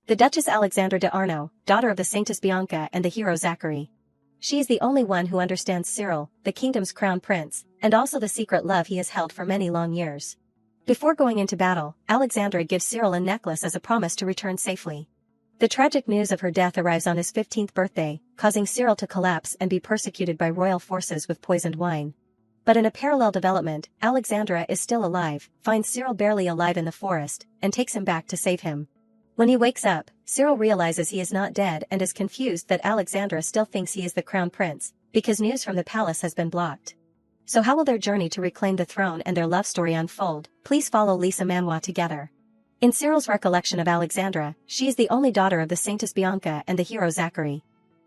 The Duchess Alexandra de Arno, daughter of the Saintess Bianca and the hero Zachary. She is the only one who understands Cyril, the kingdom's crown prince, and also the secret love he has held for many long years. Before going into battle, Alexandra gives Cyril a necklace as a promise to return safely. The tragic news of her death arrives on his 15th birthday, causing Cyril to collapse and be persecuted by royal forces with poisoned wine. But in a parallel development, Alexandra is still alive, finds Cyril barely alive in the forest, and takes him back to save him. When he wakes up, Cyril realizes he is not dead and is confused that Alexandra still thinks he is the crown prince, because news from the palace has been blocked. So how will their journey to reclaim the throne and their love story unfold? Please follow Lisa Manhwa together. In Cyril's recollection of Alexandra, she is the only daughter of the Saintess Bianca and the hero Zachary.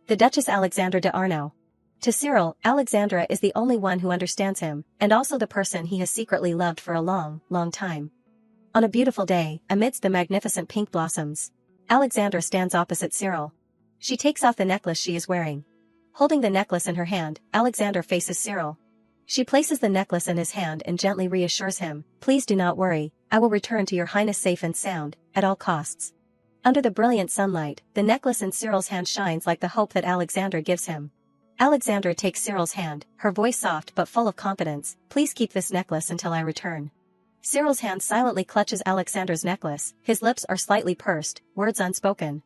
The Duchess Alexandra de Arno. To Cyril, Alexandra is the only one who understands him, and also the person he has secretly loved for a long, long time. On a beautiful day, amidst the magnificent pink blossoms, Alexandra stands opposite Cyril. She takes off the necklace she is wearing. Holding the necklace in her hand, Alexandra faces Cyril. She places the necklace in his hand and gently reassures him, "Please do not worry, I will return to your highness safe and sound, at all costs." Under the brilliant sunlight, the necklace in Cyril's hand shines like the hope that Alexandra gives him. Alexandra takes Cyril's hand, her voice soft but full of confidence, "Please keep this necklace until I return." Cyril's hand silently clutches Alexandra's necklace, his lips are slightly pursed, words unspoken.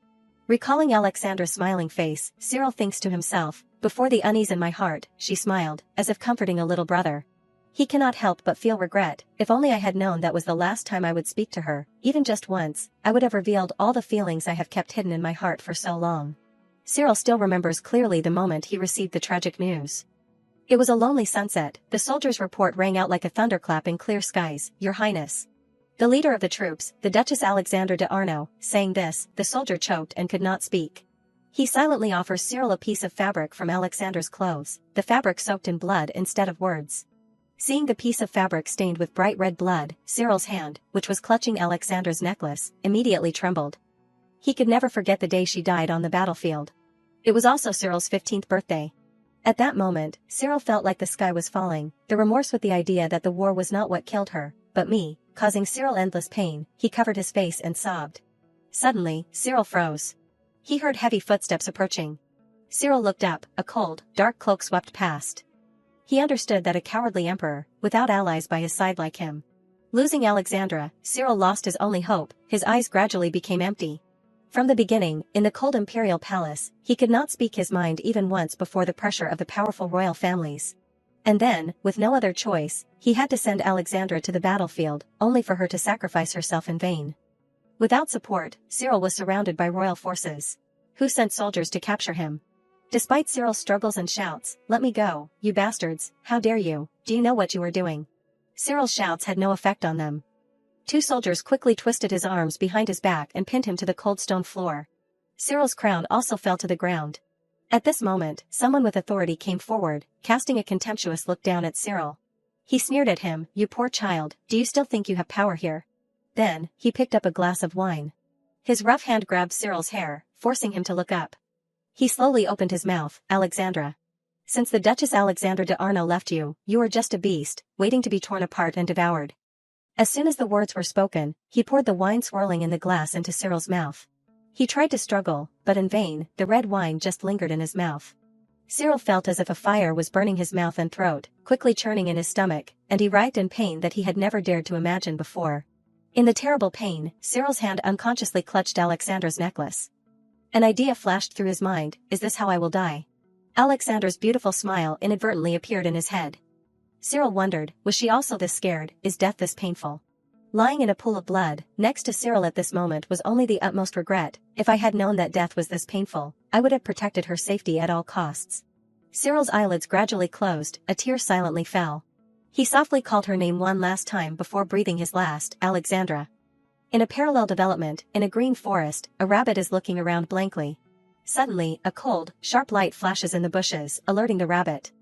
Recalling Alexandra's smiling face, Cyril thinks to himself, "Before the unease in my heart, she smiled, as if comforting a little brother." He cannot help but feel regret. If only I had known that was the last time I would speak to her, even just once, I would have revealed all the feelings I have kept hidden in my heart for so long. Cyril still remembers clearly the moment he received the tragic news. It was a lonely sunset, the soldier's report rang out like a thunderclap in clear skies, "Your Highness." The leader of the troops, the Duchess Alexandra de Arno, saying this, the soldier choked and could not speak. He silently offers Cyril a piece of fabric from Alexandra's clothes, the fabric soaked in blood instead of words. Seeing the piece of fabric stained with bright red blood, Cyril's hand, which was clutching Alexandra's necklace, immediately trembled. He could never forget the day she died on the battlefield. It was also Cyril's 15th birthday. At that moment, Cyril felt like the sky was falling, the remorse with the idea that the war was not what killed her, but me, causing Cyril endless pain. He covered his face and sobbed. Suddenly, Cyril froze. He heard heavy footsteps approaching. Cyril looked up, a cold, dark cloak swept past. He understood that a cowardly emperor, without allies by his side like him. Losing Alexandra, Cyril lost his only hope, his eyes gradually became empty. From the beginning, in the cold imperial palace, he could not speak his mind even once before the pressure of the powerful royal families. And then, with no other choice, he had to send Alexandra to the battlefield, only for her to sacrifice herself in vain. Without support, Cyril was surrounded by royal forces, who sent soldiers to capture him. Despite Cyril's struggles and shouts, "Let me go, you bastards, how dare you, do you know what you are doing?" Cyril's shouts had no effect on them. Two soldiers quickly twisted his arms behind his back and pinned him to the cold stone floor. Cyril's crown also fell to the ground. At this moment, someone with authority came forward, casting a contemptuous look down at Cyril. He sneered at him, "You poor child, do you still think you have power here?" Then, he picked up a glass of wine. His rough hand grabbed Cyril's hair, forcing him to look up. He slowly opened his mouth, "Alexandra. Since the Duchess Alexandra de Arno left you, you are just a beast, waiting to be torn apart and devoured." As soon as the words were spoken, he poured the wine swirling in the glass into Cyril's mouth. He tried to struggle, but in vain, the red wine just lingered in his mouth. Cyril felt as if a fire was burning his mouth and throat, quickly churning in his stomach, and he writhed in pain that he had never dared to imagine before. In the terrible pain, Cyril's hand unconsciously clutched Alexandra's necklace. An idea flashed through his mind, "Is this how I will die?" Alexandra's beautiful smile inadvertently appeared in his head. Cyril wondered, was she also this scared, is death this painful? Lying in a pool of blood, next to Cyril at this moment was only the utmost regret. If I had known that death was this painful, I would have protected her safety at all costs. Cyril's eyelids gradually closed, a tear silently fell. He softly called her name one last time before breathing his last, "Alexandra." In a parallel development, in a green forest, a rabbit is looking around blankly. Suddenly, a cold, sharp light flashes in the bushes, alerting the rabbit.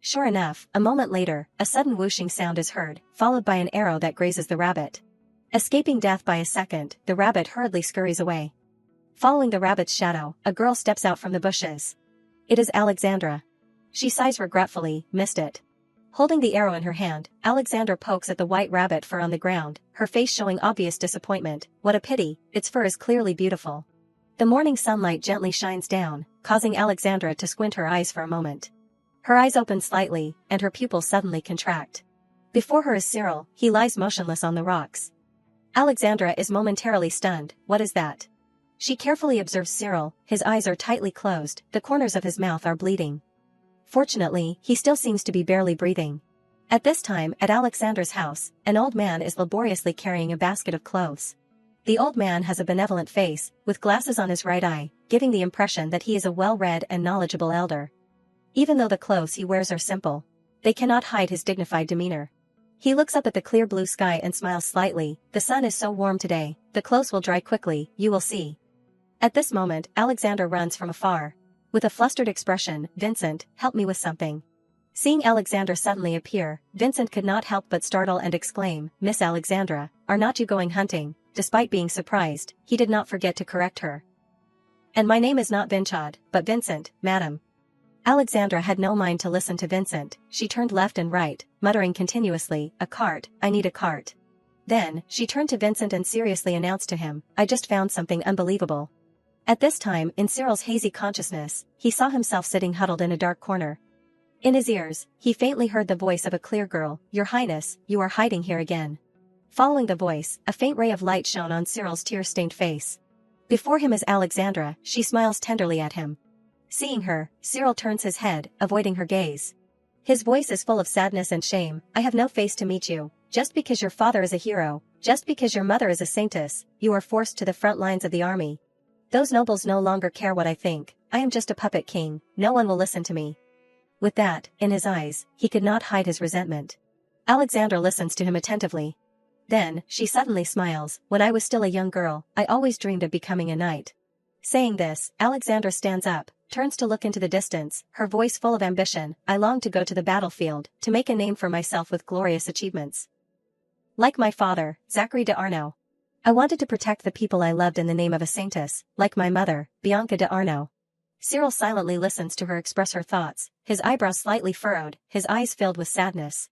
Sure enough, a moment later, a sudden whooshing sound is heard, followed by an arrow that grazes the rabbit. Escaping death by a second, the rabbit hurriedly scurries away. Following the rabbit's shadow, a girl steps out from the bushes. It is Alexandra. She sighs regretfully, "Missed it." Holding the arrow in her hand, Alexandra pokes at the white rabbit fur on the ground, her face showing obvious disappointment. "What a pity, its fur is clearly beautiful." The morning sunlight gently shines down, causing Alexandra to squint her eyes for a moment. Her eyes open slightly, and her pupils suddenly contract. Before her is Cyril, he lies motionless on the rocks. Alexandra is momentarily stunned. What is that? She carefully observes Cyril, his eyes are tightly closed, the corners of his mouth are bleeding. Fortunately, he still seems to be barely breathing. At this time, at Alexandra's house, an old man is laboriously carrying a basket of clothes. The old man has a benevolent face, with glasses on his right eye, giving the impression that he is a well-read and knowledgeable elder. Even though the clothes he wears are simple, they cannot hide his dignified demeanor. He looks up at the clear blue sky and smiles slightly. The sun is so warm today, the clothes will dry quickly, you will see. At this moment, Alexandra runs from afar. With a flustered expression, Vincent, help me with something. Seeing Alexandra suddenly appear, Vincent could not help but startle and exclaim, Miss Alexandra, are not you going hunting? Despite being surprised, he did not forget to correct her. And my name is not Vinchad, but Vincent, madam. Alexandra had no mind to listen to Vincent. She turned left and right, muttering continuously, a cart, I need a cart. Then, she turned to Vincent and seriously announced to him, I just found something unbelievable. At this time, in Cyril's hazy consciousness, he saw himself sitting huddled in a dark corner. In his ears, he faintly heard the voice of a clear girl, Your Highness, you are hiding here again. Following the voice, a faint ray of light shone on Cyril's tear-stained face. Before him is Alexandra, she smiles tenderly at him. Seeing her, Cyril turns his head, avoiding her gaze. His voice is full of sadness and shame, I have no face to meet you. Just because your father is a hero, just because your mother is a saintess, you are forced to the front lines of the army. Those nobles no longer care what I think, I am just a puppet king, no one will listen to me. With that, in his eyes, he could not hide his resentment. Alexandra listens to him attentively. Then, she suddenly smiles, when I was still a young girl, I always dreamed of becoming a knight. Saying this, Alexandra stands up, turns to look into the distance, her voice full of ambition, I long to go to the battlefield, to make a name for myself with glorious achievements. Like my father, Zachary de Arnaud. I wanted to protect the people I loved in the name of a saintess, like my mother, Bianca de Arnaud. Cyril silently listens to her express her thoughts, his eyebrows slightly furrowed, his eyes filled with sadness.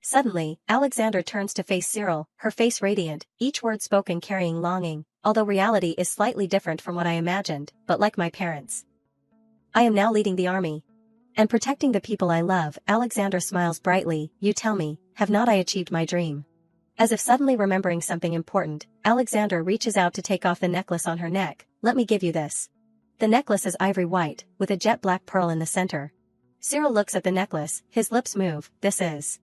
Suddenly, Alexandra turns to face Cyril, her face radiant, each word spoken carrying longing, although reality is slightly different from what I imagined, but like my parents. I am now leading the army. And protecting the people I love. Alexandra smiles brightly, you tell me, have not I achieved my dream? As if suddenly remembering something important, Alexandra reaches out to take off the necklace on her neck, let me give you this. The necklace is ivory white, with a jet black pearl in the center. Cyril looks at the necklace, his lips move, this is.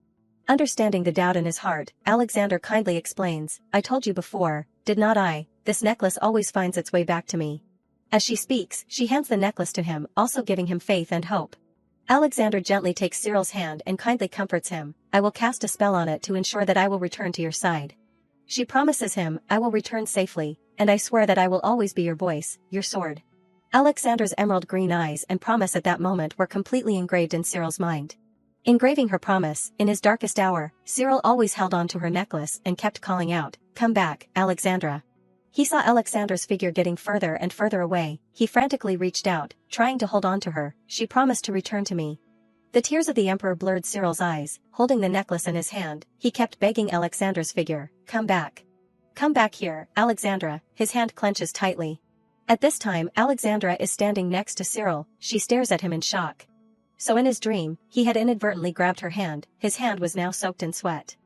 Understanding the doubt in his heart, Alexandra kindly explains, I told you before, did not I, this necklace always finds its way back to me. As she speaks, she hands the necklace to him, also giving him faith and hope. Alexandra gently takes Cyril's hand and kindly comforts him, I will cast a spell on it to ensure that I will return to your side. She promises him, I will return safely, and I swear that I will always be your voice, your sword. Alexandra's emerald green eyes and promise at that moment were completely engraved in Cyril's mind. Engraving her promise, in his darkest hour, Cyril always held on to her necklace and kept calling out, come back, Alexandra. He saw Alexandra's figure getting further and further away, he frantically reached out, trying to hold on to her, she promised to return to me. The tears of the emperor blurred Cyril's eyes, holding the necklace in his hand, he kept begging Alexandra's figure, come back. Come back here, Alexandra, his hand clenches tightly. At this time Alexandra is standing next to Cyril, she stares at him in shock. So in his dream, he had inadvertently grabbed her hand, his hand was now soaked in sweat.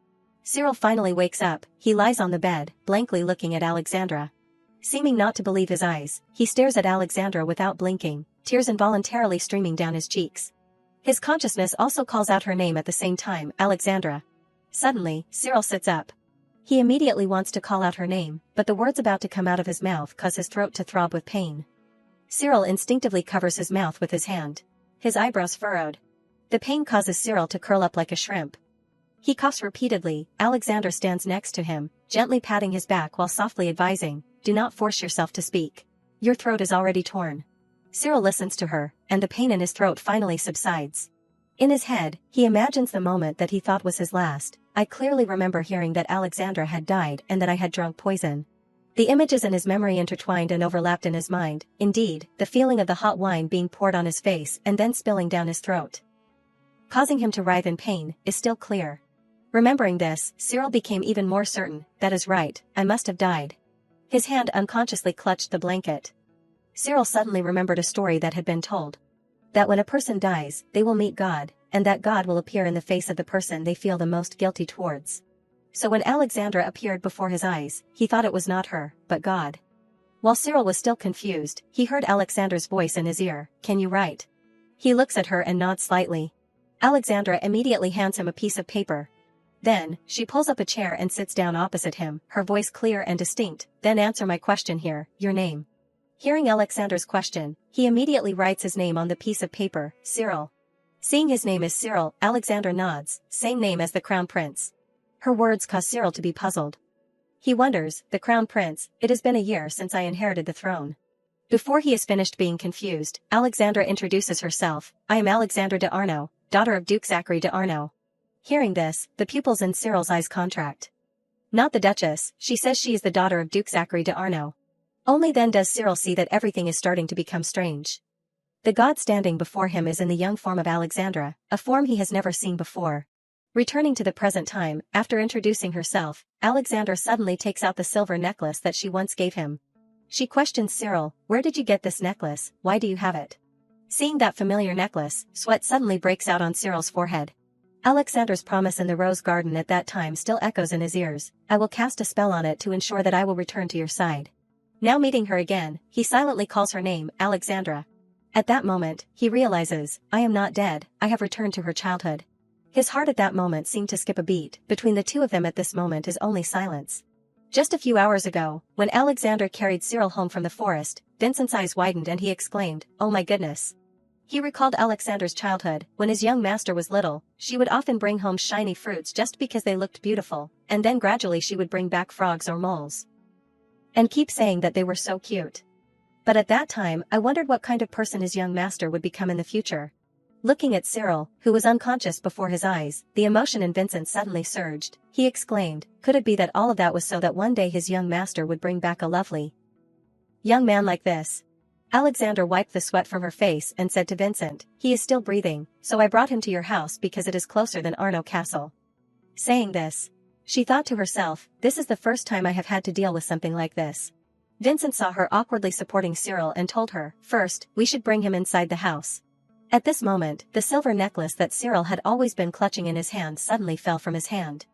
Cyril finally wakes up, he lies on the bed, blankly looking at Alexandra. Seeming not to believe his eyes, he stares at Alexandra without blinking, tears involuntarily streaming down his cheeks. His consciousness also calls out her name at the same time, Alexandra. Suddenly, Cyril sits up. He immediately wants to call out her name, but the words about to come out of his mouth cause his throat to throb with pain. Cyril instinctively covers his mouth with his hand. His eyebrows furrowed. The pain causes Cyril to curl up like a shrimp. He coughs repeatedly, Alexandra stands next to him, gently patting his back while softly advising, do not force yourself to speak. Your throat is already torn. Cyril listens to her, and the pain in his throat finally subsides. In his head, he imagines the moment that he thought was his last. I clearly remember hearing that Alexandra had died and that I had drunk poison. The images in his memory intertwined and overlapped in his mind, indeed, the feeling of the hot wine being poured on his face and then spilling down his throat, causing him to writhe in pain, is still clear. Remembering this, Cyril became even more certain, that is right, I must have died. His hand unconsciously clutched the blanket. Cyril suddenly remembered a story that had been told. That when a person dies, they will meet God, and that God will appear in the face of the person they feel the most guilty towards. So when Alexandra appeared before his eyes, he thought it was not her, but God. While Cyril was still confused, he heard Alexandra's voice in his ear, "Can you write?" He looks at her and nods slightly. Alexandra immediately hands him a piece of paper. Then, she pulls up a chair and sits down opposite him, her voice clear and distinct. "Then answer my question here, your name." Hearing Alexander's question, he immediately writes his name on the piece of paper, Cyril. Seeing his name is Cyril, Alexander nods, same name as the crown prince. Her words cause Cyril to be puzzled. He wonders, the crown prince, it has been a year since I inherited the throne. Before he is finished being confused, Alexandra introduces herself, I am Alexandra de Arno, daughter of Duke Zachary de Arno. Hearing this, the pupils in Cyril's eyes contract. Not the Duchess, she says she is the daughter of Duke Zachary de Arno. Only then does Cyril see that everything is starting to become strange. The god standing before him is in the young form of Alexandra, a form he has never seen before. Returning to the present time, after introducing herself, Alexandra suddenly takes out the silver necklace that she once gave him. She questions Cyril, where did you get this necklace, why do you have it? Seeing that familiar necklace, sweat suddenly breaks out on Cyril's forehead. Alexander's promise in the rose garden at that time still echoes in his ears, I will cast a spell on it to ensure that I will return to your side. Now meeting her again, he silently calls her name, Alexandra. At that moment, he realizes, I am not dead, I have returned to her childhood. His heart at that moment seemed to skip a beat, between the two of them at this moment is only silence. Just a few hours ago, when Alexandra carried Cyril home from the forest, Vincent's eyes widened and he exclaimed, oh my goodness. He recalled Alexander's childhood, when his young master was little, she would often bring home shiny fruits just because they looked beautiful, and then gradually she would bring back frogs or moles. And keep saying that they were so cute. But at that time, I wondered what kind of person his young master would become in the future. Looking at Cyril, who was unconscious before his eyes, the emotion in Vincent suddenly surged. He exclaimed, could it be that all of that was so that one day his young master would bring back a lovely young man like this? Alexandra wiped the sweat from her face and said to Vincent, he is still breathing, so I brought him to your house because it is closer than Arno Castle. Saying this, she thought to herself, this is the first time I have had to deal with something like this. Vincent saw her awkwardly supporting Cyril and told her, first, we should bring him inside the house. At this moment, the silver necklace that Cyril had always been clutching in his hand suddenly fell from his hand.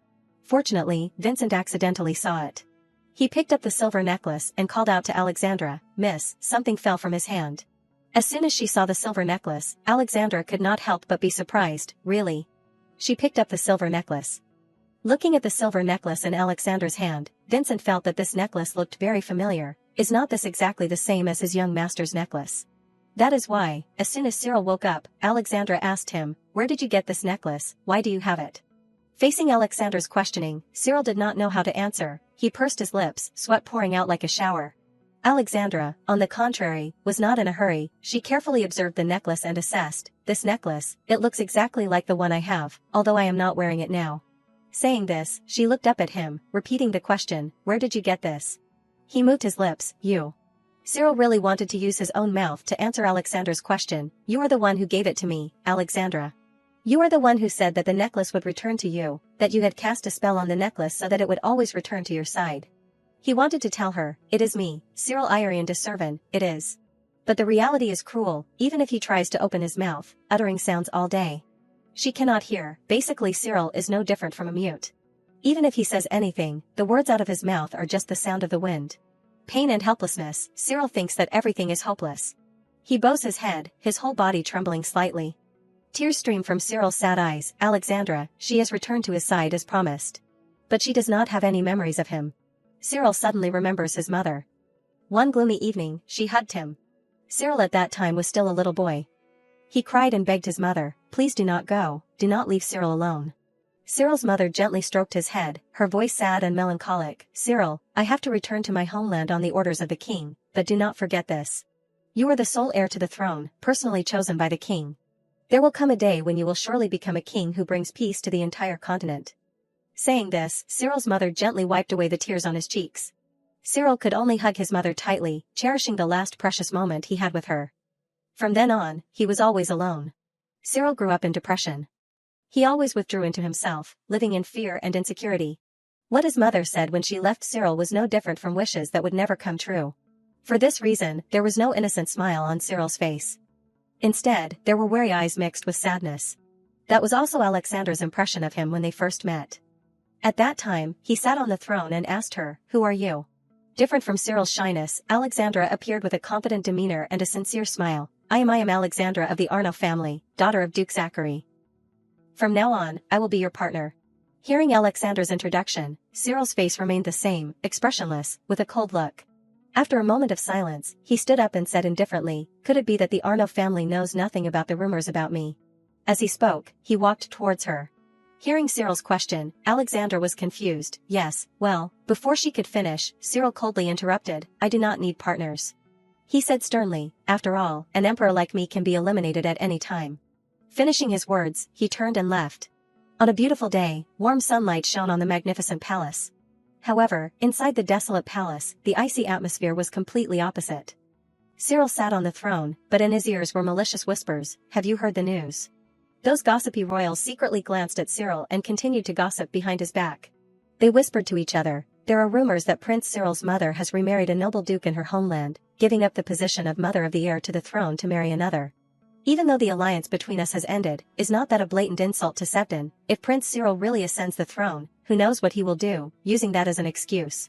Fortunately, Vincent accidentally saw it. He picked up the silver necklace and called out to Alexandra, Miss, something fell from his hand. As soon as she saw the silver necklace, Alexandra could not help but be surprised, really. She picked up the silver necklace. Looking at the silver necklace in Alexandra's hand, Vincent felt that this necklace looked very familiar. Is not this exactly the same as his young master's necklace? That is why, as soon as Cyril woke up, Alexandra asked him, where did you get this necklace, why do you have it? Facing Alexandra's questioning, Cyril did not know how to answer. He pursed his lips, sweat pouring out like a shower. Alexandra, on the contrary, was not in a hurry. She carefully observed the necklace and assessed, this necklace, it looks exactly like the one I have, although I am not wearing it now. Saying this, she looked up at him, repeating the question, where did you get this? He moved his lips, you. Cyril really wanted to use his own mouth to answer Alexandra's question, you are the one who gave it to me, Alexandra. You are the one who said that the necklace would return to you, that you had cast a spell on the necklace so that it would always return to your side. He wanted to tell her, it is me, Cyril Irian de Servan, it is. But the reality is cruel, even if he tries to open his mouth, uttering sounds all day. She cannot hear, basically Cyril is no different from a mute. Even if he says anything, the words out of his mouth are just the sound of the wind. Pain and helplessness, Cyril thinks that everything is hopeless. He bows his head, his whole body trembling slightly. Tears stream from Cyril's sad eyes. Alexandra, she has returned to his side as promised. But she does not have any memories of him. Cyril suddenly remembers his mother. One gloomy evening, she hugged him. Cyril at that time was still a little boy. He cried and begged his mother, please do not go, do not leave Cyril alone. Cyril's mother gently stroked his head, her voice sad and melancholic. Cyril, I have to return to my homeland on the orders of the king, but do not forget this. You are the sole heir to the throne, personally chosen by the king. There will come a day when you will surely become a king who brings peace to the entire continent. Saying this, Cyril's mother gently wiped away the tears on his cheeks. Cyril could only hug his mother tightly, cherishing the last precious moment he had with her. From then on, he was always alone. Cyril grew up in depression. He always withdrew into himself, living in fear and insecurity. What his mother said when she left Cyril was no different from wishes that would never come true. For this reason, there was no innocent smile on Cyril's face. Instead, there were wary eyes mixed with sadness. That was also Alexandra's impression of him when they first met. At that time, he sat on the throne and asked her, "Who are you?" Different from Cyril's shyness, Alexandra appeared with a confident demeanor and a sincere smile. I am Alexandra of the Arno family, daughter of Duke Zachary. From now on, I will be your partner." Hearing Alexandra's introduction, Cyril's face remained the same, expressionless, with a cold look. After a moment of silence, he stood up and said indifferently, "Could it be that the Arno family knows nothing about the rumors about me?" As he spoke, he walked towards her. Hearing Cyril's question, Alexandra was confused. "Yes, well," before she could finish, Cyril coldly interrupted, "I do not need partners." He said sternly, "After all, an emperor like me can be eliminated at any time." Finishing his words, he turned and left. On a beautiful day, warm sunlight shone on the magnificent palace. However, inside the desolate palace, the icy atmosphere was completely opposite. Cyril sat on the throne, but in his ears were malicious whispers, "Have you heard the news?" Those gossipy royals secretly glanced at Cyril and continued to gossip behind his back. They whispered to each other, "There are rumors that Prince Cyril's mother has remarried a noble duke in her homeland, giving up the position of mother of the heir to the throne to marry another. Even though the alliance between us has ended, is not that a blatant insult to Sevdan? If Prince Cyril really ascends the throne, who knows what he will do, using that as an excuse.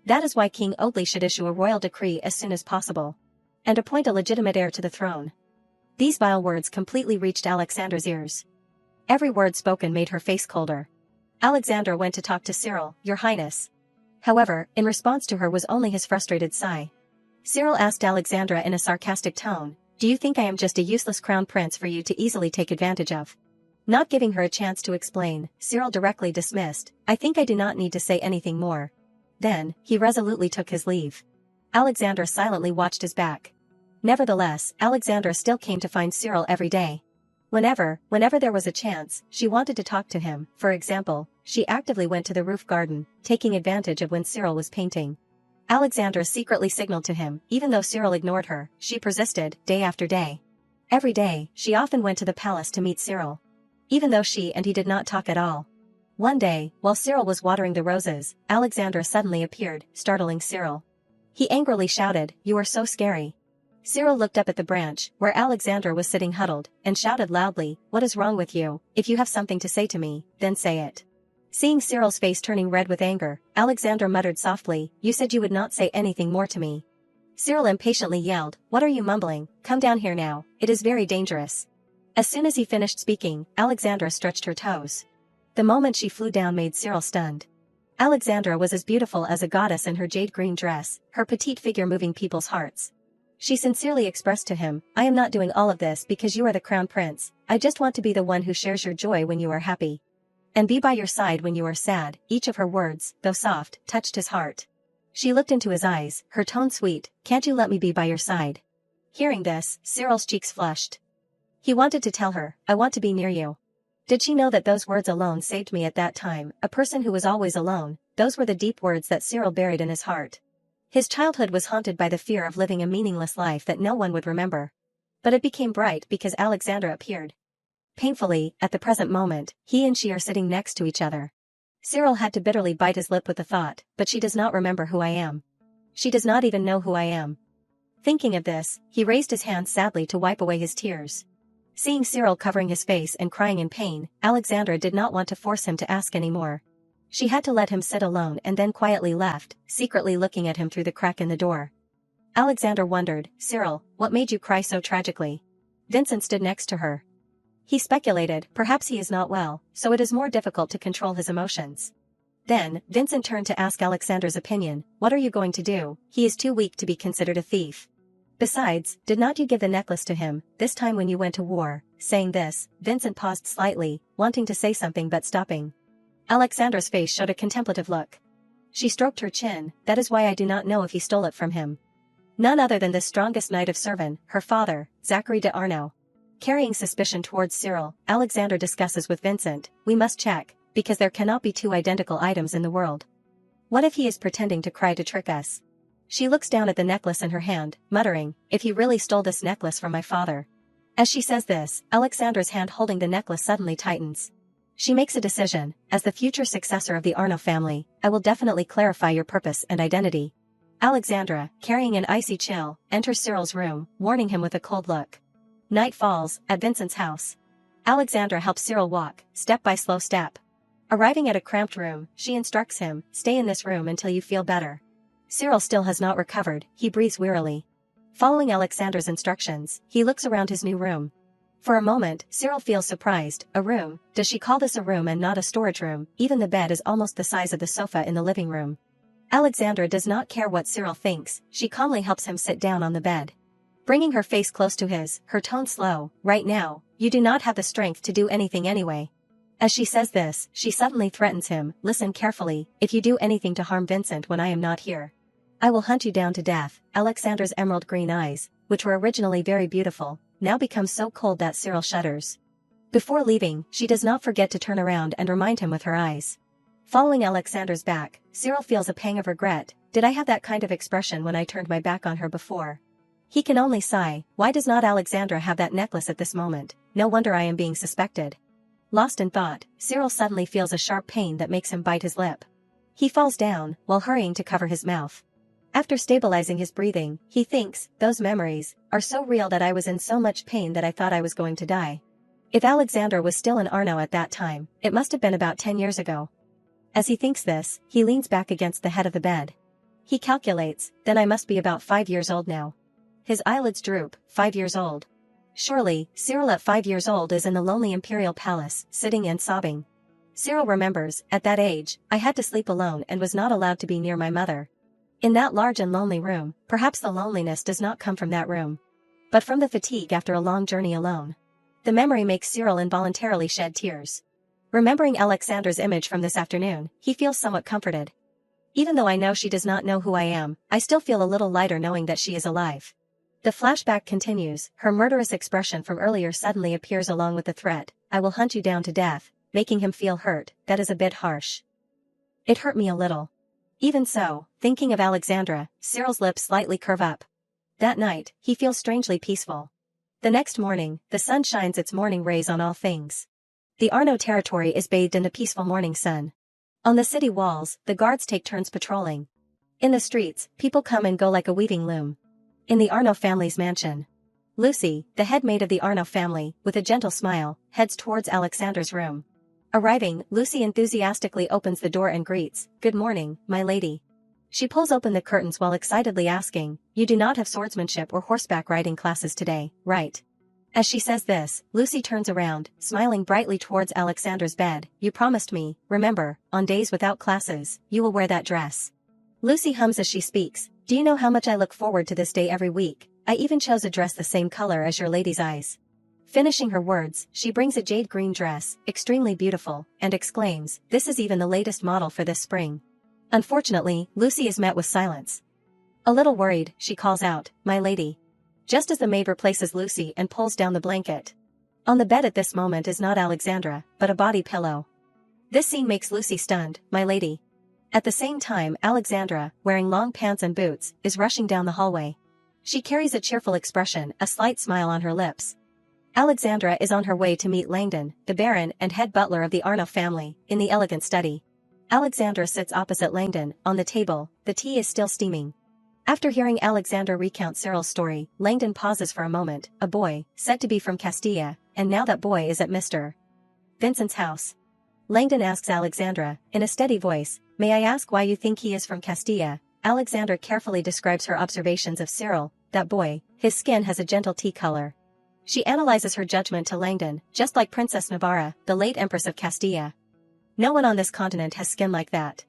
That is why King Odli should issue a royal decree as soon as possible. And appoint a legitimate heir to the throne." These vile words completely reached Alexandra's ears. Every word spoken made her face colder. Alexandra went to talk to Cyril, "Your Highness." However, in response to her was only his frustrated sigh. Cyril asked Alexandra in a sarcastic tone, "Do you think I am just a useless crown prince for you to easily take advantage of?" Not giving her a chance to explain, Cyril directly dismissed, "I think I do not need to say anything more." Then, he resolutely took his leave. Alexandra silently watched his back. Nevertheless, Alexandra still came to find Cyril every day. Whenever there was a chance, she wanted to talk to him. For example, she actively went to the roof garden, taking advantage of when Cyril was painting. Alexandra secretly signaled to him, even though Cyril ignored her, she persisted, day after day. Every day, she often went to the palace to meet Cyril. Even though she and he did not talk at all. One day, while Cyril was watering the roses, Alexandra suddenly appeared, startling Cyril. He angrily shouted, "You are so scary." Cyril looked up at the branch, where Alexandra was sitting huddled, and shouted loudly, "What is wrong with you? If you have something to say to me, then say it." Seeing Cyril's face turning red with anger, Alexandra muttered softly, "You said you would not say anything more to me." Cyril impatiently yelled, "What are you mumbling? Come down here now, it is very dangerous." As soon as he finished speaking, Alexandra stretched her toes. The moment she flew down made Cyril stunned. Alexandra was as beautiful as a goddess in her jade green dress, her petite figure moving people's hearts. She sincerely expressed to him, "I am not doing all of this because you are the crown prince, I just want to be the one who shares your joy when you are happy. And be by your side when you are sad." Each of her words, though soft, touched his heart. She looked into his eyes, her tone sweet, "Can't you let me be by your side?" Hearing this, Cyril's cheeks flushed. He wanted to tell her, "I want to be near you." Did she know that those words alone saved me at that time, a person who was always alone? Those were the deep words that Cyril buried in his heart. His childhood was haunted by the fear of living a meaningless life that no one would remember. But it became bright because Alexandra appeared. Painfully, at the present moment, he and she are sitting next to each other. Cyril had to bitterly bite his lip with the thought, "But she does not remember who I am. She does not even know who I am." Thinking of this, he raised his hand sadly to wipe away his tears. Seeing Cyril covering his face and crying in pain, Alexandra did not want to force him to ask any more. She had to let him sit alone and then quietly left, secretly looking at him through the crack in the door. Alexandra wondered, "Cyril, what made you cry so tragically?" Vincent stood next to her. He speculated, perhaps he is not well, so it is more difficult to control his emotions. Then, Vincent turned to ask Alexandra's opinion, "What are you going to do? He is too weak to be considered a thief. Besides, did not you give the necklace to him, this time when you went to war?" Saying this, Vincent paused slightly, wanting to say something but stopping. Alexandra's face showed a contemplative look. She stroked her chin, "That is why I do not know if he stole it from him. None other than the strongest knight of Servin, her father, Zachary de Arno." Carrying suspicion towards Cyril, Alexandra discusses with Vincent, "We must check, because there cannot be two identical items in the world. What if he is pretending to cry to trick us?" She looks down at the necklace in her hand, muttering, "If he really stole this necklace from my father." As she says this, Alexandra's hand holding the necklace suddenly tightens. She makes a decision, "As the future successor of the Arno family, I will definitely clarify your purpose and identity." Alexandra, carrying an icy chill, enters Cyril's room, warning him with a cold look. Night falls, at Vincent's house. Alexandra helps Cyril walk, step by slow step. Arriving at a cramped room, she instructs him, "Stay in this room until you feel better." Cyril still has not recovered, he breathes wearily. Following Alexandra's instructions, he looks around his new room. For a moment, Cyril feels surprised. A room? Does she call this a room and not a storage room? Even the bed is almost the size of the sofa in the living room. Alexandra does not care what Cyril thinks, she calmly helps him sit down on the bed. Bringing her face close to his, her tone slow, "Right now, you do not have the strength to do anything anyway." As she says this, she suddenly threatens him, "Listen carefully, if you do anything to harm Vincent when I am not here, I will hunt you down to death." Alexandra's emerald green eyes, which were originally very beautiful, now become so cold that Cyril shudders. Before leaving, she does not forget to turn around and remind him with her eyes. Following Alexandra's back, Cyril feels a pang of regret. Did I have that kind of expression when I turned my back on her before? He can only sigh. Why does not Alexandra have that necklace at this moment? No wonder I am being suspected. Lost in thought, Cyril suddenly feels a sharp pain that makes him bite his lip. He falls down, while hurrying to cover his mouth. After stabilizing his breathing, he thinks, "Those memories are so real that I was in so much pain that I thought I was going to die." If Alexandra was still in Arno at that time, it must have been about 10 years ago. As he thinks this, he leans back against the head of the bed. He calculates, then I must be about 5 years old now. His eyelids droop. 5 years old. Surely, Cyril at 5 years old is in the lonely imperial palace, sitting and sobbing. Cyril remembers, at that age, I had to sleep alone and was not allowed to be near my mother. In that large and lonely room, perhaps the loneliness does not come from that room, but from the fatigue after a long journey alone. The memory makes Cyril involuntarily shed tears. Remembering Alexandra's image from this afternoon, he feels somewhat comforted. Even though I know she does not know who I am, I still feel a little lighter knowing that she is alive. The flashback continues, her murderous expression from earlier suddenly appears along with the threat, "I will hunt you down to death," making him feel hurt. That is a bit harsh. It hurt me a little. Even so, thinking of Alexandra, Cyril's lips slightly curve up. That night, he feels strangely peaceful. The next morning, the sun shines its morning rays on all things. The Arno territory is bathed in the peaceful morning sun. On the city walls, the guards take turns patrolling. In the streets, people come and go like a weaving loom. In the Arno family's mansion, Lucy, the head maid of the Arno family, with a gentle smile, heads towards Alexandra's room. Arriving, Lucy enthusiastically opens the door and greets, "Good morning, my lady." She pulls open the curtains while excitedly asking, "You do not have swordsmanship or horseback riding classes today, right?" As she says this, Lucy turns around, smiling brightly towards Alexandra's bed. "You promised me, remember, on days without classes, you will wear that dress." Lucy hums as she speaks, "Do you know how much I look forward to this day every week? I even chose a dress the same color as your lady's eyes." Finishing her words, she brings a jade green dress, extremely beautiful, and exclaims, "This is even the latest model for this spring." Unfortunately, Lucy is met with silence. A little worried, she calls out, "My lady." Just as the maid replaces Lucy and pulls down the blanket. On the bed at this moment is not Alexandra, but a body pillow. This scene makes Lucy stunned, "My lady." At the same time, Alexandra, wearing long pants and boots, is rushing down the hallway. She carries a cheerful expression, a slight smile on her lips. Alexandra is on her way to meet Langdon, the Baron and head butler of the Arno family, in the elegant study. Alexandra sits opposite Langdon, on the table, the tea is still steaming. After hearing Alexandra recount Cyril's story, Langdon pauses for a moment, a boy, said to be from Castilla, and now that boy is at Mr. Vincent's house. Langdon asks Alexandra, in a steady voice, "May I ask why you think he is from Castilla?" Alexandra carefully describes her observations of Cyril, that boy, his skin has a gentle tea color. She analyzes her judgment to Langdon, just like Princess Navarra, the late Empress of Castilla. No one on this continent has skin like that.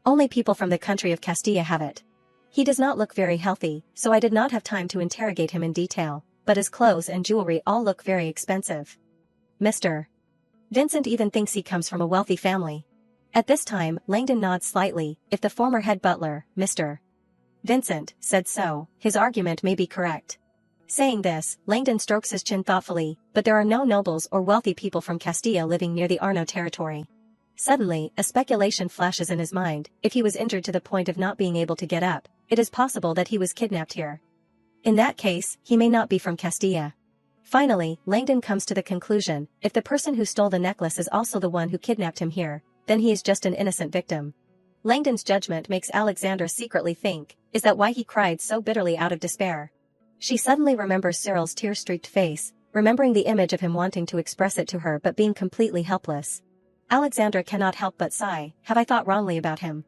Only people from the country of Castilla have it. He does not look very healthy, so I did not have time to interrogate him in detail, but his clothes and jewelry all look very expensive. Mr. Vincent even thinks he comes from a wealthy family. At this time, Langdon nods slightly. If the former head butler, Mr. Vincent, said so, his argument may be correct. Saying this, Langdon strokes his chin thoughtfully, but there are no nobles or wealthy people from Castilla living near the Arno territory. Suddenly, a speculation flashes in his mind. If he was injured to the point of not being able to get up, it is possible that he was kidnapped here. In that case, he may not be from Castilla. Finally, Langdon comes to the conclusion, if the person who stole the necklace is also the one who kidnapped him here, then he is just an innocent victim. Langdon's judgment makes Alexandra secretly think, Is that why he cried so bitterly out of despair? She suddenly remembers Cyril's tear-streaked face, remembering the image of him wanting to express it to her but being completely helpless. Alexandra cannot help but sigh, have I thought wrongly about him?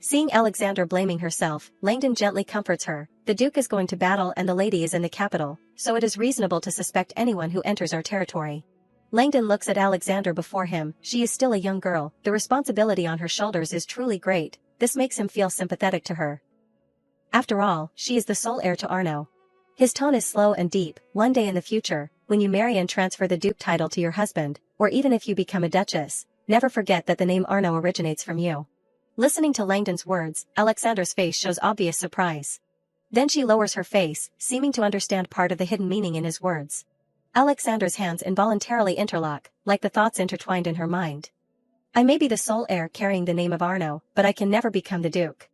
Seeing Alexandra blaming herself, Langdon gently comforts her, the Duke is going to battle and the lady is in the capital, so it is reasonable to suspect anyone who enters our territory. Langdon looks at Alexandra before him, she is still a young girl, the responsibility on her shoulders is truly great, this makes him feel sympathetic to her. After all, she is the sole heir to Arno. His tone is slow and deep, one day in the future, when you marry and transfer the Duke title to your husband, or even if you become a duchess, never forget that the name Arno originates from you. Listening to Langdon's words, Alexandra's face shows obvious surprise. Then she lowers her face, seeming to understand part of the hidden meaning in his words. Alexandra's hands involuntarily interlock, like the thoughts intertwined in her mind. I may be the sole heir carrying the name of Arno, but I can never become the Duke.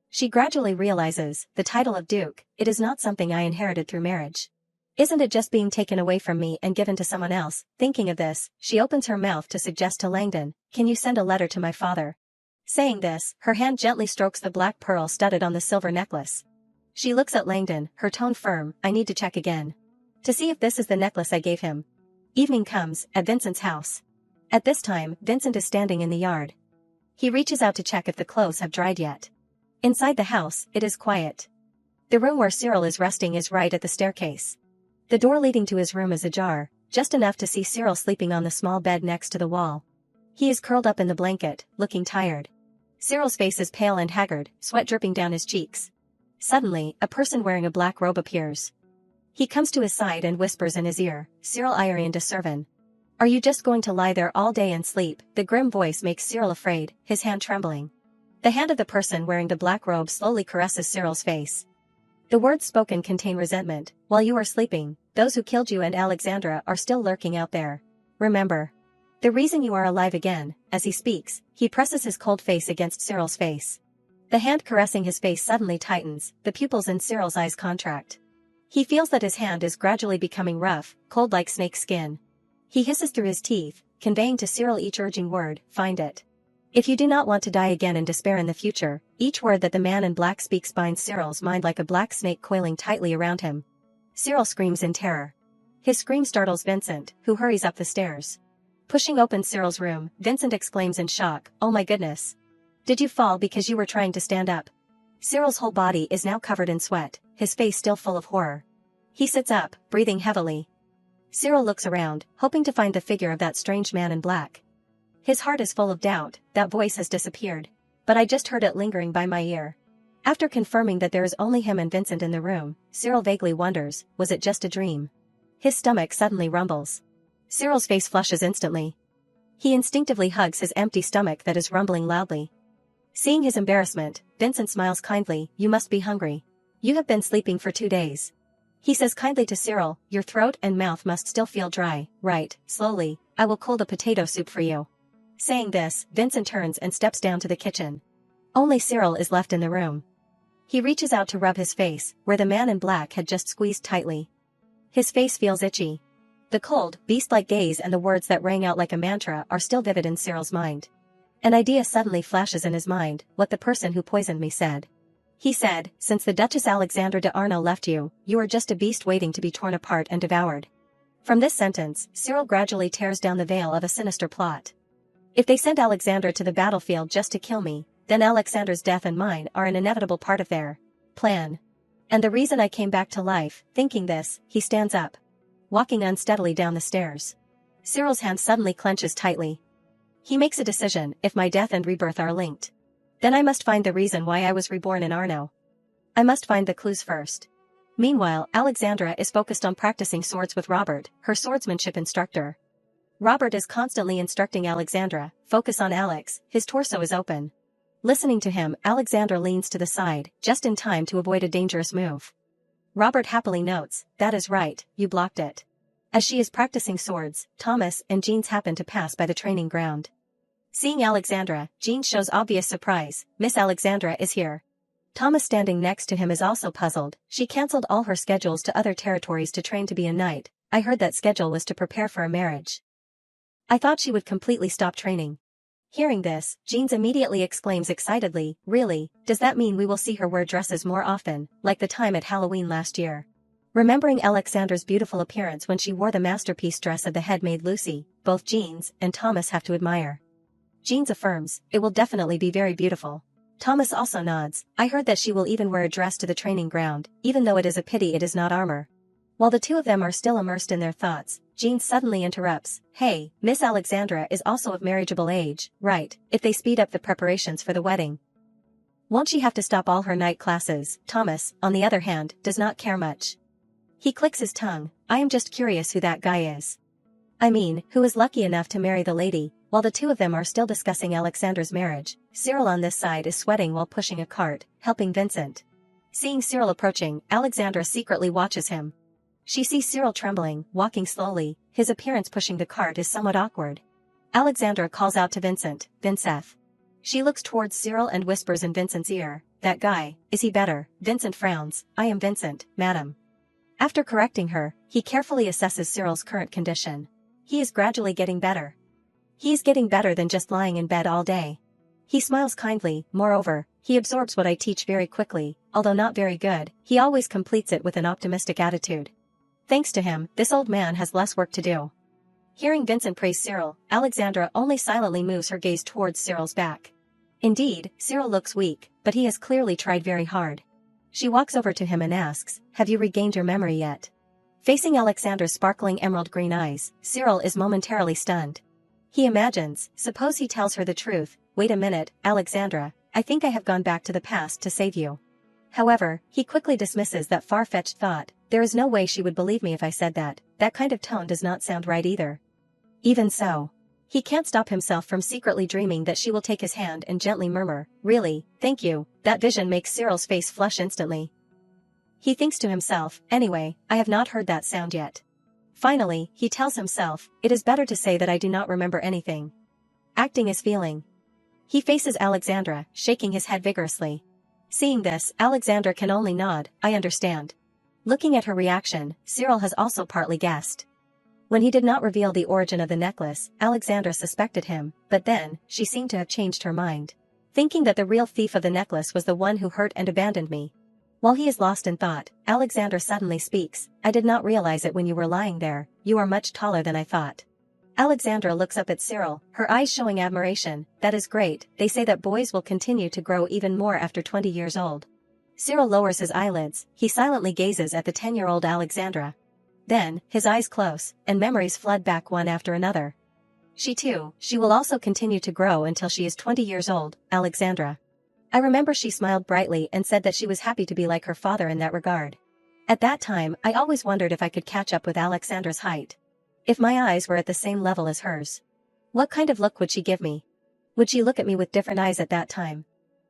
She gradually realizes, the title of Duke, it is not something I inherited through marriage. Isn't it just being taken away from me and given to someone else? Thinking of this, she opens her mouth to suggest to Langdon, can you send a letter to my father? Saying this, her hand gently strokes the black pearl studded on the silver necklace. She looks at Langdon, her tone firm, I need to check again. To see if this is the necklace I gave him. Evening comes, at Vincent's house. At this time, Vincent is standing in the yard. He reaches out to check if the clothes have dried yet. Inside the house, it is quiet. The room where Cyril is resting is right at the staircase. The door leading to his room is ajar, just enough to see Cyril sleeping on the small bed next to the wall. He is curled up in the blanket, looking tired. Cyril's face is pale and haggard, sweat dripping down his cheeks. Suddenly, a person wearing a black robe appears. He comes to his side and whispers in his ear, Cyril Irian de Servan. Are you just going to lie there all day and sleep? The grim voice makes Cyril afraid, his hand trembling. The hand of the person wearing the black robe slowly caresses Cyril's face. The words spoken contain resentment, while you are sleeping, those who killed you and Alexandra are still lurking out there. Remember. The reason you are alive again, as he speaks, he presses his cold face against Cyril's face. The hand caressing his face suddenly tightens, the pupils in Cyril's eyes contract. He feels that his hand is gradually becoming rough, cold like snake skin. He hisses through his teeth, conveying to Cyril each urging word, find it. If you do not want to die again in despair in the future, each word that the man in black speaks binds Cyril's mind like a black snake coiling tightly around him. Cyril screams in terror. His scream startles Vincent, who hurries up the stairs. Pushing open Cyril's room, Vincent exclaims in shock, oh my goodness. Did you fall because you were trying to stand up? Cyril's whole body is now covered in sweat, his face still full of horror. He sits up, breathing heavily. Cyril looks around, hoping to find the figure of that strange man in black. His heart is full of doubt, that voice has disappeared. But I just heard it lingering by my ear. After confirming that there is only him and Vincent in the room, Cyril vaguely wonders, was it just a dream? His stomach suddenly rumbles. Cyril's face flushes instantly. He instinctively hugs his empty stomach that is rumbling loudly. Seeing his embarrassment, Vincent smiles kindly, you must be hungry. You have been sleeping for 2 days. He says kindly to Cyril, your throat and mouth must still feel dry, right? Slowly, I will cool the potato soup for you. Saying this, Vincent turns and steps down to the kitchen. Only Cyril is left in the room. He reaches out to rub his face, where the man in black had just squeezed tightly. His face feels itchy. The cold, beast-like gaze and the words that rang out like a mantra are still vivid in Cyril's mind. An idea suddenly flashes in his mind, what the person who poisoned me said. He said, since the Duchess Alexandra de Arno left you, you are just a beast waiting to be torn apart and devoured. From this sentence, Cyril gradually tears down the veil of a sinister plot. If they sent Alexandra to the battlefield just to kill me, then Alexandra's death and mine are an inevitable part of their plan. And the reason I came back to life, thinking this, he stands up. Walking unsteadily down the stairs. Cyril's hand suddenly clenches tightly. He makes a decision, if my death and rebirth are linked. Then I must find the reason why I was reborn in Arno. I must find the clues first. Meanwhile, Alexandra is focused on practicing swords with Robert, her swordsmanship instructor. Robert is constantly instructing Alexandra, focus on Alex, his torso is open. Listening to him, Alexandra leans to the side, just in time to avoid a dangerous move. Robert happily notes, that is right, you blocked it. As she is practicing swords, Thomas and Jeans happen to pass by the training ground. Seeing Alexandra, Jeans shows obvious surprise, Miss Alexandra is here. Thomas standing next to him is also puzzled, she cancelled all her schedules to other territories to train to be a knight, I heard that schedule was to prepare for a marriage. I thought she would completely stop training. Hearing this, Jeans immediately exclaims excitedly, really, does that mean we will see her wear dresses more often, like the time at Halloween last year? Remembering Alexandra's beautiful appearance when she wore the masterpiece dress of the head-maid Lucy, both Jeans and Thomas have to admire. Jeans affirms, it will definitely be very beautiful. Thomas also nods, I heard that she will even wear a dress to the training ground, even though it is a pity it is not armor. While the two of them are still immersed in their thoughts, Jean suddenly interrupts, hey, Miss Alexandra is also of marriageable age, right, if they speed up the preparations for the wedding. Won't she have to stop all her night classes? Thomas, on the other hand, does not care much. He clicks his tongue, I am just curious who that guy is. I mean, who is lucky enough to marry the lady. While the two of them are still discussing Alexandra's marriage, Cyril on this side is sweating while pushing a cart, helping Vincent. Seeing Cyril approaching, Alexandra secretly watches him. She sees Cyril trembling, walking slowly, his appearance pushing the cart is somewhat awkward. Alexandra calls out to Vincent, Vincent. She looks towards Cyril and whispers in Vincent's ear, that guy, is he better? Vincent frowns, I am Vincent, madam. After correcting her, he carefully assesses Cyril's current condition. He is gradually getting better. He is getting better than just lying in bed all day. He smiles kindly, moreover, he absorbs what I teach very quickly, although not very good, he always completes it with an optimistic attitude. Thanks to him, this old man has less work to do. Hearing Vincent praise Cyril, Alexandra only silently moves her gaze towards Cyril's back. Indeed, Cyril looks weak, but he has clearly tried very hard. She walks over to him and asks, have you regained your memory yet? Facing Alexandra's sparkling emerald green eyes, Cyril is momentarily stunned. He imagines, suppose he tells her the truth, wait a minute, Alexandra, I think I have gone back to the past to save you. However, he quickly dismisses that far-fetched thought, there is no way she would believe me if I said that kind of tone does not sound right either. Even so, he can't stop himself from secretly dreaming that she will take his hand and gently murmur, really, thank you, that vision makes Cyril's face flush instantly. He thinks to himself, anyway, I have not heard that sound yet. Finally, he tells himself, it is better to say that I do not remember anything. Acting is feeling. He faces Alexandra, shaking his head vigorously. Seeing this, Alexandra can only nod, I understand. Looking at her reaction, Cyril has also partly guessed. When he did not reveal the origin of the necklace, Alexandra suspected him, but then, she seemed to have changed her mind. Thinking that the real thief of the necklace was the one who hurt and abandoned me. While he is lost in thought, Alexandra suddenly speaks, I did not realize it when you were lying there, you are much taller than I thought. Alexandra looks up at Cyril, her eyes showing admiration, that is great, they say that boys will continue to grow even more after 20 years old. Cyril lowers his eyelids, he silently gazes at the 10-year-old Alexandra. Then, his eyes close, and memories flood back one after another. She will also continue to grow until she is 20 years old, Alexandra. I remember she smiled brightly and said that she was happy to be like her father in that regard. At that time, I always wondered if I could catch up with Alexandra's height. If my eyes were at the same level as hers. What kind of look would she give me? Would she look at me with different eyes at that time?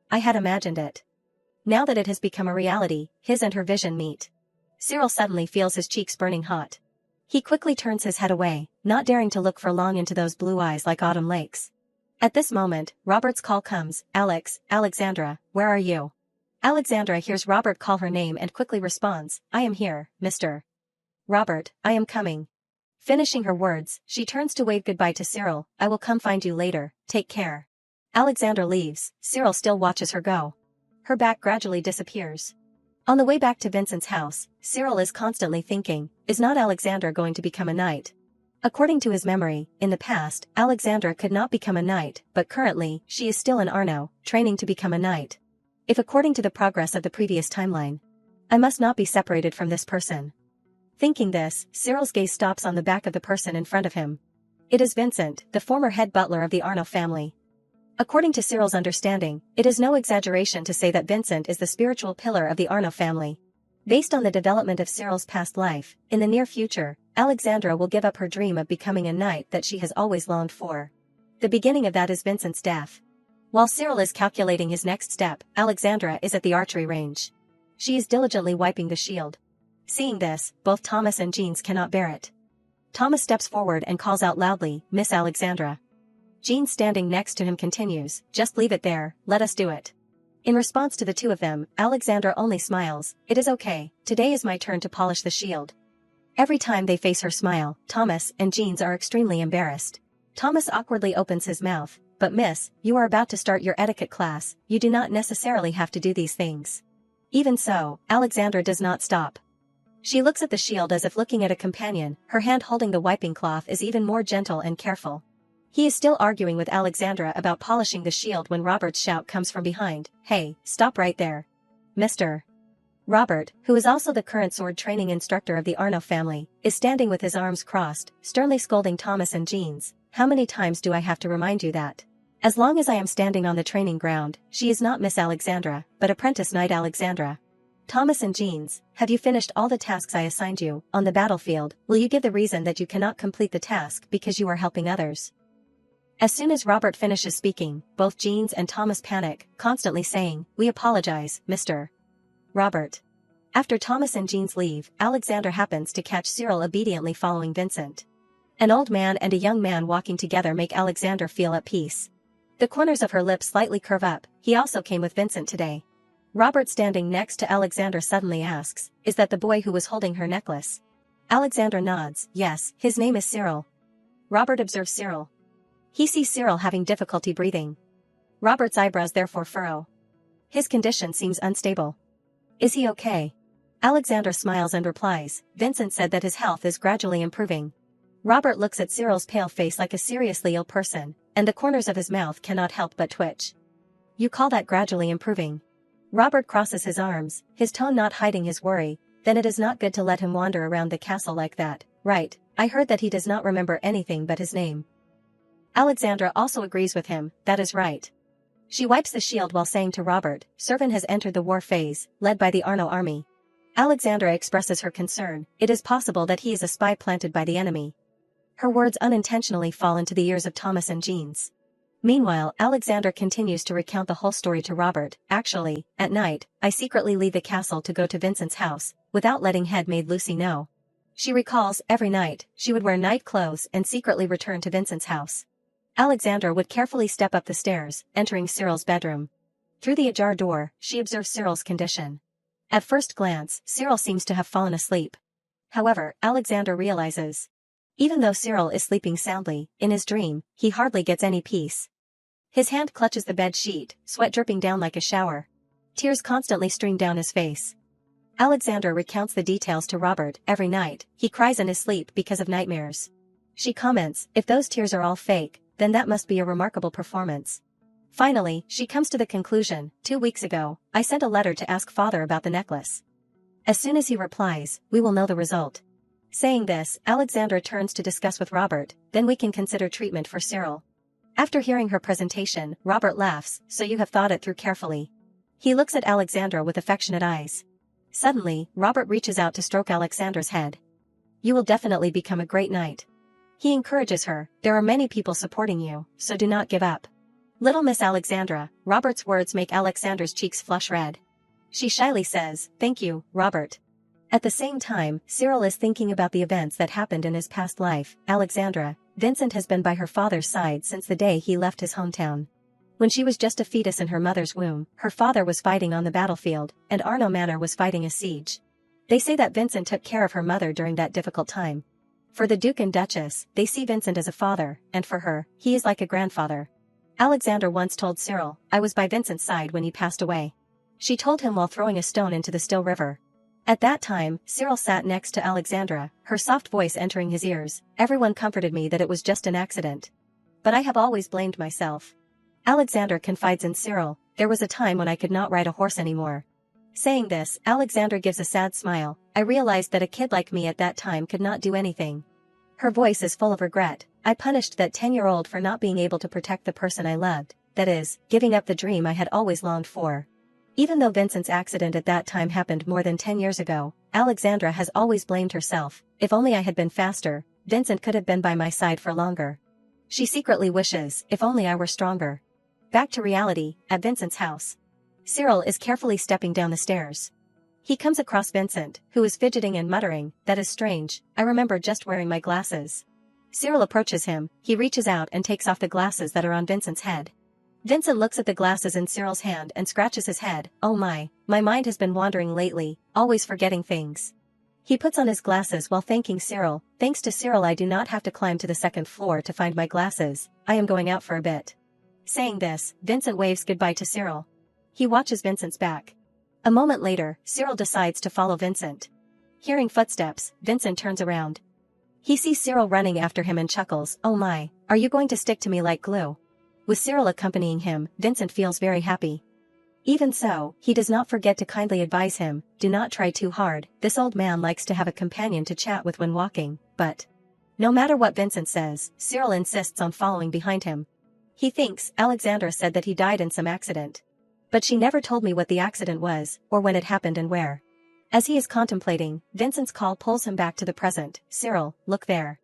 I had imagined it. Now that it has become a reality, his and her vision meet. Cyril suddenly feels his cheeks burning hot. He quickly turns his head away, not daring to look for long into those blue eyes like autumn lakes. At this moment, Robert's call comes, Alexandra, where are you? Alexandra hears Robert call her name and quickly responds, I am here, Mr. Robert, I am coming. Finishing her words, she turns to wave goodbye to Cyril, I will come find you later, take care. Alexandra leaves, Cyril still watches her go. Her back gradually disappears. On the way back to Vincent's house, Cyril is constantly thinking, is not Alexandra going to become a knight? According to his memory, in the past, Alexandra could not become a knight, but currently, she is still in Arno, training to become a knight. If according to the progress of the previous timeline, I must not be separated from this person. Thinking this, Cyril's gaze stops on the back of the person in front of him. It is Vincent, the former head butler of the Arno family. According to Cyril's understanding, it is no exaggeration to say that Vincent is the spiritual pillar of the Arno family. Based on the development of Cyril's past life, in the near future, Alexandra will give up her dream of becoming a knight that she has always longed for. The beginning of that is Vincent's death. While Cyril is calculating his next step, Alexandra is at the archery range. She is diligently wiping the shield. Seeing this, both Thomas and Jeans cannot bear it. Thomas steps forward and calls out loudly, Miss Alexandra. Jean standing next to him continues, just leave it there, let us do it. In response to the two of them, Alexandra only smiles, it is okay, today is my turn to polish the shield. Every time they face her smile, Thomas and Jeans are extremely embarrassed. Thomas awkwardly opens his mouth, "But miss, you are about to start your etiquette class, you do not necessarily have to do these things." Even so, Alexandra does not stop. She looks at the shield as if looking at a companion, her hand holding the wiping cloth is even more gentle and careful. He is still arguing with Alexandra about polishing the shield when Robert's shout comes from behind, "Hey, stop right there. Mr. Robert, who is also the current sword training instructor of the Arno family, is standing with his arms crossed, sternly scolding Thomas and Jeans. "How many times do I have to remind you that? As long as I am standing on the training ground, she is not Miss Alexandra, but Apprentice Knight Alexandra. Thomas and Jeans, have you finished all the tasks I assigned you, on the battlefield? Will you give the reason that you cannot complete the task because you are helping others?" As soon as Robert finishes speaking, both Jeans and Thomas panic, constantly saying, "We apologize, Mr. Robert." After Thomas and Jeans leave, Alexandra happens to catch Cyril obediently following Vincent. An old man and a young man walking together make Alexandra feel at peace. The corners of her lips slightly curve up. He also came with Vincent today. Robert, standing next to Alexandra, suddenly asks, "Is that the boy who was holding her necklace?" Alexandra nods. "Yes, his name is Cyril." Robert observes Cyril. He sees Cyril having difficulty breathing. Robert's eyebrows therefore furrow. His condition seems unstable. "Is he okay?" Alexandra smiles and replies, "Vincent said that his health is gradually improving." Robert looks at Cyril's pale face like a seriously ill person, and the corners of his mouth cannot help but twitch. "You call that gradually improving?" Robert crosses his arms, his tone not hiding his worry. "Then it is not good to let him wander around the castle like that, right? I heard that he does not remember anything but his name." Alexandra also agrees with him, "That is right." She wipes the shield while saying to Robert, "Servin has entered the war phase, led by the Arno army." Alexandra expresses her concern. It is possible that he is a spy planted by the enemy. Her words unintentionally fall into the ears of Thomas and Jeans. Meanwhile, Alexandra continues to recount the whole story to Robert. "Actually, at night, I secretly leave the castle to go to Vincent's house, without letting head maid Lucy know." She recalls, every night, she would wear night clothes and secretly return to Vincent's house. Alexandra would carefully step up the stairs, entering Cyril's bedroom. Through the ajar door, she observes Cyril's condition. At first glance, Cyril seems to have fallen asleep. However, Alexandra realizes, even though Cyril is sleeping soundly, in his dream, he hardly gets any peace. His hand clutches the bed sheet, sweat dripping down like a shower. Tears constantly stream down his face. Alexandra recounts the details to Robert. Every night, he cries in his sleep because of nightmares. She comments, "If those tears are all fake, then that must be a remarkable performance." Finally, she comes to the conclusion, 2 weeks ago, I sent a letter to ask father about the necklace. As soon as he replies, we will know the result. Saying this, Alexandra turns to discuss with Robert, then we can consider treatment for Cyril. After hearing her presentation, Robert laughs, "So you have thought it through carefully." He looks at Alexandra with affectionate eyes. Suddenly, Robert reaches out to stroke Alexandra's head. "You will definitely become a great knight." He encourages her, "There are many people supporting you, so do not give up." "Little Miss Alexandra," Robert's words make Alexandra's cheeks flush red. She shyly says, "Thank you, Robert." At the same time, Cyril is thinking about the events that happened in his past life. Alexandra, Vincent has been by her father's side since the day he left his hometown. When she was just a fetus in her mother's womb, her father was fighting on the battlefield, and Arno Manor was fighting a siege. They say that Vincent took care of her mother during that difficult time. For the Duke and Duchess, they see Vincent as a father, and for her, he is like a grandfather. Alexandra once told Cyril, "I was by Vincent's side when he passed away." She told him while throwing a stone into the still river. At that time, Cyril sat next to Alexandra, her soft voice entering his ears. "Everyone comforted me that it was just an accident. But I have always blamed myself." Alexandra confides in Cyril, "There was a time when I could not ride a horse anymore." Saying this, Alexandra gives a sad smile. "I realized that a kid like me at that time could not do anything." Her voice is full of regret. "I punished that 10-year-old for not being able to protect the person I loved, that is, giving up the dream I had always longed for." Even though Vincent's accident at that time happened more than 10 years ago, Alexandra has always blamed herself. "If only I had been faster, Vincent could have been by my side for longer." She secretly wishes, "If only I were stronger." Back to reality, at Vincent's house. Cyril is carefully stepping down the stairs. He comes across Vincent, who is fidgeting and muttering, "That is strange, I remember just wearing my glasses." Cyril approaches him, he reaches out and takes off the glasses that are on Vincent's head. Vincent looks at the glasses in Cyril's hand and scratches his head. "Oh my mind has been wandering lately, always forgetting things." He puts on his glasses while thanking Cyril. "Thanks to Cyril I do not have to climb to the second floor to find my glasses, I am going out for a bit." Saying this, Vincent waves goodbye to Cyril. He watches Vincent's back. A moment later, Cyril decides to follow Vincent. Hearing footsteps, Vincent turns around. He sees Cyril running after him and chuckles, "Oh my, are you going to stick to me like glue?" With Cyril accompanying him, Vincent feels very happy. Even so, he does not forget to kindly advise him, "Do not try too hard, this old man likes to have a companion to chat with when walking," but no matter what Vincent says, Cyril insists on following behind him. He thinks Alexandra said that he died in some accident. But she never told me what the accident was, or when it happened and where. As he is contemplating, Vincent's call pulls him back to the present. "Cyril, look there."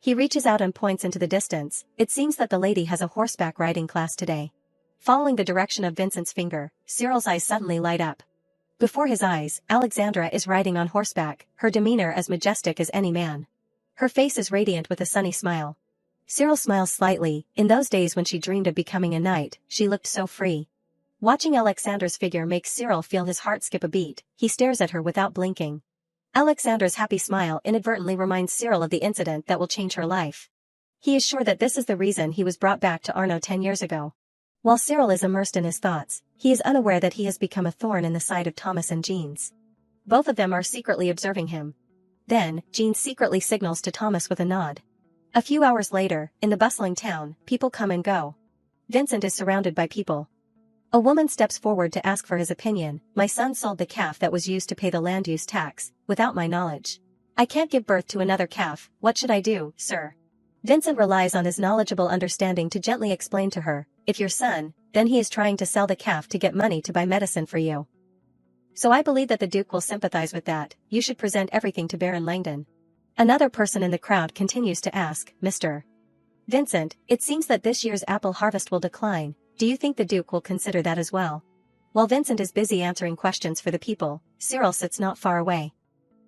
He reaches out and points into the distance. It seems that the lady has a horseback riding class today. Following the direction of Vincent's finger, Cyril's eyes suddenly light up. Before his eyes, Alexandra is riding on horseback, her demeanor as majestic as any man. Her face is radiant with a sunny smile. Cyril smiles slightly. In those days when she dreamed of becoming a knight, she looked so free. Watching Alexandra's figure makes Cyril feel his heart skip a beat. He stares at her without blinking. Alexandra's happy smile inadvertently reminds Cyril of the incident that will change her life. He is sure that this is the reason he was brought back to Arno 10 years ago. While Cyril is immersed in his thoughts, he is unaware that he has become a thorn in the side of Thomas and Jean's. Both of them are secretly observing him. Then, Jean secretly signals to Thomas with a nod. A few hours later, in the bustling town, people come and go. Vincent is surrounded by people. A woman steps forward to ask for his opinion. "My son sold the calf that was used to pay the land use tax, without my knowledge. I can't give birth to another calf. What should I do, sir?" Vincent relies on his knowledgeable understanding to gently explain to her, "If your son, then he is trying to sell the calf to get money to buy medicine for you. So I believe that the Duke will sympathize with that. You should present everything to Baron Langdon." Another person in the crowd continues to ask, "Mr. Vincent, it seems that this year's apple harvest will decline. Do you think the Duke will consider that as well?" While Vincent is busy answering questions for the people, Cyril sits not far away.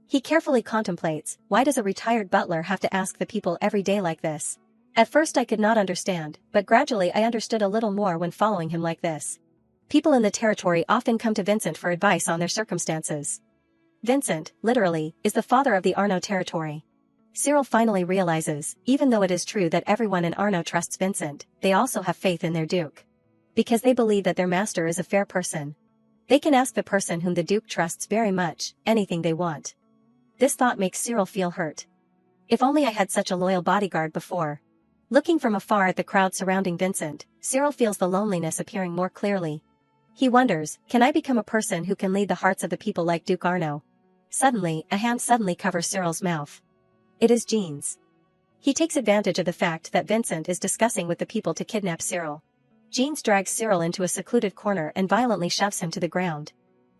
He carefully contemplates, why does a retired butler have to ask the people every day like this? At first I could not understand, but gradually I understood a little more when following him like this. People in the territory often come to Vincent for advice on their circumstances. Vincent, literally, is the father of the Arno territory. Cyril finally realizes, even though it is true that everyone in Arno trusts Vincent, they also have faith in their Duke. Because they believe that their master is a fair person. They can ask the person whom the Duke trusts very much, anything they want. This thought makes Cyril feel hurt. If only I had such a loyal bodyguard before. Looking from afar at the crowd surrounding Vincent, Cyril feels the loneliness appearing more clearly. He wonders, can I become a person who can lead the hearts of the people like Duke Arno? Suddenly, a hand suddenly covers Cyril's mouth. It is Jean's. He takes advantage of the fact that Vincent is discussing with the people to kidnap Cyril. Jean drags Cyril into a secluded corner and violently shoves him to the ground.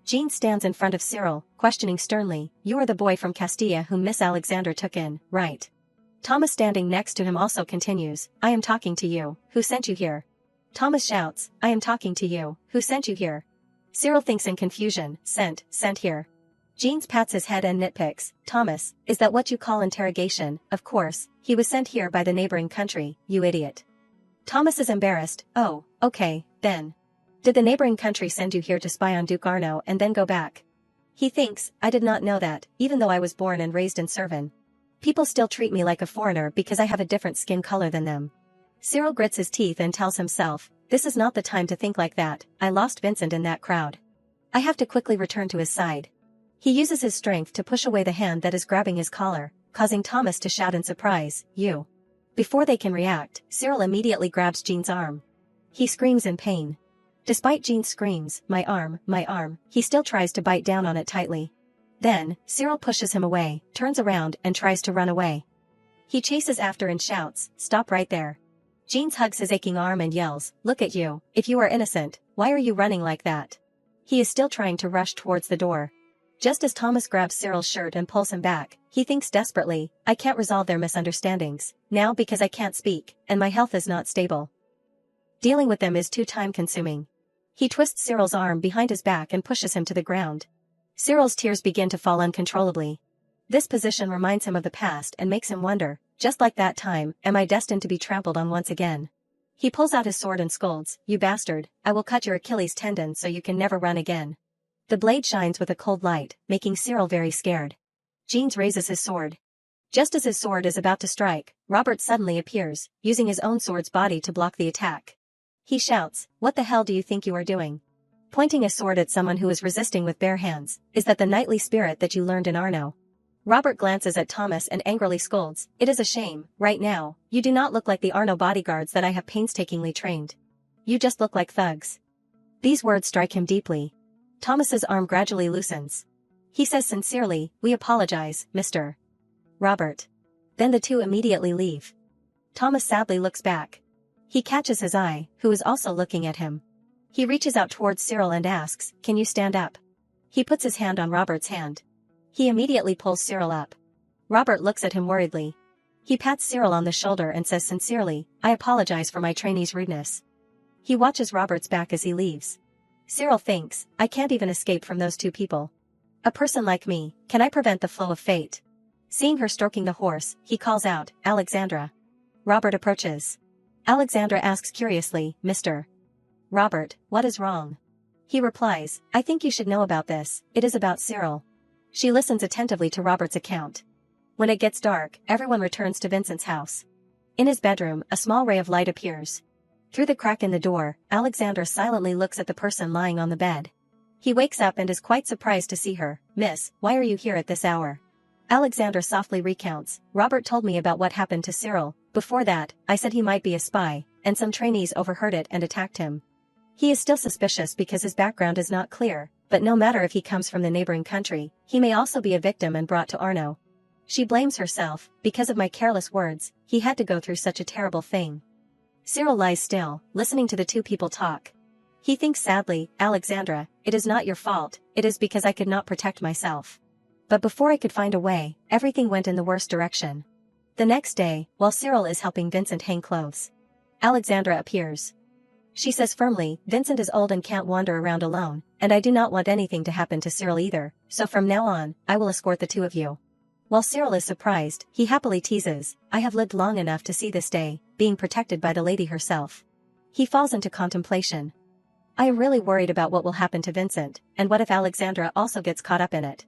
Jean stands in front of Cyril, questioning sternly, "You are the boy from Castilla whom Miss Alexandra took in, right?" Thomas standing next to him also continues, "I am talking to you. Who sent you here?" Thomas shouts, "I am talking to you. Who sent you here?" Cyril thinks in confusion, sent here. Jean pats his head and nitpicks, "Thomas, is that what you call interrogation? Of course, he was sent here by the neighboring country, you idiot." Thomas is embarrassed, "Oh, okay, then. Did the neighboring country send you here to spy on Duke Arno and then go back?" He thinks, "I did not know that, even though I was born and raised in Servin. People still treat me like a foreigner because I have a different skin color than them." Cyril grits his teeth and tells himself, "This is not the time to think like that. I lost Vincent in that crowd. I have to quickly return to his side." He uses his strength to push away the hand that is grabbing his collar, causing Thomas to shout in surprise, "You." Before they can react, Cyril immediately grabs Jean's arm. He screams in pain. Despite Jean's screams, my arm," he still tries to bite down on it tightly. Then, Cyril pushes him away, turns around and tries to run away. He chases after and shouts, "Stop right there." Jean hugs his aching arm and yells, "Look at you, if you are innocent, why are you running like that?" He is still trying to rush towards the door. Just as Thomas grabs Cyril's shirt and pulls him back, he thinks desperately, "I can't resolve their misunderstandings, now because I can't speak, and my health is not stable. Dealing with them is too time-consuming." He twists Cyril's arm behind his back and pushes him to the ground. Cyril's tears begin to fall uncontrollably. This position reminds him of the past and makes him wonder, just like that time, am I destined to be trampled on once again? He pulls out his sword and scolds, "You bastard, I will cut your Achilles tendon so you can never run again." The blade shines with a cold light, making Cyril very scared. Jean raises his sword. Just as his sword is about to strike, Robert suddenly appears, using his own sword's body to block the attack. He shouts, "What the hell do you think you are doing?" Pointing a sword at someone who is resisting with bare hands. Is that the knightly spirit that you learned in Arno? Robert glances at Thomas and angrily scolds, "It is a shame, right now, you do not look like the Arno bodyguards that I have painstakingly trained. You just look like thugs." These words strike him deeply. Thomas's arm gradually loosens. He says sincerely, "We apologize, Mr. Robert." Then the two immediately leave. Thomas sadly looks back. He catches his eye, who is also looking at him. He reaches out towards Cyril and asks, "Can you stand up?" He puts his hand on Robert's hand. He immediately pulls Cyril up. Robert looks at him worriedly. He pats Cyril on the shoulder and says sincerely, "I apologize for my trainee's rudeness." He watches Robert's back as he leaves. Cyril thinks, "I can't even escape from those two people. A person like me, can I prevent the flow of fate?" Seeing her stroking the horse, he calls out, "Alexandra." Robert approaches. Alexandra asks curiously, "Mr. Robert, what is wrong?" He replies, "I think you should know about this, it is about Cyril." She listens attentively to Robert's account. When it gets dark, everyone returns to Vincent's house. In his bedroom, a small ray of light appears. Through the crack in the door, Alexandra silently looks at the person lying on the bed. He wakes up and is quite surprised to see her. "Miss, why are you here at this hour?" Alexandra softly recounts, "Robert told me about what happened to Cyril. Before that, I said he might be a spy, and some trainees overheard it and attacked him. He is still suspicious because his background is not clear, but no matter if he comes from the neighboring country, he may also be a victim and brought to Arno. She blames herself, because of my careless words, he had to go through such a terrible thing." Cyril lies still, listening to the two people talk. He thinks sadly, "Alexandra, it is not your fault, it is because I could not protect myself. But before I could find a way, everything went in the worst direction." The next day, while Cyril is helping Vincent hang clothes, Alexandra appears. She says firmly, "Vincent is old and can't wander around alone, and I do not want anything to happen to Cyril either, so from now on, I will escort the two of you." While Cyril is surprised, he happily teases, "I have lived long enough to see this day, being protected by the lady herself." He falls into contemplation. "I am really worried about what will happen to Vincent, and what if Alexandra also gets caught up in it?"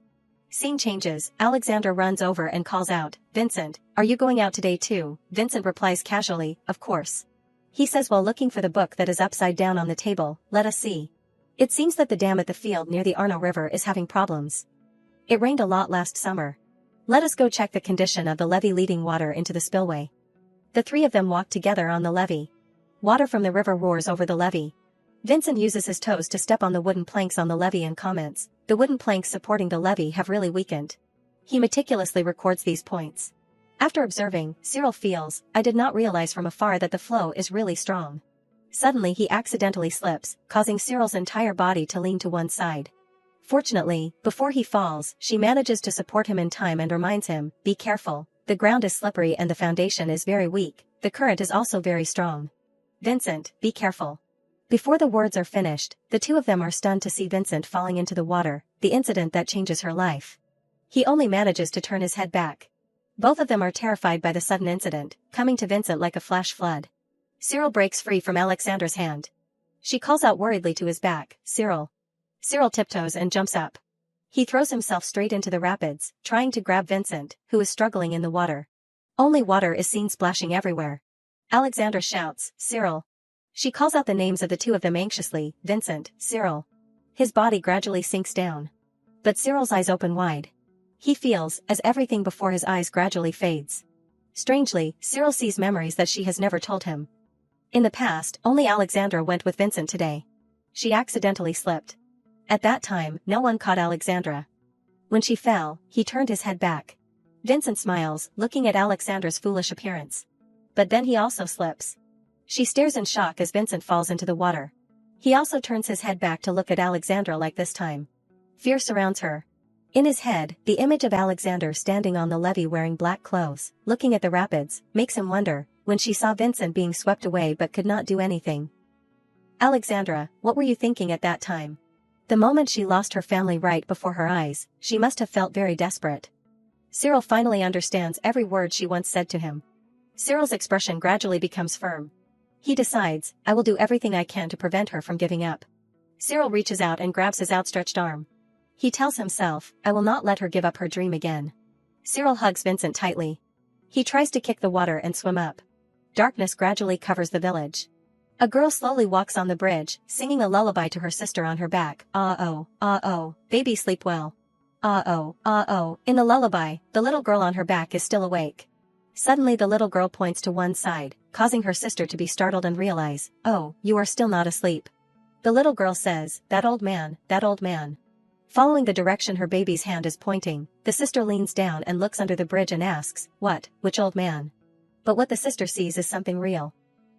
Scene changes, Alexandra runs over and calls out, "Vincent, are you going out today too?" Vincent replies casually, "Of course." He says while looking for the book that is upside down on the table, "Let us see. It seems that the dam at the field near the Arno River is having problems. It rained a lot last summer. Let us go check the condition of the levee leading water into the spillway." The three of them walk together on the levee. Water from the river roars over the levee. Vincent uses his toes to step on the wooden planks on the levee and comments, "The wooden planks supporting the levee have really weakened." He meticulously records these points. After observing, Cyril feels, "I did not realize from afar that the flow is really strong." Suddenly he accidentally slips, causing Cyril's entire body to lean to one side. Fortunately, before he falls, she manages to support him in time and reminds him, "Be careful, the ground is slippery and the foundation is very weak, the current is also very strong. Vincent, be careful." Before the words are finished, the two of them are stunned to see Vincent falling into the water, the incident that changes her life. He only manages to turn his head back. Both of them are terrified by the sudden incident, coming to Vincent like a flash flood. Cyril breaks free from Alexandra's hand. She calls out worriedly to his back, "Cyril." Cyril tiptoes and jumps up. He throws himself straight into the rapids, trying to grab Vincent, who is struggling in the water. Only water is seen splashing everywhere. Alexandra shouts, "Cyril." She calls out the names of the two of them anxiously, "Vincent, Cyril." His body gradually sinks down. But Cyril's eyes open wide. He feels, as everything before his eyes gradually fades. Strangely, Cyril sees memories that she has never told him. In the past, only Alexandra went with Vincent today. She accidentally slipped. At that time, no one caught Alexandra. When she fell, he turned his head back. Vincent smiles, looking at Alexandra's foolish appearance. But then he also slips. She stares in shock as Vincent falls into the water. He also turns his head back to look at Alexandra like this time. Fear surrounds her. In his head, the image of Alexander standing on the levee wearing black clothes, looking at the rapids, makes him wonder, when she saw Vincent being swept away but could not do anything. "Alexandra, what were you thinking at that time?" The moment she lost her family right before her eyes, she must have felt very desperate. Cyril finally understands every word she once said to him. Cyril's expression gradually becomes firm. He decides, "I will do everything I can to prevent her from giving up." Cyril reaches out and grabs his outstretched arm. He tells himself, "I will not let her give up her dream again." Cyril hugs Vincent tightly. He tries to kick the water and swim up. Darkness gradually covers the village. A girl slowly walks on the bridge, singing a lullaby to her sister on her back. Ah oh, baby sleep well. Ah oh. In the lullaby, the little girl on her back is still awake. Suddenly the little girl points to one side, causing her sister to be startled and realize, oh, you are still not asleep. The little girl says, that old man. Following the direction her baby's hand is pointing, the sister leans down and looks under the bridge and asks, what, which old man? But what the sister sees is something real.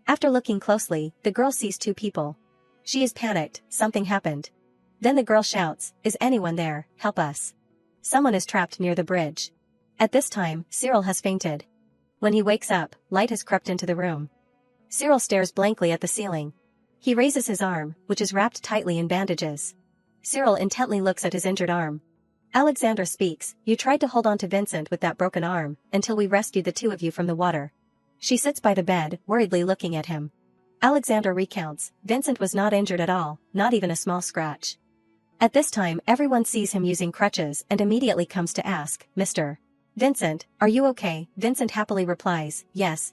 After looking closely, the girl sees two people. She is panicked, something happened. Then the girl shouts, is anyone there, help us. Someone is trapped near the bridge. At this time, Cyril has fainted. When he wakes up, light has crept into the room. Cyril stares blankly at the ceiling. He raises his arm, which is wrapped tightly in bandages. Cyril intently looks at his injured arm. Alexandra speaks, you tried to hold on to Vincent with that broken arm, until we rescued the two of you from the water. She sits by the bed, worriedly looking at him. Alexandra recounts, Vincent was not injured at all, not even a small scratch. At this time everyone sees him using crutches and immediately comes to ask, Mr. Vincent, are you okay? Vincent happily replies, yes,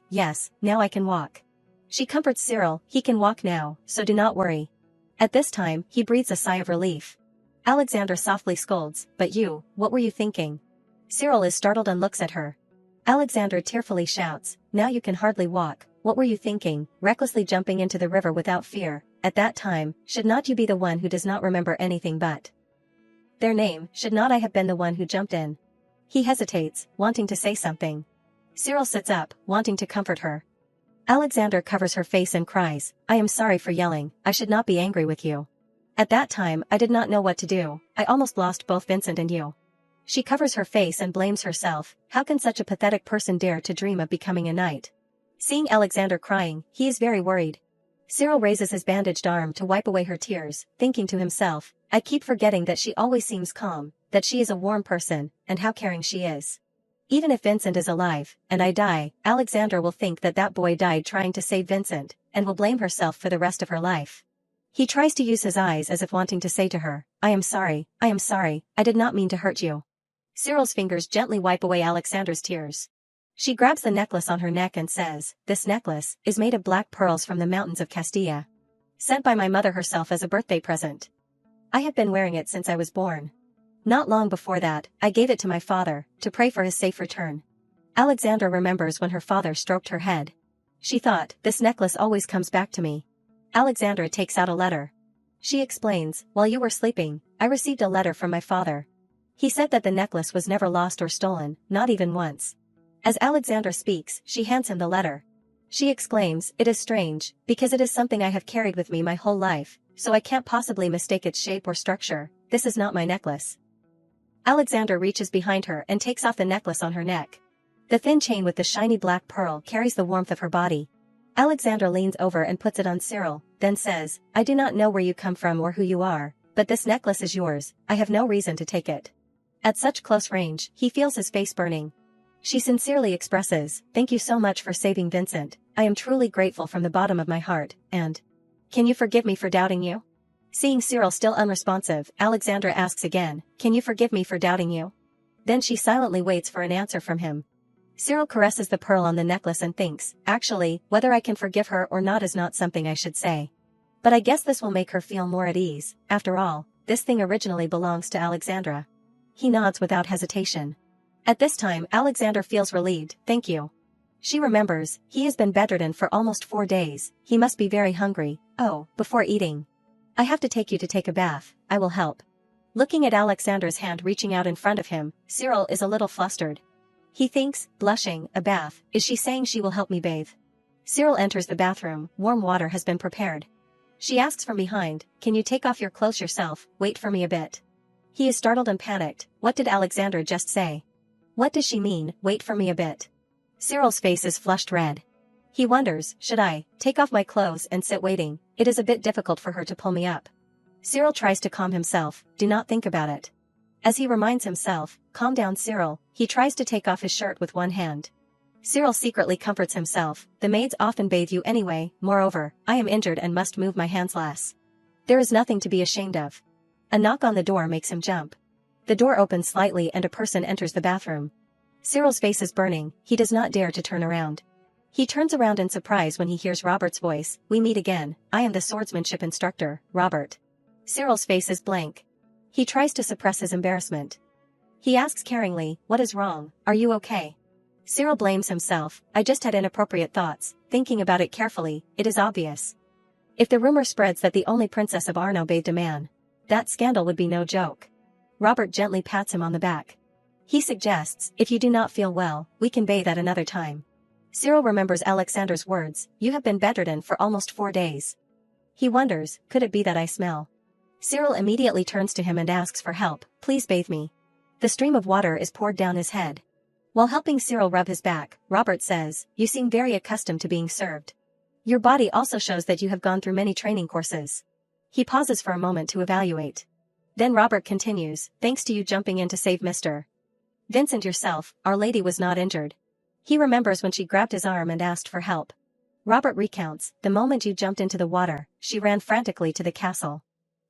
now I can walk. She comforts Cyril, he can walk now, so do not worry. At this time, he breathes a sigh of relief. Alexandra softly scolds, but you, what were you thinking? Cyril is startled and looks at her. Alexandra tearfully shouts, now you can hardly walk, what were you thinking, recklessly jumping into the river without fear, at that time, should not you be the one who does not remember anything but their name, should not I have been the one who jumped in? He hesitates, wanting to say something. Cyril sits up, wanting to comfort her. Alexandra covers her face and cries, I am sorry for yelling, I should not be angry with you. At that time I did not know what to do, I almost lost both Vincent and you. She covers her face and blames herself, how can such a pathetic person dare to dream of becoming a knight? Seeing Alexandra crying, he is very worried. Cyril raises his bandaged arm to wipe away her tears, thinking to himself, I keep forgetting that she always seems calm, that she is a warm person, and how caring she is. Even if Vincent is alive, and I die, Alexandra will think that that boy died trying to save Vincent, and will blame herself for the rest of her life. He tries to use his eyes as if wanting to say to her, I am sorry, I did not mean to hurt you. Cyril's fingers gently wipe away Alexandra's tears. She grabs the necklace on her neck and says, this necklace is made of black pearls from the mountains of Castilla. Sent by my mother herself as a birthday present. I have been wearing it since I was born. Not long before that, I gave it to my father, to pray for his safe return. Alexandra remembers when her father stroked her head. She thought, this necklace always comes back to me. Alexandra takes out a letter. She explains, while you were sleeping, I received a letter from my father. He said that the necklace was never lost or stolen, not even once. As Alexandra speaks, she hands him the letter. She exclaims, it is strange, because it is something I have carried with me my whole life, so I can't possibly mistake its shape or structure, this is not my necklace. Alexandra reaches behind her and takes off the necklace on her neck. The thin chain with the shiny black pearl carries the warmth of her body. Alexandra leans over and puts it on Cyril, then says, I do not know where you come from or who you are, but this necklace is yours, I have no reason to take it. At such close range, he feels his face burning. She sincerely expresses, thank you so much for saving Vincent, I am truly grateful from the bottom of my heart, and can you forgive me for doubting you? Seeing Cyril still unresponsive, Alexandra asks again, can you forgive me for doubting you? Then she silently waits for an answer from him. Cyril caresses the pearl on the necklace and thinks, actually, whether I can forgive her or not is not something I should say. But I guess this will make her feel more at ease, after all, this thing originally belongs to Alexandra. He nods without hesitation. At this time Alexandra feels relieved, thank you. She remembers, he has been bedridden for almost 4 days, he must be very hungry, oh, before eating. I have to take you to take a bath, I will help. Looking at Alexandra's hand reaching out in front of him, Cyril is a little flustered. He thinks, blushing, a bath, is she saying she will help me bathe? Cyril enters the bathroom, warm water has been prepared. She asks from behind, can you take off your clothes yourself, wait for me a bit. He is startled and panicked, what did Alexandra just say? What does she mean, wait for me a bit? Cyril's face is flushed red. He wonders, should I take off my clothes and sit waiting? It is a bit difficult for her to pull me up. Cyril tries to calm himself, do not think about it. As he reminds himself, calm down Cyril, he tries to take off his shirt with one hand. Cyril secretly comforts himself, the maids often bathe you anyway, moreover, I am injured and must move my hands less. There is nothing to be ashamed of. A knock on the door makes him jump. The door opens slightly and a person enters the bathroom. Cyril's face is burning, he does not dare to turn around. He turns around in surprise when he hears Robert's voice. "We meet again, I am the swordsmanship instructor, Robert." Cyril's face is blank. He tries to suppress his embarrassment. He asks caringly, "What is wrong, are you okay?" Cyril blames himself. "I just had inappropriate thoughts, thinking about it carefully, it is obvious. If the rumor spreads that the only princess of Arno bathed a man, that scandal would be no joke." Robert gently pats him on the back. He suggests, "If you do not feel well, we can bathe at another time." Cyril remembers Alexander's words, "You have been bedridden for almost 4 days." He wonders, could it be that I smell? Cyril immediately turns to him and asks for help, "Please bathe me." The stream of water is poured down his head. While helping Cyril rub his back, Robert says, "You seem very accustomed to being served. Your body also shows that you have gone through many training courses." He pauses for a moment to evaluate. Then Robert continues, "Thanks to you jumping in to save Mr. Vincent yourself, Our Lady was not injured." He remembers when she grabbed his arm and asked for help. Robert recounts, "The moment you jumped into the water, she ran frantically to the castle.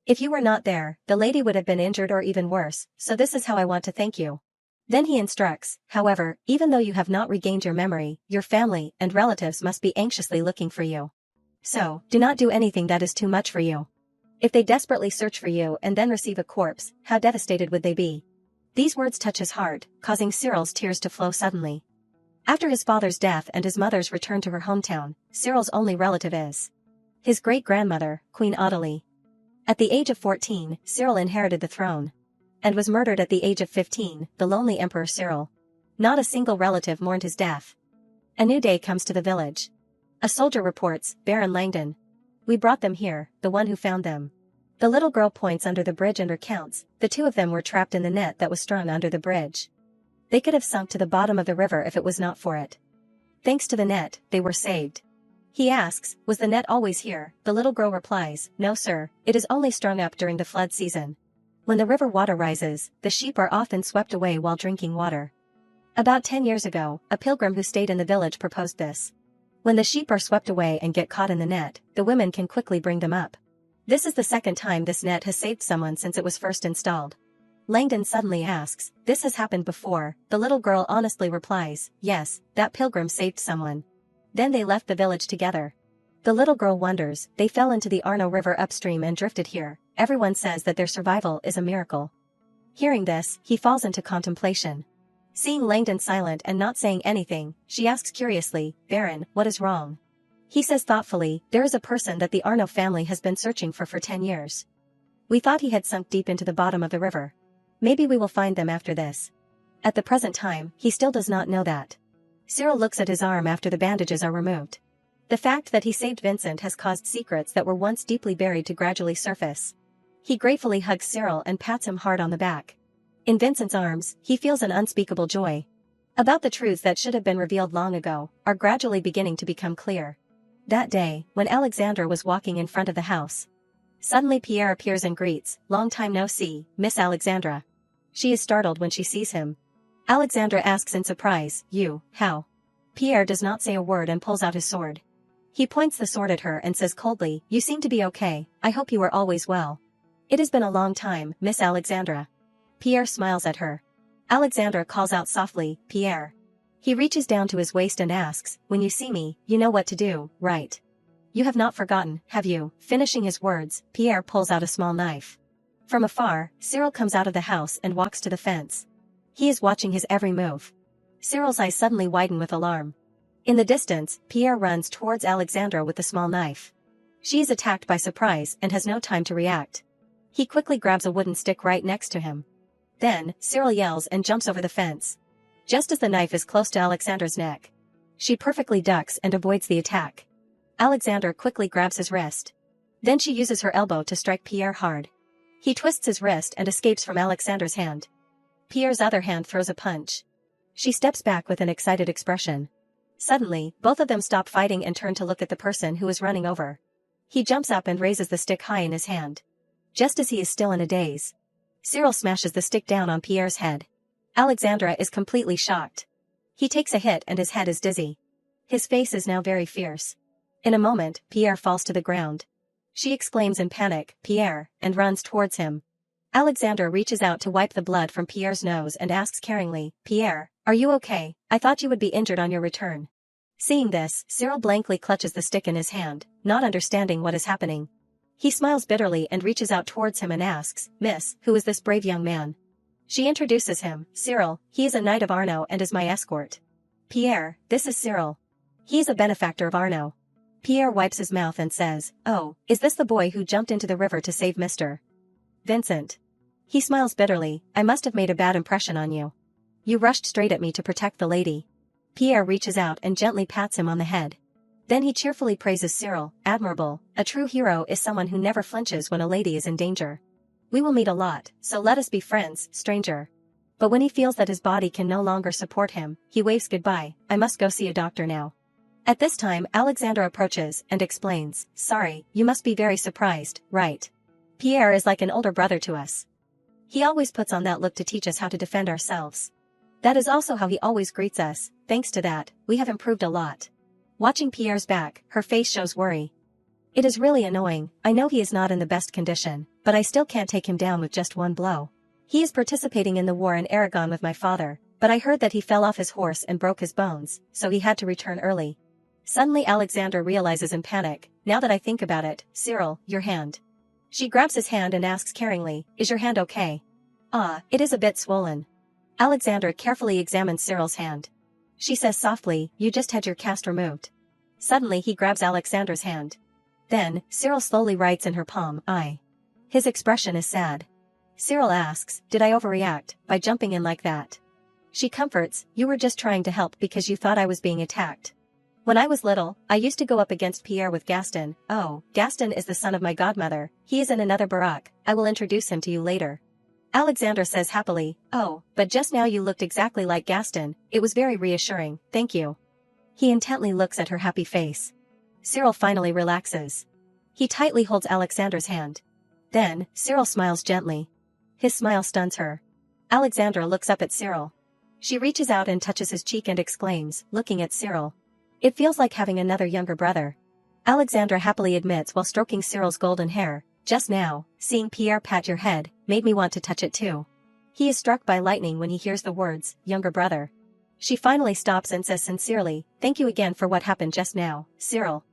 If you were not there, the lady would have been injured or even worse, so this is how I want to thank you." Then he instructs, "However, even though you have not regained your memory, your family and relatives must be anxiously looking for you. So, do not do anything that is too much for you. If they desperately search for you and then receive a corpse, how devastated would they be?" These words touch his heart, causing Cyril's tears to flow suddenly. After his father's death and his mother's return to her hometown, Cyril's only relative is his great-grandmother, Queen Audalie. At the age of 14, Cyril inherited the throne and was murdered at the age of 15, the lonely Emperor Cyril. Not a single relative mourned his death. A new day comes to the village. A soldier reports, "Baron Langdon. We brought them here, the one who found them." The little girl points under the bridge and recounts, "The 2 of them were trapped in the net that was strung under the bridge. They could have sunk to the bottom of the river if it was not for it. Thanks to the net, they were saved." He asks, "Was the net always here?" The little girl replies, "No sir, it is only strung up during the flood season. When the river water rises, the sheep are often swept away while drinking water. About 10 years ago, a pilgrim who stayed in the village proposed this. When the sheep are swept away and get caught in the net, the women can quickly bring them up. This is the second time this net has saved someone since it was first installed." Langdon suddenly asks, "This has happened before?" The little girl honestly replies, "Yes, that pilgrim saved someone. Then they left the village together." The little girl wonders, "They fell into the Arno River upstream and drifted here. Everyone says that their survival is a miracle." Hearing this, he falls into contemplation. Seeing Langdon silent and not saying anything, she asks curiously, "Baron, what is wrong?" He says thoughtfully, "There is a person that the Arno family has been searching for 10 years. We thought he had sunk deep into the bottom of the river. Maybe we will find them after this. At the present time, he still does not know that." Cyril looks at his arm after the bandages are removed. The fact that he saved Vincent has caused secrets that were once deeply buried to gradually surface. He gratefully hugs Cyril and pats him hard on the back. In Vincent's arms, he feels an unspeakable joy. About the truths that should have been revealed long ago, are gradually beginning to become clear. That day, when Alexandra was walking in front of the house, suddenly Pierre appears and greets, "Long time no see, Miss Alexandra." She is startled when she sees him. Alexandra asks in surprise, "You, how?" Pierre does not say a word and pulls out his sword. He points the sword at her and says coldly, "You seem to be okay, I hope you are always well." "It has been a long time, Miss Alexandra." Pierre smiles at her. Alexandra calls out softly, "Pierre." He reaches down to his waist and asks, "When you see me, you know what to do, right? You have not forgotten, have you?" Finishing his words, Pierre pulls out a small knife. From afar, Cyril comes out of the house and walks to the fence. He is watching his every move. Cyril's eyes suddenly widen with alarm. In the distance, Pierre runs towards Alexandra with the small knife. She is attacked by surprise and has no time to react. He quickly grabs a wooden stick right next to him. Then, Cyril yells and jumps over the fence. Just as the knife is close to Alexandra's neck, she perfectly ducks and avoids the attack. Alexandra quickly grabs his wrist. Then she uses her elbow to strike Pierre hard. He twists his wrist and escapes from Alexandra's hand. Pierre's other hand throws a punch. She steps back with an excited expression. Suddenly, both of them stop fighting and turn to look at the person who is running over. He jumps up and raises the stick high in his hand. Just as he is still in a daze, Cyril smashes the stick down on Pierre's head. Alexandra is completely shocked. He takes a hit and his head is dizzy. His face is now very fierce. In a moment, Pierre falls to the ground. She exclaims in panic, "Pierre," and runs towards him. Alexandra reaches out to wipe the blood from Pierre's nose and asks caringly, "Pierre, are you okay? I thought you would be injured on your return." Seeing this, Cyril blankly clutches the stick in his hand, not understanding what is happening. He smiles bitterly and reaches out towards him and asks, "Miss, who is this brave young man?" She introduces him, Cyril, he is a knight of Arno and is my escort. Pierre, this is Cyril. He is a benefactor of Arno. Pierre wipes his mouth and says, "Oh, is this the boy who jumped into the river to save Mr. Vincent?" He smiles bitterly, "I must have made a bad impression on you. You rushed straight at me to protect the lady." Pierre reaches out and gently pats him on the head. Then he cheerfully praises Cyril, "Admirable, a true hero is someone who never flinches when a lady is in danger. We will meet a lot, so let us be friends, stranger." But when he feels that his body can no longer support him, he waves goodbye. "I must go see a doctor now." At this time Alexandra approaches and explains, "Sorry, you must be very surprised, right? Pierre is like an older brother to us. He always puts on that look to teach us how to defend ourselves. That is also how he always greets us. Thanks to that, we have improved a lot." Watching Pierre's back, her face shows worry. "It is really annoying, I know he is not in the best condition, but I still can't take him down with just one blow. He is participating in the war in Aragon with my father, but I heard that he fell off his horse and broke his bones, so he had to return early." Suddenly Alexandra realizes in panic, "Now that I think about it, Cyril, your hand." She grabs his hand and asks caringly, "Is your hand okay?" "Ah, it is a bit swollen." Alexandra carefully examines Cyril's hand. She says softly, "You just had your cast removed." Suddenly he grabs Alexandra's hand. Then, Cyril slowly writes in her palm, "I." His expression is sad. Cyril asks, "Did I overreact by jumping in like that?" She comforts, "You were just trying to help because you thought I was being attacked. When I was little, I used to go up against Pierre with Gaston. Oh, Gaston is the son of my godmother, he is in another barack, I will introduce him to you later." Alexandra says happily, "Oh, but just now you looked exactly like Gaston, it was very reassuring, thank you." He intently looks at her happy face. Cyril finally relaxes. He tightly holds Alexandra's hand. Then, Cyril smiles gently. His smile stuns her. Alexandra looks up at Cyril. She reaches out and touches his cheek and exclaims, looking at Cyril, "It feels like having another younger brother." Alexandra happily admits while stroking Cyril's golden hair, "Just now, seeing Pierre pat your head, made me want to touch it too." He is struck by lightning when he hears the words, "younger brother." She finally stops and says sincerely, "Thank you again for what happened just now, Cyril.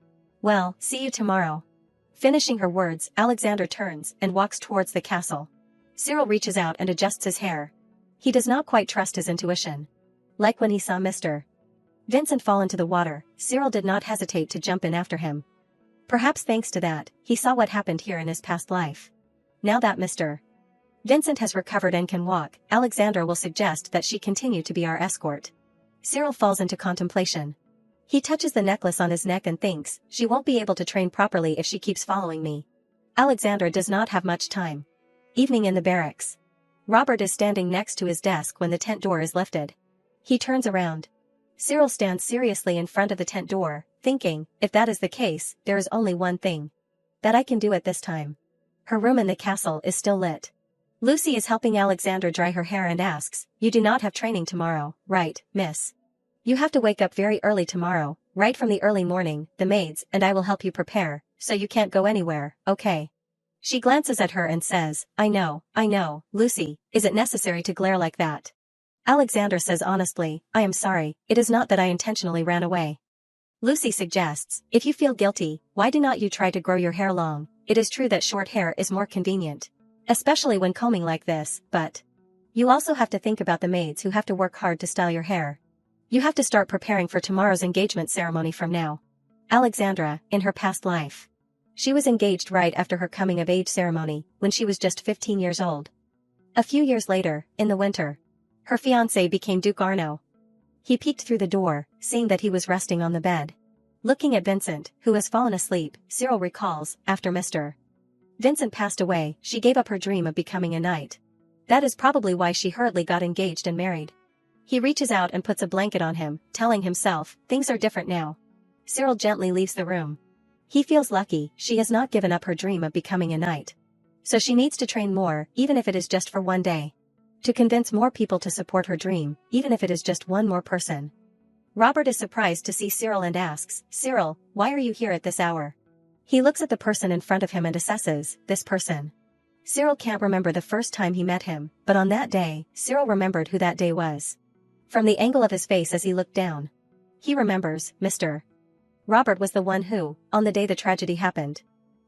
Well, see you tomorrow." Finishing her words, Alexandra turns and walks towards the castle. Cyril reaches out and adjusts his hair. He does not quite trust his intuition. Like when he saw Mr. Vincent fall into the water, Cyril did not hesitate to jump in after him. Perhaps thanks to that, he saw what happened here in his past life. Now that Mr. Vincent has recovered and can walk, Alexandra will suggest that she continue to be our escort. Cyril falls into contemplation. He touches the necklace on his neck and thinks, she won't be able to train properly if she keeps following me. Alexandra does not have much time. Evening in the barracks. Robert is standing next to his desk when the tent door is lifted. He turns around. Cyril stands seriously in front of the tent door, thinking, if that is the case, there is only one thing that I can do at this time. Her room in the castle is still lit. Lucy is helping Alexandra dry her hair and asks, "You do not have training tomorrow, right, miss? You have to wake up very early tomorrow, right from the early morning, the maids and I will help you prepare, so you can't go anywhere, okay?" She glances at her and says, I know, Lucy, is it necessary to glare like that?" Alexandra says honestly, "I am sorry, it is not that I intentionally ran away." Lucy suggests, "If you feel guilty, why do not you try to grow your hair long? It is true that short hair is more convenient, especially when combing like this, but you also have to think about the maids who have to work hard to style your hair. You have to start preparing for tomorrow's engagement ceremony from now." Alexandra, in her past life, she was engaged right after her coming-of-age ceremony, when she was just 15 years old. A few years later, in the winter, her fiancé became Duke Arno. He peeked through the door, seeing that he was resting on the bed. Looking at Vincent, who has fallen asleep, Cyril recalls, after Mr. Vincent passed away, she gave up her dream of becoming a knight. That is probably why she hurriedly got engaged and married. He reaches out and puts a blanket on him, telling himself, things are different now. Cyril gently leaves the room. He feels lucky, she has not given up her dream of becoming a knight. So she needs to train more, even if it is just for one day. To convince more people to support her dream, even if it is just one more person. Robert is surprised to see Cyril and asks, "Cyril, why are you here at this hour?" He looks at the person in front of him and assesses, this person. Cyril can't remember the first time he met him, but on that day, Cyril remembered who that day was. From the angle of his face as he looked down, He remembers, Mr. Robert was the one who, on the day the tragedy happened,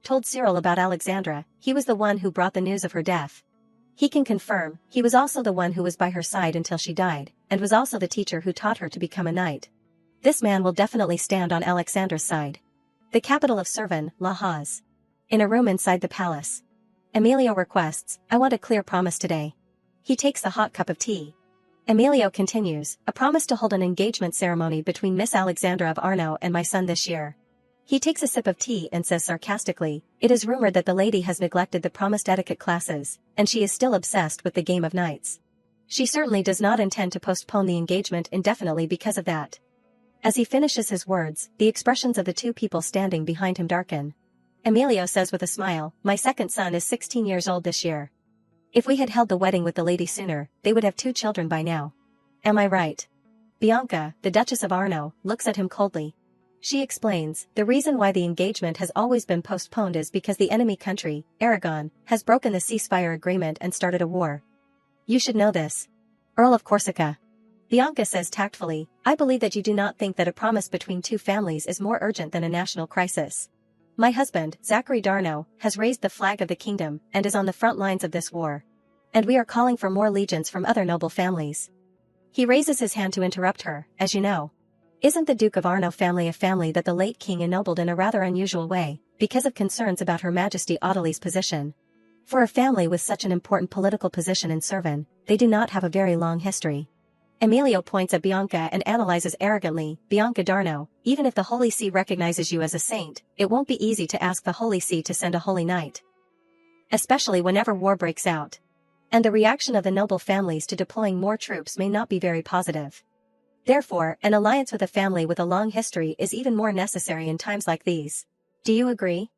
told Cyril about Alexandra. He was the one who brought the news of her death. He can confirm, he was also the one who was by her side until she died, and was also the teacher who taught her to become a knight. This man will definitely stand on Alexandra's side. The capital of Servin, Lahaz. In a room inside the palace. Emilio requests, I want a clear promise today. He takes the hot cup of tea. Emilio continues, a promise to hold an engagement ceremony between Miss Alexandra of Arno and my son this year. He takes a sip of tea and says sarcastically, it is rumored that the lady has neglected the promised etiquette classes, and she is still obsessed with the game of knights. She certainly does not intend to postpone the engagement indefinitely because of that. As he finishes his words, the expressions of the two people standing behind him darken. Emilio says with a smile, my second son is 16 years old this year. If we had held the wedding with the lady sooner, they would have 2 children by now. Am I right? Bianca, the Duchess of Arno, looks at him coldly. She explains, the reason why the engagement has always been postponed is because the enemy country, Aragon, has broken the ceasefire agreement and started a war. You should know this. Earl of Corsica. Bianca says tactfully, I believe that you do not think that a promise between 2 families is more urgent than a national crisis. My husband, Zachary Darno, has raised the flag of the kingdom and is on the front lines of this war. And we are calling for more allegiance from other noble families. He raises his hand to interrupt her, as you know. Isn't the Duke of Arno family a family that the late king ennobled in a rather unusual way, because of concerns about Her Majesty Ottilie's position? For a family with such an important political position in Servin, they do not have a very long history. Emilio points at Bianca and analyzes arrogantly, Bianca Darno, even if the Holy See recognizes you as a saint, it won't be easy to ask the Holy See to send a holy knight. Especially whenever war breaks out. And the reaction of the noble families to deploying more troops may not be very positive. Therefore, an alliance with a family with a long history is even more necessary in times like these. Do you agree?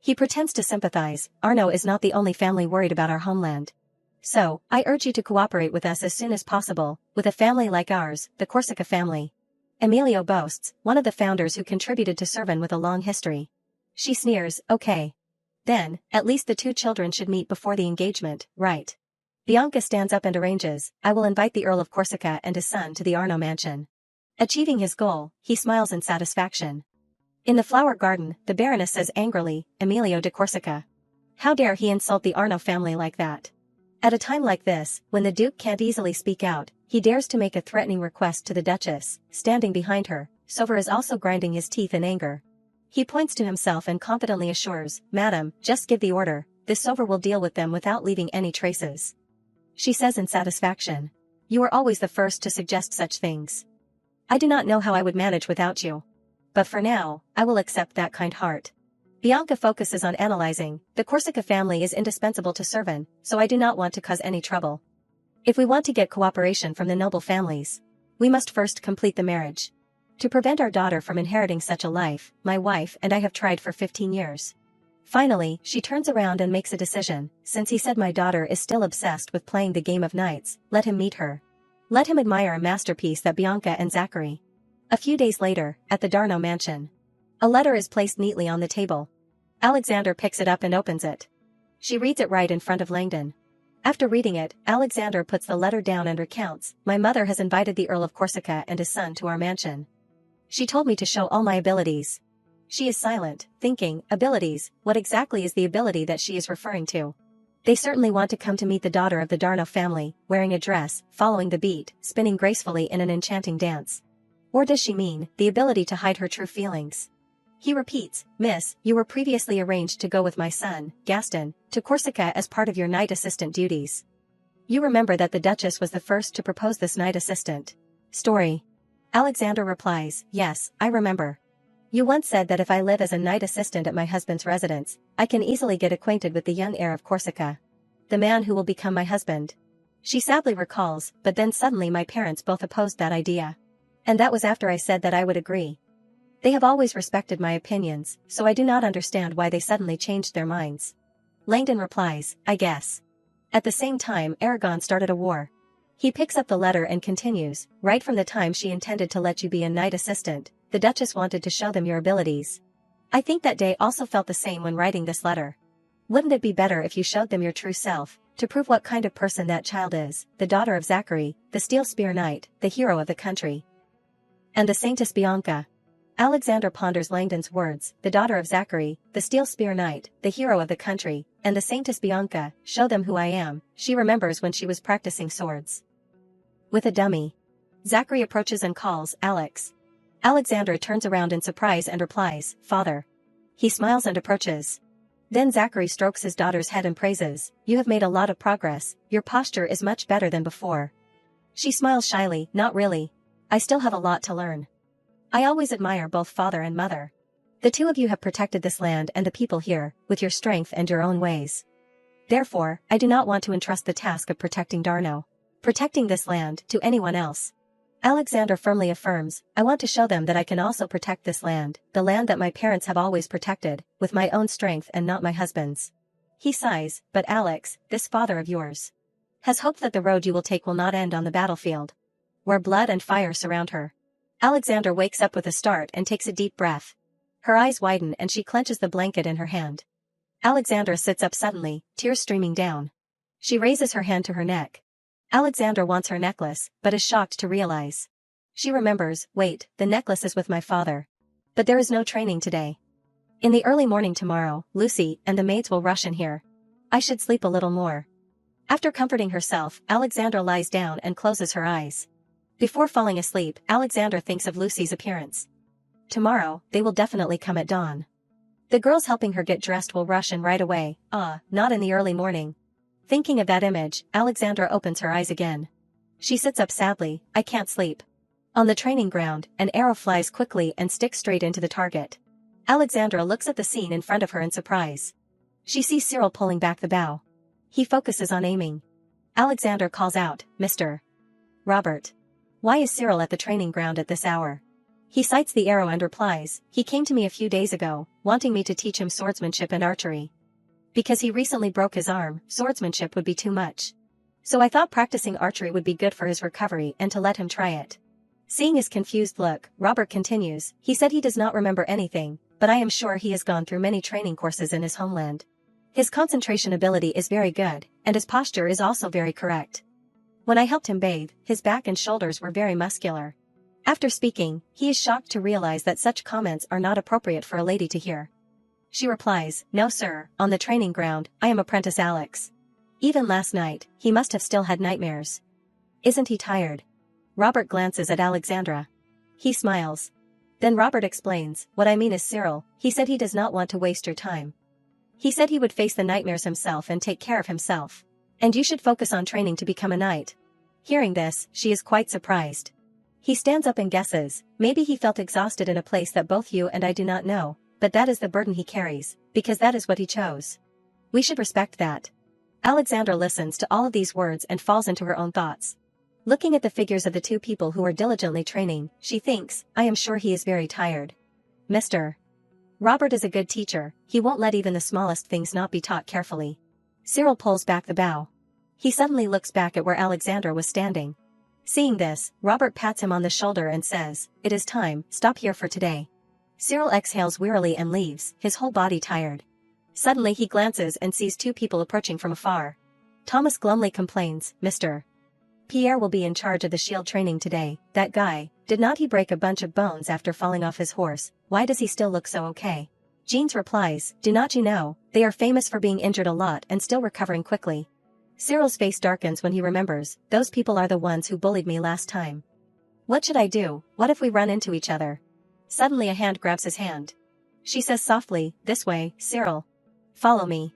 He pretends to sympathize, Arno is not the only family worried about our homeland. So, I urge you to cooperate with us as soon as possible, with a family like ours, the Corsica family. Emilio boasts, one of the founders who contributed to Servin with a long history. She sneers, okay. Then, at least the 2 children should meet before the engagement, right? Bianca stands up and arranges, I will invite the Earl of Corsica and his son to the Arno mansion. Achieving his goal, he smiles in satisfaction. In the flower garden, the Baroness says angrily, Emilio de Corsica. How dare he insult the Arno family like that? At a time like this, when the Duke can't easily speak out, he dares to make a threatening request to the Duchess. Standing behind her, Sover is also grinding his teeth in anger. He points to himself and confidently assures, Madam, just give the order, this Sover will deal with them without leaving any traces. She says in satisfaction. You are always the first to suggest such things. I do not know how I would manage without you. But for now, I will accept that kind heart. Bianca focuses on analyzing, the Corsica family is indispensable to Servin, so I do not want to cause any trouble. If we want to get cooperation from the noble families, we must first complete the marriage. To prevent our daughter from inheriting such a life, my wife and I have tried for 15 years. Finally, she turns around and makes a decision, since he said my daughter is still obsessed with playing the game of knights, let him meet her. Let him admire a masterpiece that Bianca and Zachary. A few days later, at the Darno mansion. A letter is placed neatly on the table. Alexander picks it up and opens it. She reads it right in front of Langdon. After reading it, Alexander puts the letter down and recounts, my mother has invited the Earl of Corsica and his son to our mansion. She told me to show all my abilities. She is silent, thinking, abilities, what exactly is the ability that she is referring to? They certainly want to come to meet the daughter of the Darno family, wearing a dress, following the beat, spinning gracefully in an enchanting dance. Or does she mean, the ability to hide her true feelings? He repeats, Miss, you were previously arranged to go with my son, Gaston, to Corsica as part of your knight assistant duties. You remember that the Duchess was the first to propose this knight assistant story. Alexander replies, yes, I remember. You once said that if I live as a knight assistant at my husband's residence, I can easily get acquainted with the young heir of Corsica. The man who will become my husband. She sadly recalls, but then suddenly my parents both opposed that idea. And that was after I said that I would agree. They have always respected my opinions, so I do not understand why they suddenly changed their minds. Langdon replies, I guess. At the same time, Aragon started a war. He picks up the letter and continues, right from the time she intended to let you be a knight assistant, the Duchess wanted to show them your abilities. I think that day also felt the same when writing this letter. Wouldn't it be better if you showed them your true self, to prove what kind of person that child is, the daughter of Zachary, the steel spear knight, the hero of the country? And the Saintess Bianca. Alexander ponders Langdon's words, the daughter of Zachary, the steel spear knight, the hero of the country, and the Saintess Bianca, show them who I am, she remembers when she was practicing swords. With a dummy. Zachary approaches and calls, Alex. Alexandra turns around in surprise and replies, Father. He smiles and approaches. Then Zachary strokes his daughter's head and praises, You have made a lot of progress, your posture is much better than before. She smiles shyly, Not really. I still have a lot to learn. I always admire both father and mother. The two of you have protected this land and the people here, with your strength and your own ways. Therefore, I do not want to entrust the task of protecting Darno, protecting this land, to anyone else. Alexander firmly affirms, I want to show them that I can also protect this land, the land that my parents have always protected, with my own strength and not my husband's. He sighs, but Alex, this father of yours, has hoped that the road you will take will not end on the battlefield, where blood and fire surround her. Alexander wakes up with a start and takes a deep breath. Her eyes widen and she clenches the blanket in her hand. Alexandra sits up suddenly, tears streaming down. She raises her hand to her neck. Alexandra wants her necklace, but is shocked to realize. She remembers, wait, the necklace is with my father. But there is no training today. In the early morning tomorrow, Lucy and the maids will rush in here. I should sleep a little more. After comforting herself, Alexandra lies down and closes her eyes. Before falling asleep, Alexandra thinks of Lucy's appearance. Tomorrow, they will definitely come at dawn. The girls helping her get dressed will rush in right away, not in the early morning. Thinking of that image, Alexandra opens her eyes again. She sits up sadly, I can't sleep. On the training ground, an arrow flies quickly and sticks straight into the target. Alexandra looks at the scene in front of her in surprise. She sees Cyril pulling back the bow. He focuses on aiming. Alexandra calls out, Mr. Robert. Why is Cyril at the training ground at this hour? He sights the arrow and replies, He came to me a few days ago, wanting me to teach him swordsmanship and archery. Because he recently broke his arm, swordsmanship would be too much. So I thought practicing archery would be good for his recovery and to let him try it. Seeing his confused look, Robert continues, He said he does not remember anything, but I am sure he has gone through many training courses in his homeland. His concentration ability is very good, and his posture is also very correct. When I helped him bathe, his back and shoulders were very muscular. After speaking, he is shocked to realize that such comments are not appropriate for a lady to hear. She replies, No sir, on the training ground, I am apprentice Alex. Even last night, he must have still had nightmares. Isn't he tired? Robert glances at Alexandra. He smiles. Then Robert explains, What I mean is Cyril, he said he does not want to waste your time. He said he would face the nightmares himself and take care of himself. And you should focus on training to become a knight. Hearing this, she is quite surprised. He stands up and guesses, maybe he felt exhausted in a place that both you and I do not know, but that is the burden he carries, because that is what he chose. We should respect that. Alexandra listens to all of these words and falls into her own thoughts. Looking at the figures of the two people who are diligently training, she thinks, I am sure he is very tired. Mr. Robert is a good teacher, he won't let even the smallest things not be taught carefully. Cyril pulls back the bow. He suddenly looks back at where Alexandra was standing. Seeing this, Robert pats him on the shoulder and says, It is time, stop here for today. Cyril exhales wearily and leaves, his whole body tired. Suddenly he glances and sees two people approaching from afar. Thomas glumly complains, Mr. Pierre will be in charge of the shield training today, that guy, did not he break a bunch of bones after falling off his horse, why does he still look so okay? Jeans replies, Do not you know, they are famous for being injured a lot and still recovering quickly. Cyril's face darkens when he remembers, those people are the ones who bullied me last time. What should I do, what if we run into each other? Suddenly a hand grabs his hand. She says softly, This way, Cyril. Follow me.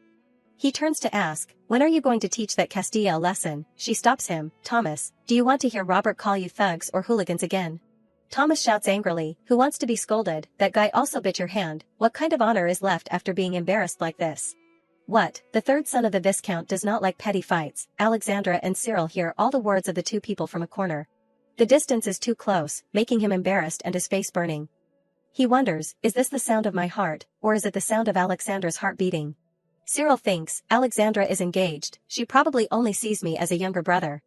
He turns to ask, When are you going to teach that Castilla a lesson? She stops him, Thomas, do you want to hear Robert call you thugs or hooligans again? Thomas shouts angrily, Who wants to be scolded? That guy also bit your hand, what kind of honor is left after being embarrassed like this? What, the third son of the Viscount does not like petty fights? Alexandra and Cyril hear all the words of the two people from a corner. The distance is too close, making him embarrassed and his face burning. He wonders, is this the sound of my heart, or is it the sound of Alexandra's heart beating? Cyril thinks, Alexandra is engaged, she probably only sees me as a younger brother.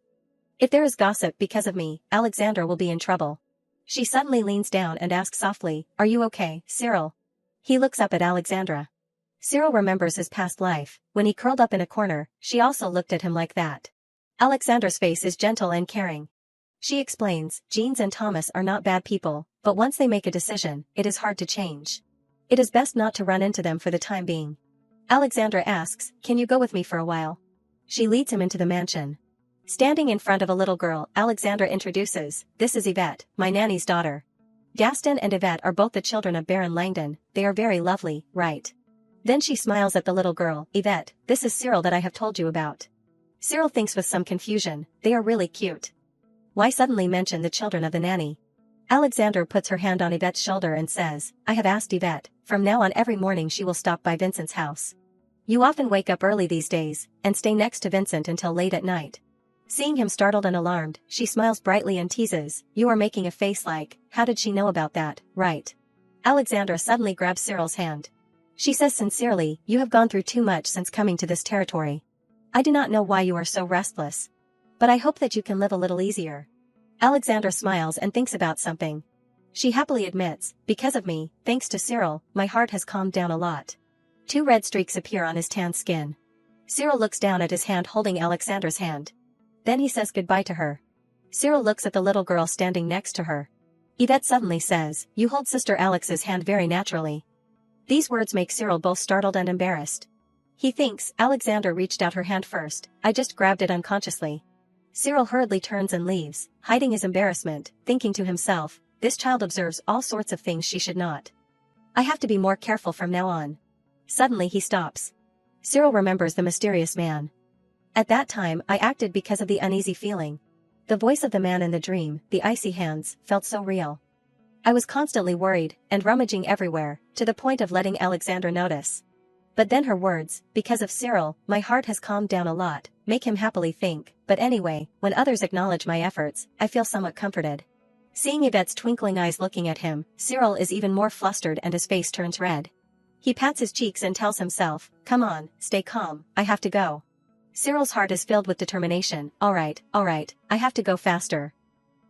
If there is gossip because of me, Alexandra will be in trouble. She suddenly leans down and asks softly, Are you okay, Cyril? He looks up at Alexandra. Cyril remembers his past life, when he curled up in a corner, she also looked at him like that. Alexandra's face is gentle and caring. She explains, Jeans and Thomas are not bad people, but once they make a decision, it is hard to change. It is best not to run into them for the time being. Alexandra asks, can you go with me for a while? She leads him into the mansion. Standing in front of a little girl, Alexandra introduces, this is Yvette, my nanny's daughter. Gaston and Yvette are both the children of Baron Langdon, they are very lovely, right? Then she smiles at the little girl, Yvette, this is Cyril that I have told you about. Cyril thinks with some confusion, they are really cute. Why suddenly mention the children of the nanny? Alexandra puts her hand on Yvette's shoulder and says, I have asked Yvette, from now on every morning she will stop by Vincent's house. You often wake up early these days, and stay next to Vincent until late at night. Seeing him startled and alarmed, she smiles brightly and teases, you are making a face like, how did she know about that, right? Alexandra suddenly grabs Cyril's hand. She says sincerely, you have gone through too much since coming to this territory. I do not know why you are so restless. But I hope that you can live a little easier. Alexandra smiles and thinks about something. She happily admits, because of me, thanks to Cyril, my heart has calmed down a lot. 2 red streaks appear on his tan skin. Cyril looks down at his hand holding Alexandra's hand. Then he says goodbye to her. Cyril looks at the little girl standing next to her. Yvette suddenly says, you hold Sister Alex's hand very naturally. These words make Cyril both startled and embarrassed. He thinks, Alexandra reached out her hand first, I just grabbed it unconsciously. Cyril hurriedly turns and leaves, hiding his embarrassment, thinking to himself, this child observes all sorts of things she should not. I have to be more careful from now on. Suddenly he stops. Cyril remembers the mysterious man. At that time I acted because of the uneasy feeling. The voice of the man in the dream, the icy hands, felt so real. I was constantly worried, and rummaging everywhere, to the point of letting Alexandra notice. But then her words, because of Cyril, my heart has calmed down a lot, make him happily think, but anyway, when others acknowledge my efforts, I feel somewhat comforted. Seeing Yvette's twinkling eyes looking at him, Cyril is even more flustered and his face turns red. He pats his cheeks and tells himself, come on, stay calm, I have to go. Cyril's heart is filled with determination, alright, I have to go faster.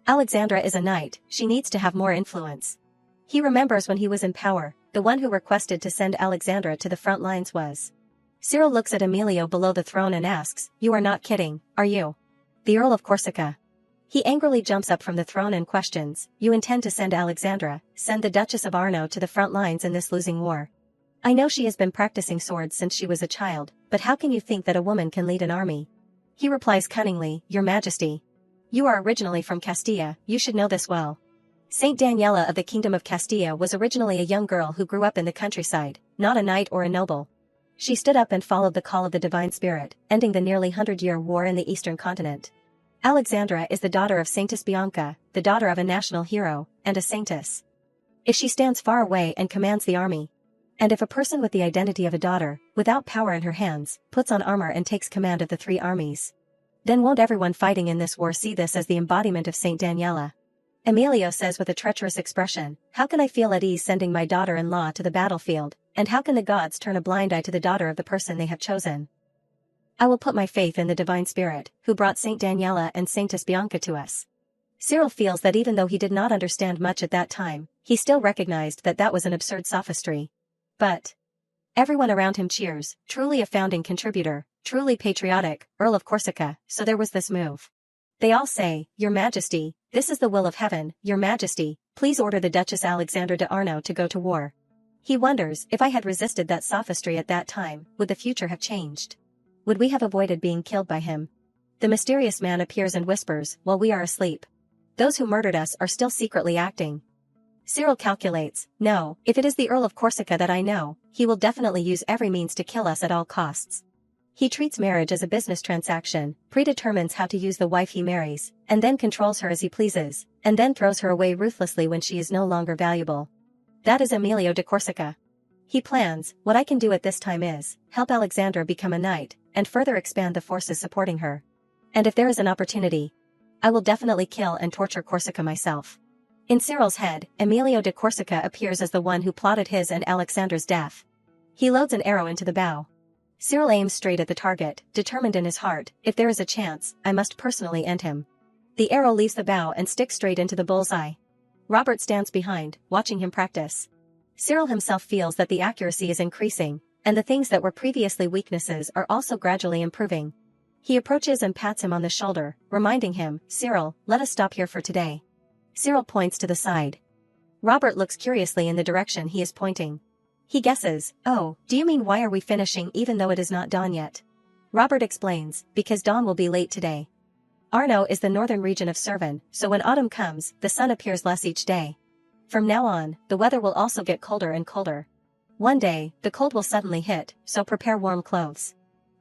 Alexandra is a knight, she needs to have more influence. He remembers when he was in power, the one who requested to send Alexandra to the front lines was. Cyril looks at Emilio below the throne and asks, you are not kidding, are you? The Earl of Corsica. He angrily jumps up from the throne and questions, you intend to send Alexandra, send the Duchess of Arno to the front lines in this losing war. I know she has been practicing swords since she was a child, but how can you think that a woman can lead an army? He replies cunningly, Your Majesty. You are originally from Castilla, you should know this well. Saint Daniela of the Kingdom of Castilla was originally a young girl who grew up in the countryside, not a knight or a noble. She stood up and followed the call of the divine spirit, ending the nearly 100-year war in the eastern continent. Alexandra is the daughter of Saintess Bianca, the daughter of a national hero, and a saintess. If she stands far away and commands the army, and if a person with the identity of a daughter, without power in her hands, puts on armor and takes command of the 3 armies, then won't everyone fighting in this war see this as the embodiment of Saint Daniela? Emilio says with a treacherous expression, how can I feel at ease sending my daughter-in-law to the battlefield, and how can the gods turn a blind eye to the daughter of the person they have chosen? I will put my faith in the divine spirit, who brought Saint Daniela and Saintess Bianca to us. Cyril feels that even though he did not understand much at that time, he still recognized that that was an absurd sophistry. But everyone around him cheers, truly a founding contributor, truly patriotic, Earl of Corsica, so there was this move. They all say, Your Majesty, this is the will of heaven, Your Majesty, please order the Duchess Alexandra de Arno to go to war. He wonders, if I had resisted that sophistry at that time, would the future have changed? Would we have avoided being killed by him? The mysterious man appears and whispers, while we are asleep. Those who murdered us are still secretly acting. Cyril calculates, no, if it is the Earl of Corsica that I know, he will definitely use every means to kill us at all costs. He treats marriage as a business transaction, predetermines how to use the wife he marries, and then controls her as he pleases, and then throws her away ruthlessly when she is no longer valuable. That is Emilio de Corsica. He plans, what I can do at this time is, help Alexandra become a knight, and further expand the forces supporting her. And if there is an opportunity, I will definitely kill and torture Corsica myself. In Cyril's head, Emilio de Corsica appears as the one who plotted his and Alexandra's death. He loads an arrow into the bow. Cyril aims straight at the target, determined in his heart, if there is a chance, I must personally end him. The arrow leaves the bow and sticks straight into the bullseye. Robert stands behind, watching him practice. Cyril himself feels that the accuracy is increasing, and the things that were previously weaknesses are also gradually improving. He approaches and pats him on the shoulder, reminding him, Cyril, let us stop here for today. Cyril points to the side. Robert looks curiously in the direction he is pointing. He guesses, oh, do you mean why are we finishing even though it is not dawn yet? Robert explains, because dawn will be late today. Arno is the northern region of Servan, so when autumn comes, the sun appears less each day. From now on, the weather will also get colder and colder. One day, the cold will suddenly hit, so prepare warm clothes.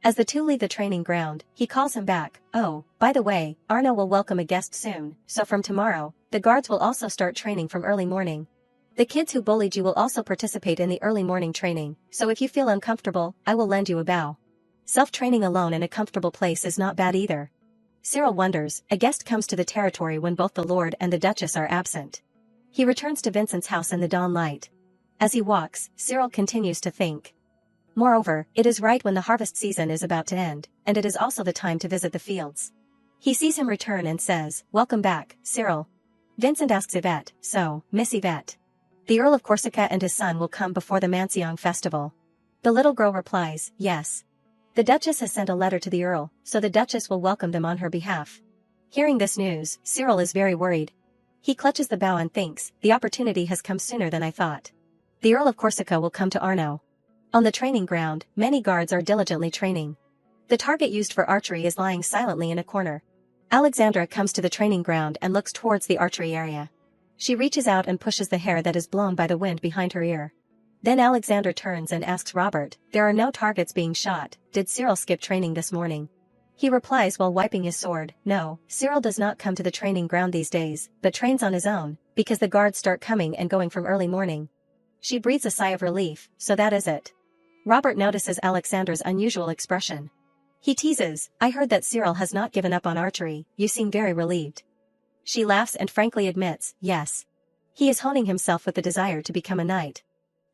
As the two leave the training ground, he calls him back, oh, by the way, Arno will welcome a guest soon, so from tomorrow, the guards will also start training from early morning. The kids who bullied you will also participate in the early morning training, so if you feel uncomfortable, I will lend you a bow. Self-training alone in a comfortable place is not bad either. Cyril wonders, a guest comes to the territory when both the Lord and the Duchess are absent. He returns to Vincent's house in the dawn light. As he walks, Cyril continues to think. Moreover, it is right when the harvest season is about to end, and it is also the time to visit the fields. He sees him return and says, welcome back, Cyril. Vincent asks Yvette, so, Miss Yvette. The Earl of Corsica and his son will come before the Mansiong festival. The little girl replies, yes. The Duchess has sent a letter to the Earl, so the Duchess will welcome them on her behalf. Hearing this news, Cyril is very worried. He clutches the bow and thinks, the opportunity has come sooner than I thought. The Earl of Corsica will come to Arno. On the training ground, many guards are diligently training. The target used for archery is lying silently in a corner. Alexandra comes to the training ground and looks towards the archery area. She reaches out and pushes the hair that is blown by the wind behind her ear. Then Alexandra turns and asks Robert, there are no targets being shot, did Cyril skip training this morning? He replies while wiping his sword, no, Cyril does not come to the training ground these days, but trains on his own, because the guards start coming and going from early morning. She breathes a sigh of relief, so that is it. Robert notices Alexandra's unusual expression. He teases, I heard that Cyril has not given up on archery, you seem very relieved. She laughs and frankly admits, yes. He is honing himself with the desire to become a knight.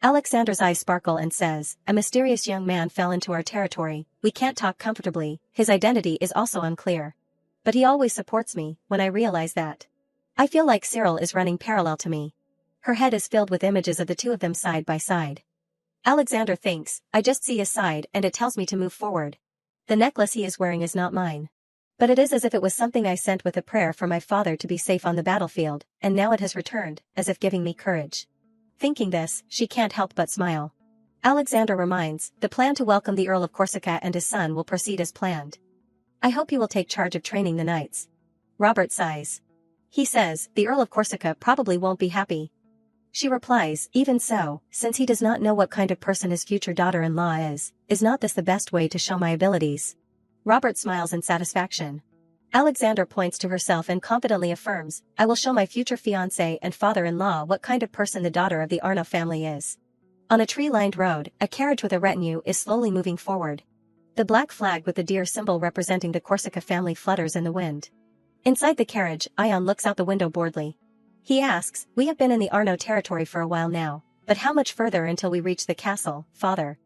Alexandra's eyes sparkle and says, a mysterious young man fell into our territory, we can't talk comfortably, his identity is also unclear. But he always supports me, when I realize that. I feel like Cyril is running parallel to me. Her head is filled with images of the two of them side by side. Alexandra thinks, I just see his side and it tells me to move forward. The necklace he is wearing is not mine. But it is as if it was something I sent with a prayer for my father to be safe on the battlefield, and now it has returned, as if giving me courage. Thinking this, she can't help but smile. Alexandra reminds, the plan to welcome the Earl of Corsica and his son will proceed as planned. I hope you will take charge of training the knights. Robert sighs. He says, the Earl of Corsica probably won't be happy. She replies, even so, since he does not know what kind of person his future daughter-in-law is not this the best way to show my abilities? Robert smiles in satisfaction. Alexandra points to herself and confidently affirms, I will show my future fiancé and father-in-law what kind of person the daughter of the Arno family is. On a tree-lined road, a carriage with a retinue is slowly moving forward. The black flag with the deer symbol representing the Corsica family flutters in the wind. Inside the carriage, Ion looks out the window boredly. He asks, we have been in the Arno territory for a while now, but how much further until we reach the castle, father?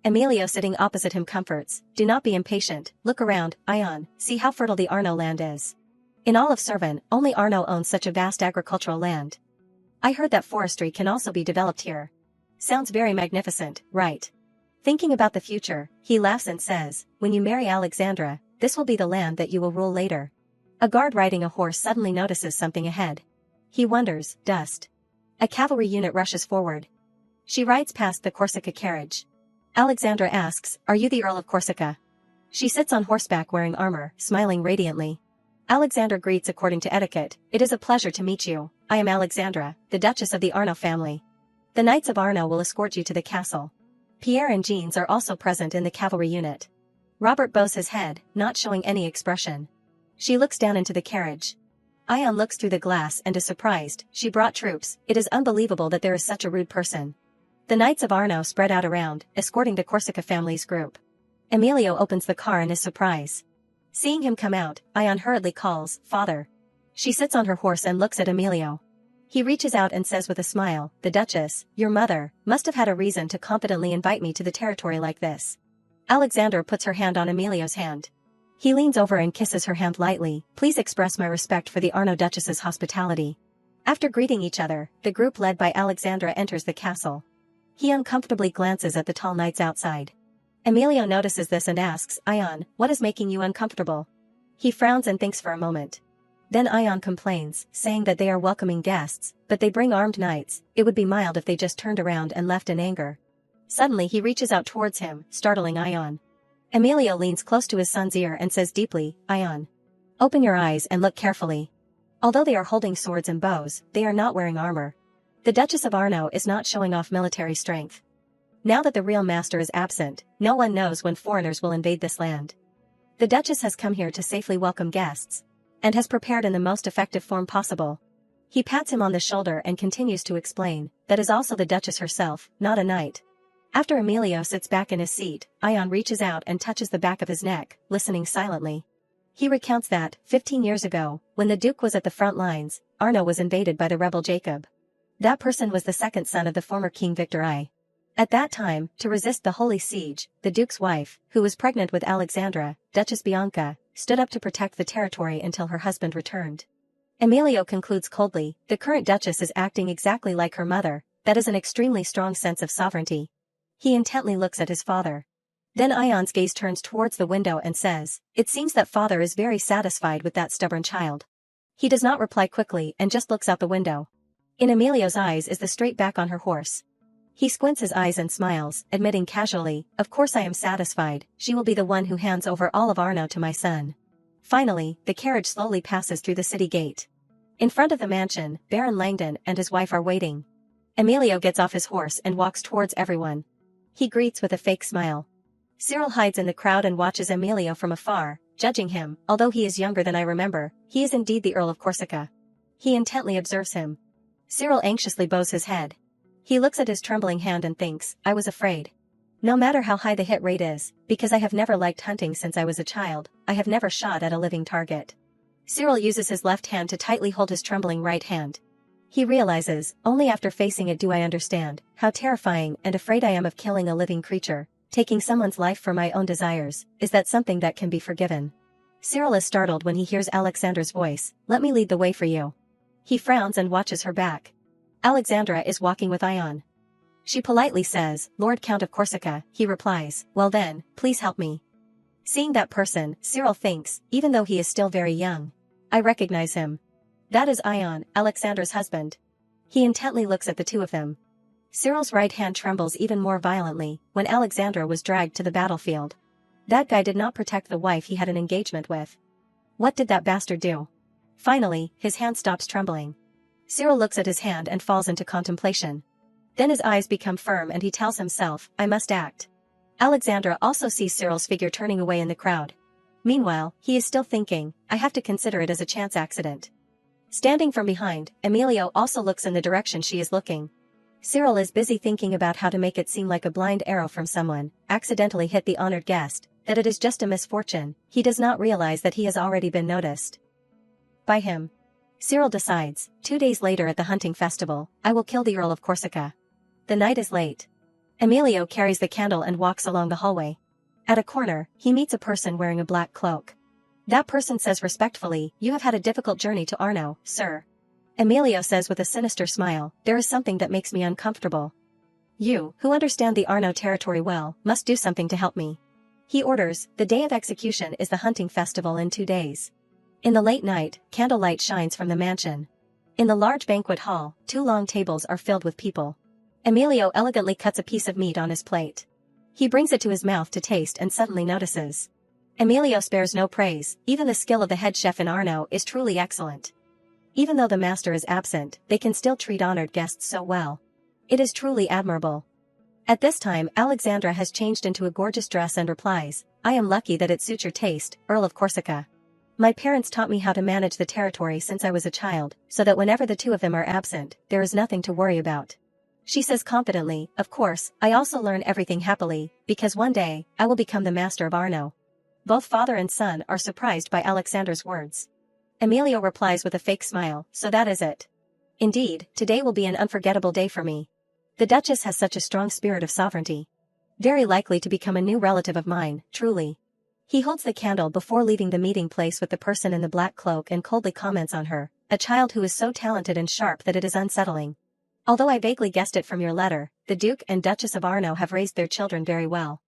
Emilio sitting opposite him comforts, do not be impatient, look around, Ion, see how fertile the Arno land is. In all of Servan, only Arno owns such a vast agricultural land. I heard that forestry can also be developed here. Sounds very magnificent, right? Thinking about the future, he laughs and says, when you marry Alexandra, this will be the land that you will rule later. A guard riding a horse suddenly notices something ahead. He wonders, dust. A cavalry unit rushes forward. She rides past the Corsica carriage. Alexandra asks, are you the Earl of Corsica? She sits on horseback wearing armor, smiling radiantly. Alexandra greets according to etiquette, it is a pleasure to meet you, I am Alexandra, the Duchess of the Arno family. The Knights of Arno will escort you to the castle. Pierre and Jeans are also present in the cavalry unit. Robert bows his head, not showing any expression. She looks down into the carriage. Ion looks through the glass and is surprised, she brought troops, it is unbelievable that there is such a rude person. The Knights of Arno spread out around, escorting the Corsica family's group. Emilio opens the car in his surprise. Seeing him come out, Ion hurriedly calls, Father. She sits on her horse and looks at Emilio. He reaches out and says with a smile, the Duchess, your mother, must have had a reason to confidently invite me to the territory like this. Alexandra puts her hand on Emilio's hand. He leans over and kisses her hand lightly, please express my respect for the Arno Duchess's hospitality. After greeting each other, the group led by Alexandra enters the castle. He uncomfortably glances at the tall knights outside. Emilio notices this and asks, Ion, what is making you uncomfortable? He frowns and thinks for a moment. Then Ion complains, saying that they are welcoming guests, but they bring armed knights. It would be mild if they just turned around and left in anger. Suddenly he reaches out towards him, startling Ion. Emilio leans close to his son's ear and says deeply, Ion, open your eyes and look carefully. Although they are holding swords and bows, they are not wearing armor. The Duchess of Arno is not showing off military strength. Now that the real master is absent, no one knows when foreigners will invade this land. The Duchess has come here to safely welcome guests, and has prepared in the most effective form possible. He pats him on the shoulder and continues to explain, that is also the Duchess herself, not a knight. After Emilio sits back in his seat, Ion reaches out and touches the back of his neck, listening silently. He recounts that, 15 years ago, when the Duke was at the front lines, Arno was invaded by the rebel Jacob. That person was the second son of the former King Victor I. At that time, to resist the holy siege, the Duke's wife, who was pregnant with Alexandra, Duchess Bianca, stood up to protect the territory until her husband returned. Emilio concludes coldly, the current Duchess is acting exactly like her mother, that is an extremely strong sense of sovereignty. He intently looks at his father. Then Ion's gaze turns towards the window and says, it seems that father is very satisfied with that stubborn child. He does not reply quickly and just looks out the window. In Emilio's eyes is the straight back on her horse. He squints his eyes and smiles, admitting casually, of course I am satisfied, she will be the one who hands over all of Arno to my son. Finally, the carriage slowly passes through the city gate. In front of the mansion, Baron Langdon and his wife are waiting. Emilio gets off his horse and walks towards everyone. He greets with a fake smile. Cyril hides in the crowd and watches Emilio from afar, judging him. Although he is younger than I remember, he is indeed the Earl of Corsica. He intently observes him. Cyril anxiously bows his head. He looks at his trembling hand and thinks, I was afraid. No matter how high the hit rate is, because I have never liked hunting since I was a child, I have never shot at a living target. Cyril uses his left hand to tightly hold his trembling right hand. He realizes, only after facing it do I understand, how terrifying and afraid I am of killing a living creature. Taking someone's life for my own desires, is that something that can be forgiven? Cyril is startled when he hears Alexandra's voice, let me lead the way for you. He frowns and watches her back. Alexandra is walking with Ion. She politely says, Lord Count of Corsica, he replies, well then, please help me. Seeing that person, Cyril thinks, even though he is still very young, I recognize him. That is Ion, Alexandra's husband. He intently looks at the two of them. Cyril's right hand trembles even more violently when Alexandra was dragged to the battlefield. That guy did not protect the wife he had an engagement with. What did that bastard do? Finally, his hand stops trembling. Cyril looks at his hand and falls into contemplation. Then his eyes become firm and he tells himself, I must act. Alexandra also sees Cyril's figure turning away in the crowd. Meanwhile, he is still thinking, I have to consider it as a chance accident. Standing from behind, Emilio also looks in the direction she is looking. Cyril is busy thinking about how to make it seem like a blind arrow from someone accidentally hit the honored guest, that it is just a misfortune. He does not realize that he has already been noticed by him. Cyril decides, 2 days later at the hunting festival, I will kill the Earl of Corsica. The night is late. Emilio carries the candle and walks along the hallway. At a corner, he meets a person wearing a black cloak. That person says respectfully, you have had a difficult journey to Arno, sir. Emilio says with a sinister smile, there is something that makes me uncomfortable. You, who understand the Arno territory well, must do something to help me. He orders, the day of execution is the hunting festival in 2 days. In the late night, candlelight shines from the mansion. In the large banquet hall, 2 long tables are filled with people. Emilio elegantly cuts a piece of meat on his plate. He brings it to his mouth to taste and suddenly notices. Emilio spares no praise, even the skill of the head chef in Arno is truly excellent. Even though the master is absent, they can still treat honored guests so well. It is truly admirable. At this time, Alexandra has changed into a gorgeous dress and replies, I am lucky that it suits your taste, Earl of Corsica. My parents taught me how to manage the territory since I was a child, so that whenever the two of them are absent, there is nothing to worry about. She says confidently, of course, I also learn everything happily, because one day, I will become the master of Arno. Both father and son are surprised by Alexandra's words. Emilio replies with a fake smile, so that is it. Indeed, today will be an unforgettable day for me. The Duchess has such a strong spirit of sovereignty. Very likely to become a new relative of mine, truly. He holds the candle before leaving the meeting place with the person in the black cloak and coldly comments on her, a child who is so talented and sharp that it is unsettling. Although I vaguely guessed it from your letter, the Duke and Duchess of Arno have raised their children very well.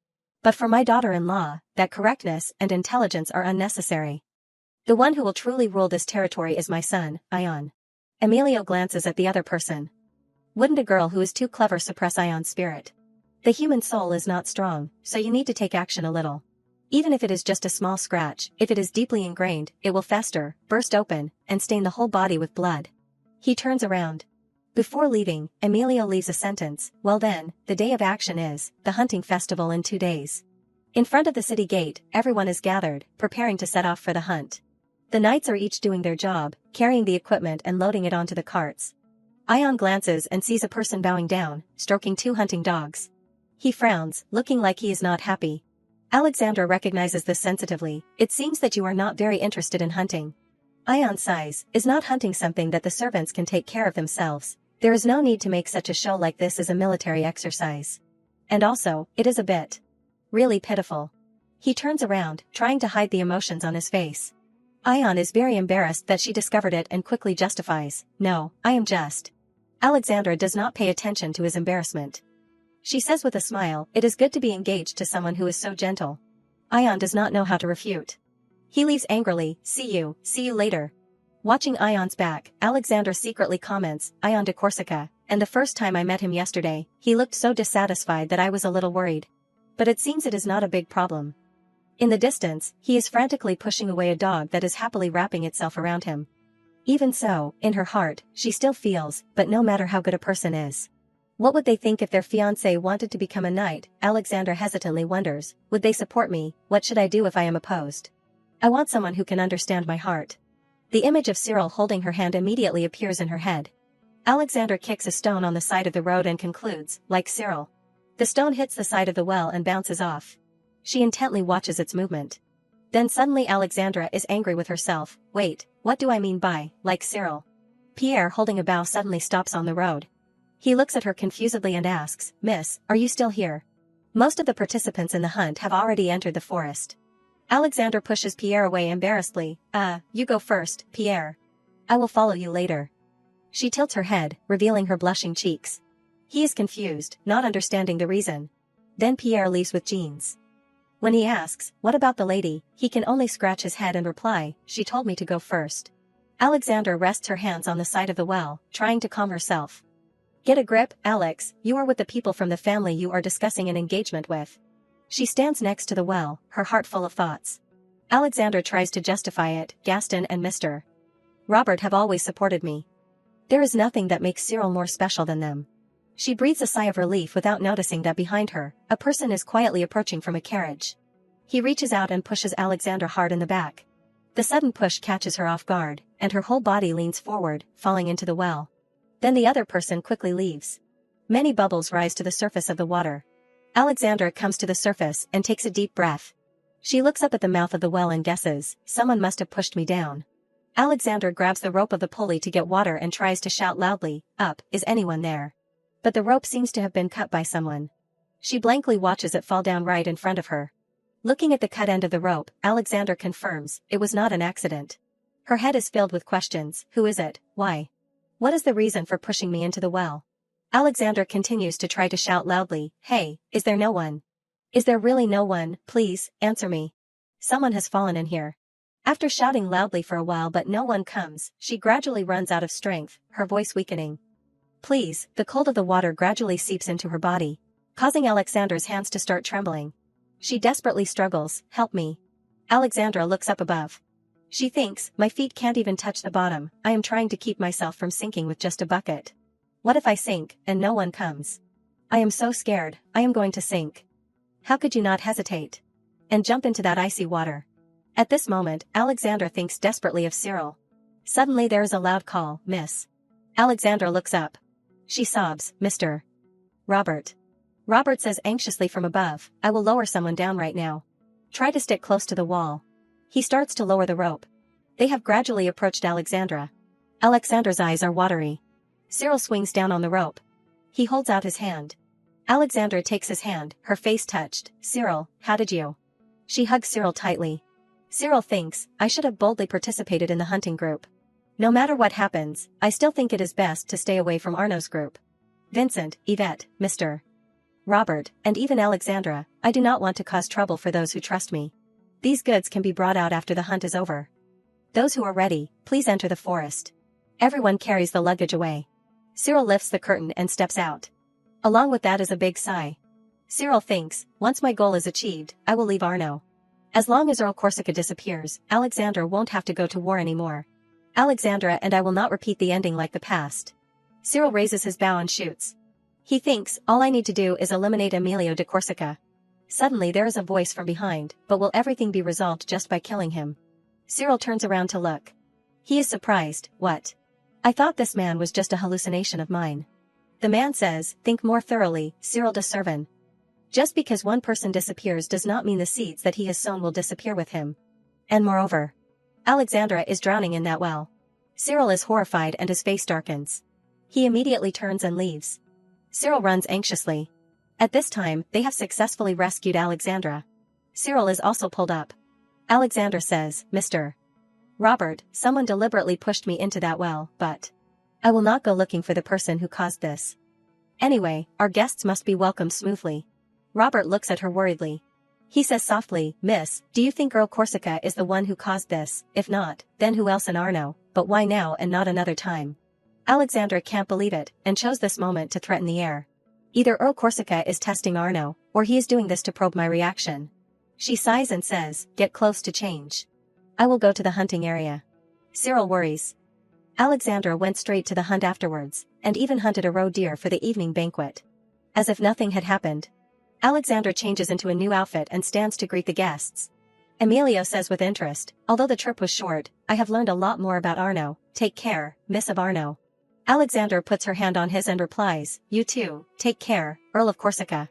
But for my daughter-in-law, that correctness and intelligence are unnecessary. The one who will truly rule this territory is my son, Ion. Emilio glances at the other person. Wouldn't a girl who is too clever suppress Ion's spirit? The human soul is not strong, so you need to take action a little. Even if it is just a small scratch, if it is deeply ingrained, it will fester, burst open, and stain the whole body with blood. He turns around. Before leaving, Emilio leaves a sentence. Well then, the day of action is the hunting festival in 2 days. In front of the city gate, everyone is gathered, preparing to set off for the hunt. The knights are each doing their job, carrying the equipment and loading it onto the carts. Ion glances and sees a person bowing down, stroking 2 hunting dogs. He frowns, looking like he is not happy. Alexandra recognizes this sensitively. It seems that you are not very interested in hunting. Ion sighs. Is not hunting something that the servants can take care of themselves? There is no need to make such a show like this as a military exercise. And also, it is a bit really pitiful. He turns around, trying to hide the emotions on his face. Ion is very embarrassed that she discovered it and quickly justifies. No, I am just. Alexandra does not pay attention to his embarrassment. She says with a smile, it is good to be engaged to someone who is so gentle. Ion does not know how to refute. He leaves angrily. See you later. Watching Ion's back, Alexandra secretly comments, Ion de Corsica, and the first time I met him yesterday, he looked so dissatisfied that I was a little worried. But it seems it is not a big problem. In the distance, he is frantically pushing away a dog that is happily wrapping itself around him. Even so, in her heart, she still feels, but no matter how good a person is. What would they think if their fiancé wanted to become a knight? Alexandra hesitantly wonders, would they support me? What should I do if I am opposed? I want someone who can understand my heart. The image of Cyril holding her hand immediately appears in her head. Alexandra kicks a stone on the side of the road and concludes, like Cyril. The stone hits the side of the well and bounces off. She intently watches its movement. Then suddenly Alexandra is angry with herself. Wait, what do I mean by, like Cyril? Pierre holding a bough suddenly stops on the road. He looks at her confusedly and asks, Miss, are you still here? Most of the participants in the hunt have already entered the forest. Alexandra pushes Pierre away embarrassedly. You go first, Pierre. I will follow you later. She tilts her head, revealing her blushing cheeks. He is confused, not understanding the reason. Then Pierre leaves with Jeans. When he asks, what about the lady, he can only scratch his head and reply, she told me to go first. Alexandra rests her hands on the side of the well, trying to calm herself. Get a grip, Alex, you are with the people from the family you are discussing an engagement with. She stands next to the well, her heart full of thoughts. Alexandra tries to justify it. Gaston and Mr. Robert have always supported me. There is nothing that makes Cyril more special than them. She breathes a sigh of relief without noticing that behind her, a person is quietly approaching from a carriage. He reaches out and pushes Alexandra hard in the back. The sudden push catches her off guard, and her whole body leans forward, falling into the well. Then the other person quickly leaves. Many bubbles rise to the surface of the water. Alexandra comes to the surface and takes a deep breath. She looks up at the mouth of the well and guesses, someone must have pushed me down. Alexandra grabs the rope of the pulley to get water and tries to shout loudly, up, is anyone there? But the rope seems to have been cut by someone. She blankly watches it fall down right in front of her. Looking at the cut end of the rope, Alexandra confirms, it was not an accident. Her head is filled with questions, who is it, why? What is the reason for pushing me into the well? Alexandra continues to try to shout loudly, hey, is there no one? Is there really no one? Please, answer me. Someone has fallen in here. After shouting loudly for a while but no one comes, she gradually runs out of strength, her voice weakening. Please, the cold of the water gradually seeps into her body, causing Alexandra's hands to start trembling. She desperately struggles, help me. Alexandra looks up above. She thinks, my feet can't even touch the bottom, I am trying to keep myself from sinking with just a bucket. What if I sink, and no one comes? I am so scared, I am going to sink. How could you not hesitate? And jump into that icy water. At this moment, Alexandra thinks desperately of Cyril. Suddenly there is a loud call, Miss. Alexandra looks up. She sobs, Mr. Robert. Robert says anxiously from above, I will lower someone down right now. Try to stick close to the wall. He starts to lower the rope. They have gradually approached Alexandra. Alexandra's eyes are watery. Cyril swings down on the rope. He holds out his hand. Alexandra takes his hand, her face touched. Cyril, how did you? She hugs Cyril tightly. Cyril thinks, I should have boldly participated in the hunting group. No matter what happens, I still think it is best to stay away from Arnaud's group. Vincent, Yvette, Mr. Robert, and even Alexandra, I do not want to cause trouble for those who trust me. These goods can be brought out after the hunt is over. Those who are ready, please enter the forest. Everyone carries the luggage away. Cyril lifts the curtain and steps out. Along with that is a big sigh. Cyril thinks, once my goal is achieved, I will leave Arno. As long as Earl Corsica disappears, Alexandra won't have to go to war anymore. Alexandra and I will not repeat the ending like the past. Cyril raises his bow and shoots. He thinks, all I need to do is eliminate Emilio de Corsica. Suddenly there is a voice from behind, but will everything be resolved just by killing him? Cyril turns around to look. He is surprised. What? I thought this man was just a hallucination of mine. The man says, think more thoroughly, Cyril de Servan. Just because one person disappears does not mean the seeds that he has sown will disappear with him. And moreover, Alexandra is drowning in that well. Cyril is horrified and his face darkens. He immediately turns and leaves. Cyril runs anxiously. At this time, they have successfully rescued Alexandra. Cyril is also pulled up. Alexandra says, Mr. Robert, someone deliberately pushed me into that well, but I will not go looking for the person who caused this. Anyway, our guests must be welcomed smoothly. Robert looks at her worriedly. He says softly, Miss, do you think Earl Corsica is the one who caused this? If not, then who else in Arno? But why now and not another time? Alexandra can't believe it, and chose this moment to threaten the air. Either Earl Corsica is testing Arno, or he is doing this to probe my reaction. She sighs and says, get close to change. I will go to the hunting area. Cyril worries. Alexandra went straight to the hunt afterwards, and even hunted a roe deer for the evening banquet. As if nothing had happened. Alexandra changes into a new outfit and stands to greet the guests. Emilio says with interest, although the trip was short, I have learned a lot more about Arno. Take care, Miss of Arno. Alexandra puts her hand on his and replies, you too, take care, Earl of Corsica.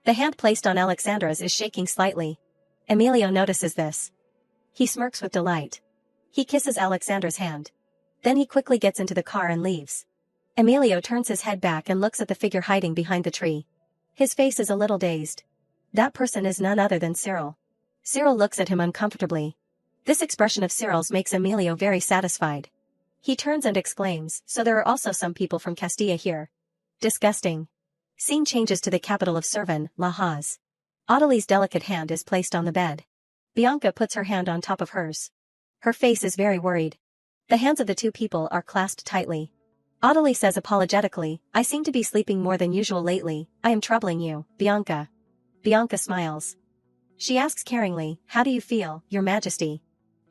The hand placed on Alexandra's is shaking slightly. Emilio notices this. He smirks with delight. He kisses Alexandra's hand. Then he quickly gets into the car and leaves. Emilio turns his head back and looks at the figure hiding behind the tree. His face is a little dazed. That person is none other than Cyril. Cyril looks at him uncomfortably. This expression of Cyril's makes Emilio very satisfied. He turns and exclaims, so there are also some people from Castilla here. Disgusting. Scene changes to the capital of Servan, La Hoz. Adelie's delicate hand is placed on the bed. Bianca puts her hand on top of hers. Her face is very worried. The hands of the two people are clasped tightly. Adelie says apologetically, I seem to be sleeping more than usual lately, I am troubling you, Bianca. Bianca smiles. She asks caringly, how do you feel, Your Majesty?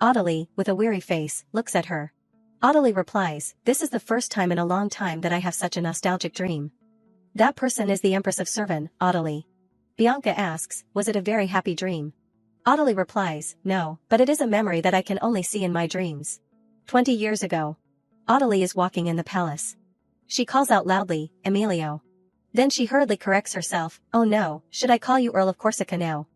Adelie, with a weary face, looks at her. Adelie replies, this is the first time in a long time that I have such a nostalgic dream. That person is the Empress of Servan, Adelie. Bianca asks, was it a very happy dream? Adelie replies, no, but it is a memory that I can only see in my dreams. 20 years ago. Adelie is walking in the palace. She calls out loudly, Emilio. Then she hurriedly corrects herself, oh no, should I call you Earl of Corsica now?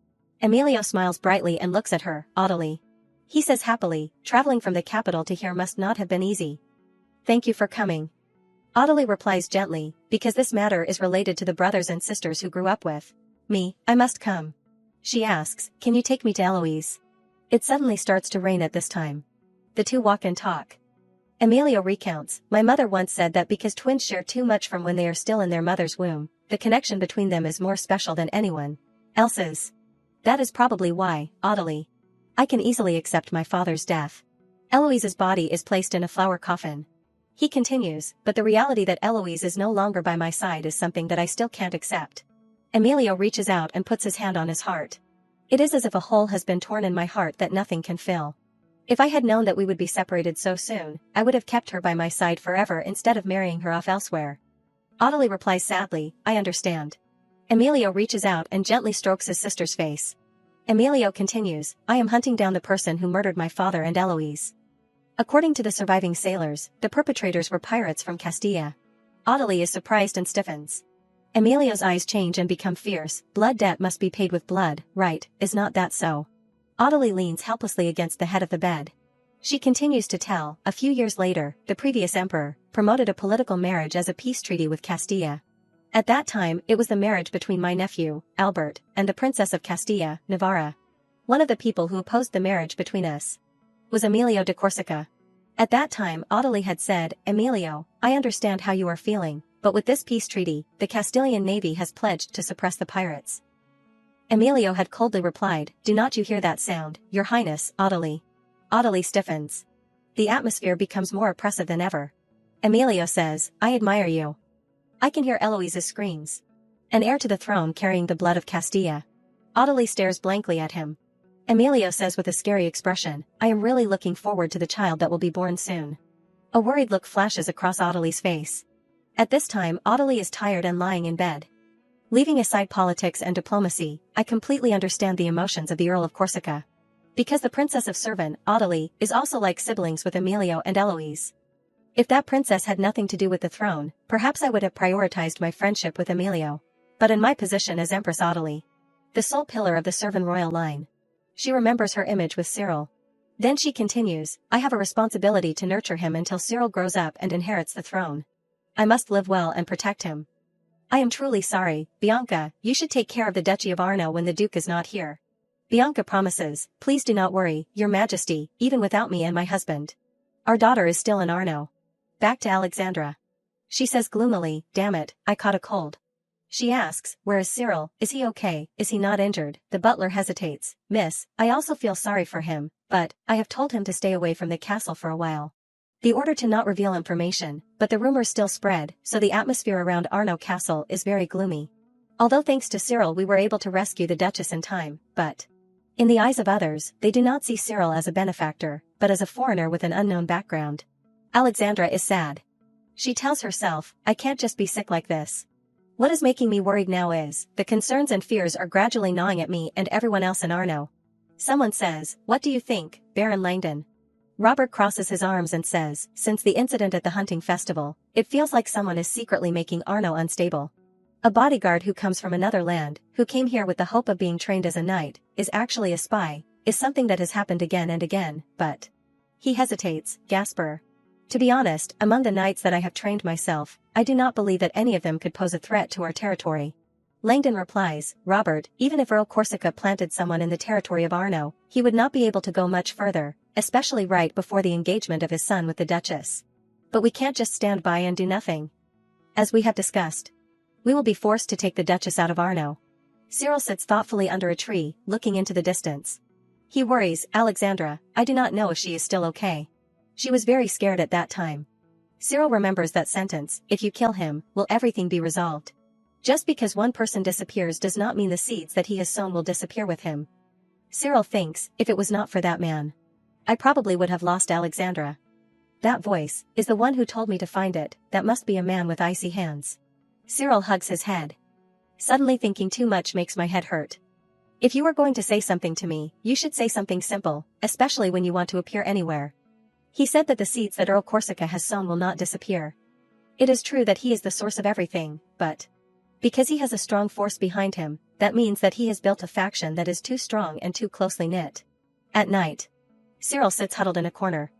Emilio smiles brightly and looks at her, Adelie. He says happily, traveling from the capital to here must not have been easy. Thank you for coming. Adelie replies gently, because this matter is related to the brothers and sisters who grew up with me, I must come. She asks, can you take me to Eloise? It suddenly starts to rain at this time. The two walk and talk. Emilio recounts, my mother once said that because twins share too much from when they are still in their mother's womb, the connection between them is more special than anyone else's. That is probably why, Adelie. I can easily accept my father's death. Eloise's body is placed in a flower coffin. He continues, but the reality that Eloise is no longer by my side is something that I still can't accept. Emilio reaches out and puts his hand on his heart. It is as if a hole has been torn in my heart that nothing can fill. If I had known that we would be separated so soon, I would have kept her by my side forever instead of marrying her off elsewhere. Adelie replies sadly, I understand. Emilio reaches out and gently strokes his sister's face. Emilio continues, I am hunting down the person who murdered my father and Eloise. According to the surviving sailors, the perpetrators were pirates from Castilla. Adelie is surprised and stiffens. Emilio's eyes change and become fierce, blood debt must be paid with blood, right, is not that so? Adelie leans helplessly against the head of the bed. She continues to tell, a few years later, the previous emperor promoted a political marriage as a peace treaty with Castilla. At that time, it was the marriage between my nephew, Albert, and the Princess of Castilla, Navarra. One of the people who opposed the marriage between us was Emilio de Corsica. At that time, Adelie had said, Emilio, I understand how you are feeling, but with this peace treaty, the Castilian navy has pledged to suppress the pirates. Emilio had coldly replied, "Do not you hear that sound, your highness, Audley?" Audley stiffens. The atmosphere becomes more oppressive than ever. Emilio says, "I admire you." I can hear Eloise's screams. An heir to the throne carrying the blood of Castilla. Audley stares blankly at him. Emilio says with a scary expression, "I am really looking forward to the child that will be born soon." A worried look flashes across Audley's face. At this time, Audley is tired and lying in bed. Leaving aside politics and diplomacy, I completely understand the emotions of the Earl of Corsica. Because the Princess of Servan, Audley, is also like siblings with Emilio and Eloise. If that princess had nothing to do with the throne, perhaps I would have prioritized my friendship with Emilio. But in my position as Empress Audley, the sole pillar of the Servan royal line, she remembers her image with Cyril. Then she continues, "I have a responsibility to nurture him until Cyril grows up and inherits the throne. I must live well and protect him. I am truly sorry, Bianca, you should take care of the Duchy of Arno when the Duke is not here." Bianca promises, "Please do not worry, Your Majesty, even without me and my husband. Our daughter is still in Arno." Back to Alexandra. She says gloomily, "Damn it, I caught a cold." She asks, "Where is Cyril? Is he okay? Is he not injured?" The butler hesitates. "Miss, I also feel sorry for him, but I have told him to stay away from the castle for a while." The order to not reveal information, but the rumors still spread, so the atmosphere around Arno Castle is very gloomy. Although thanks to Cyril we were able to rescue the Duchess in time, but in the eyes of others, they do not see Cyril as a benefactor, but as a foreigner with an unknown background. Alexandra is sad. She tells herself, "I can't just be sick like this." What is making me worried now is, the concerns and fears are gradually gnawing at me and everyone else in Arno. Someone says, "What do you think, Baron Langdon?" Robert crosses his arms and says, "Since the incident at the hunting festival, it feels like someone is secretly making Arno unstable. A bodyguard who comes from another land, who came here with the hope of being trained as a knight, is actually a spy, is something that has happened again and again, but..." He hesitates, Gasper. "To be honest, among the knights that I have trained myself, I do not believe that any of them could pose a threat to our territory." Langdon replies, "Robert, even if Earl Corsica planted someone in the territory of Arno, he would not be able to go much further, especially right before the engagement of his son with the Duchess. But we can't just stand by and do nothing. As we have discussed, we will be forced to take the Duchess out of Arno." Cyril sits thoughtfully under a tree, looking into the distance. He worries, "Alexandra, I do not know if she is still okay. She was very scared at that time." Cyril remembers that sentence, "If you kill him, will everything be resolved?" Just because one person disappears does not mean the seeds that he has sown will disappear with him. Cyril thinks, "If it was not for that man, I probably would have lost Alexandra. That voice is the one who told me to find it, that must be a man with icy hands." Cyril hugs his head. "Suddenly thinking too much makes my head hurt. If you are going to say something to me, you should say something simple, especially when you want to appear anywhere." He said that the seeds that Earl Corsica has sown will not disappear. It is true that he is the source of everything, but because he has a strong force behind him, that means that he has built a faction that is too strong and too closely knit. At night, Cyril sits huddled in a corner.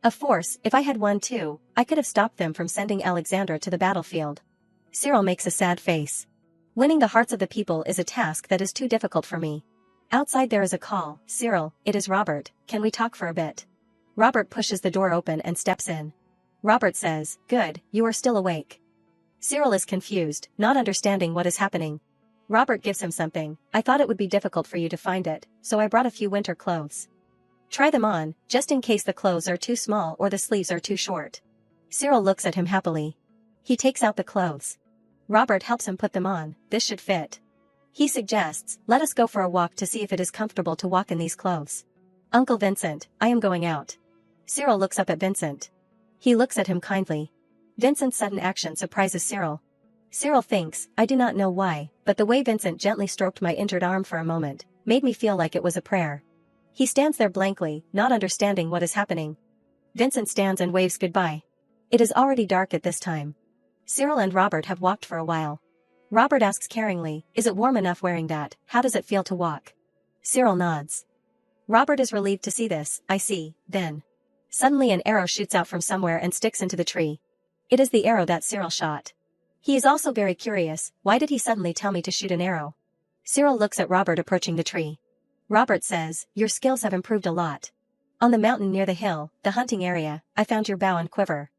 "Of course, if I had one too, I could have stopped them from sending Alexandra to the battlefield." Cyril makes a sad face. "Winning the hearts of the people is a task that is too difficult for me." Outside there is a call, "Cyril, it is Robert, can we talk for a bit?" Robert pushes the door open and steps in. Robert says, "Good, you are still awake." Cyril is confused, not understanding what is happening. Robert gives him something. "I thought it would be difficult for you to find it, so I brought a few winter clothes. Try them on, just in case the clothes are too small or the sleeves are too short." Cyril looks at him happily. He takes out the clothes. Robert helps him put them on. "This should fit." He suggests, "Let us go for a walk to see if it is comfortable to walk in these clothes." "Uncle Vincent, I am going out." Cyril looks up at Vincent. He looks at him kindly. Vincent's sudden action surprises Cyril. Cyril thinks, "I do not know why, but the way Vincent gently stroked my injured arm for a moment, made me feel like it was a prayer." He stands there blankly, not understanding what is happening. Vincent stands and waves goodbye. It is already dark at this time. Cyril and Robert have walked for a while. Robert asks caringly, "Is it warm enough wearing that? How does it feel to walk?" Cyril nods. Robert is relieved to see this. "I see, then." Suddenly an arrow shoots out from somewhere and sticks into the tree. It is the arrow that Cyril shot. He is also very curious, why did he suddenly tell me to shoot an arrow? Cyril looks at Robert approaching the tree. Robert says, "Your skills have improved a lot. On the mountain near the hill, the hunting area, I found your bow and quiver.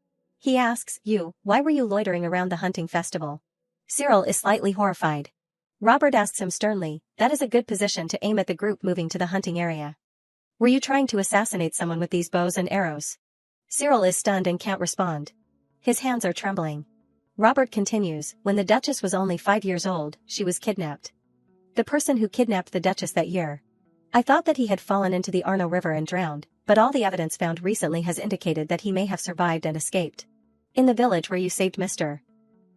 He asks, why were you loitering around the hunting festival? Cyril is slightly horrified. Robert asks him sternly, that is a good position to aim at the group moving to the hunting area. Were you trying to assassinate someone with these bows and arrows? Cyril is stunned and can't respond. His hands are trembling. Robert continues, when the Duchess was only 5 years old, she was kidnapped. The person who kidnapped the Duchess that year. I thought that he had fallen into the Arno River and drowned, but all the evidence found recently has indicated that he may have survived and escaped. In the village where you saved Mr.